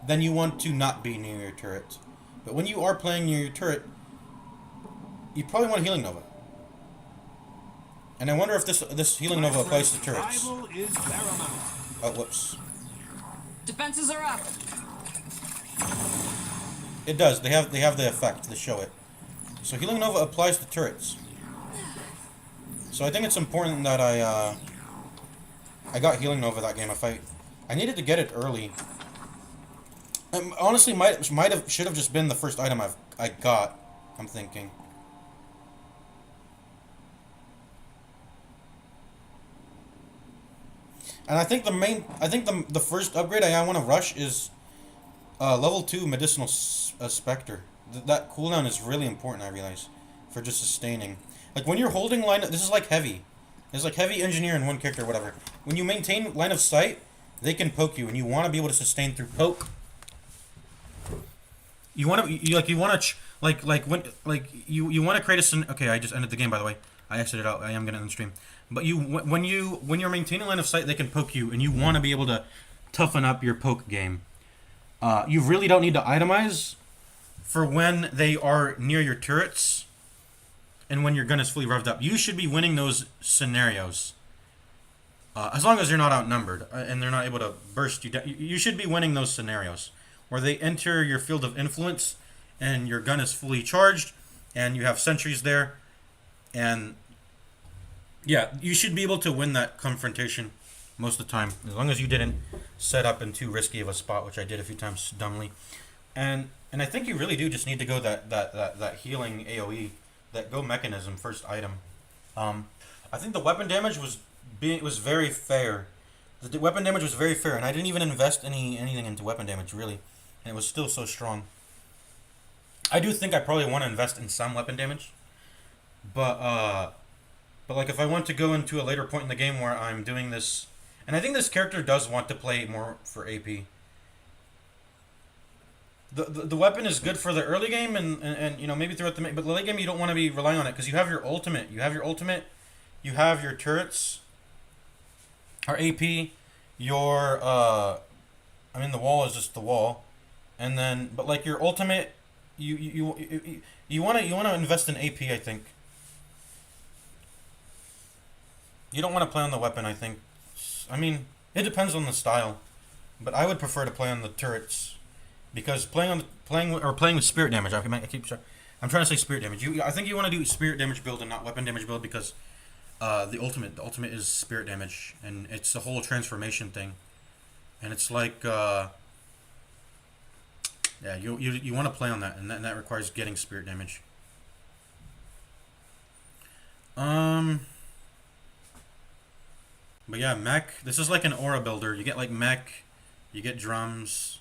then you want to not be near your turret. But when you are playing near your turret, you probably want Healing Nova. And I wonder if this Healing Nova applies to turrets. Oh, whoops. Defenses are up. It does. They have the effect. They show it. So Healing Nova applies to turrets. So I think it's important that I got Healing Nova that game. I needed to get it early. Honestly, should have just been the first item I got. I'm thinking. And I think the first upgrade I want to rush is level 2 Medicinal Spectre. That cooldown is really important, I realize, for just sustaining. Like when you're holding line, this is like heavy. There's like heavy engineer in one character, or whatever. When you maintain line of sight, they can poke you, and you want to be able to sustain through poke. You want to you want to you want to create a okay. I just ended the game, by the way. I exited out. I am gonna end the stream. But when you're maintaining line of sight, they can poke you, and you want to be able to toughen up your poke game. You really don't need to itemize for when they are near your turrets, and when your gun is fully revved up. You should be winning those scenarios. As long as you're not outnumbered and they're not able to burst you down, you should be winning those scenarios where they enter your field of influence and your gun is fully charged and you have sentries there. And yeah, you should be able to win that confrontation most of the time, as long as you didn't set up in too risky of a spot, which I did a few times dumbly. And I think you really do just need to go that healing AoE, that go mechanism first item. I think the weapon damage was very fair. The weapon damage was very fair, and I didn't even invest anything into weapon damage really, and it was still so strong. I do think I probably want to invest in some weapon damage, but like if I want to go into a later point in the game where I'm doing this, and I think this character does want to play more for AP. The weapon is good for the early game and you know, maybe throughout but the late game you don't want to be relying on it because you have your ultimate. You have your turrets are AP. Your I mean the wall is just the wall, and then but like your ultimate, you want to invest in AP. I think you don't want to play on the weapon. I think. I mean, it depends on the style, but I would prefer to play on the turrets because playing with spirit damage. I'm trying to say spirit damage. I think you want to do spirit damage build and not weapon damage build because the ultimate is spirit damage and it's a whole transformation thing, and it's like yeah, you want to play on that, and that requires getting spirit damage. But yeah, mech. This is like an aura builder. You get like mech, you get drums,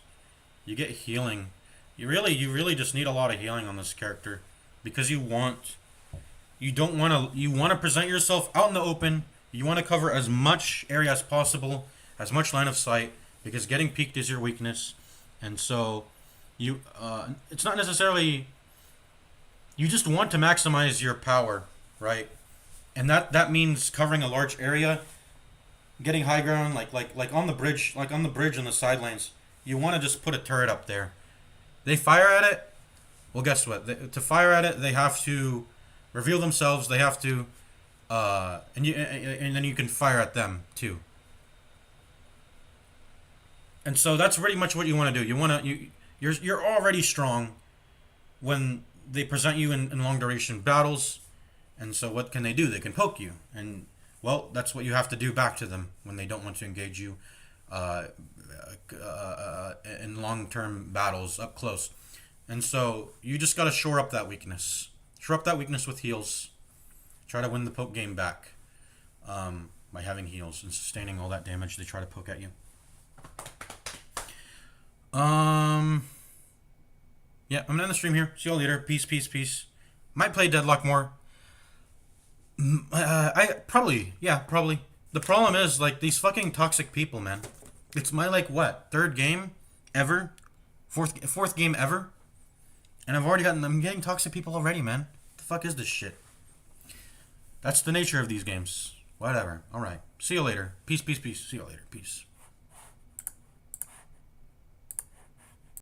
you get healing. You really just need a lot of healing on this character because you want to present yourself out in the open. You want to cover as much area as possible, as much line of sight, because getting peeked is your weakness, and so you it's not necessarily. You just want to maximize your power, right? And that means covering a large area. Getting high ground, like on the bridge, on the side lanes, you want to just put a turret up there. They fire at it. Well, guess what? To fire at it, they have to reveal themselves. They have to, and then you can fire at them too. And so that's pretty much what you want to do. You're already strong when they present you in long duration battles, and so what can they do? They can poke you and. Well, that's what you have to do back to them when they don't want to engage you in long-term battles up close. And so you just got to shore up that weakness. Shore up that weakness with heals. Try to win the poke game back by having heals and sustaining all that damage they try to poke at you. Yeah, I'm going to end the stream here. See you all later. Peace, peace, peace. Might play Deadlock more. Probably. The problem is like these fucking toxic people, man. It's my third game ever, fourth game ever, and I'm getting toxic people already, man. The fuck is this shit? That's the nature of these games. Whatever. All right. See you later. Peace, peace, peace. See you later. Peace.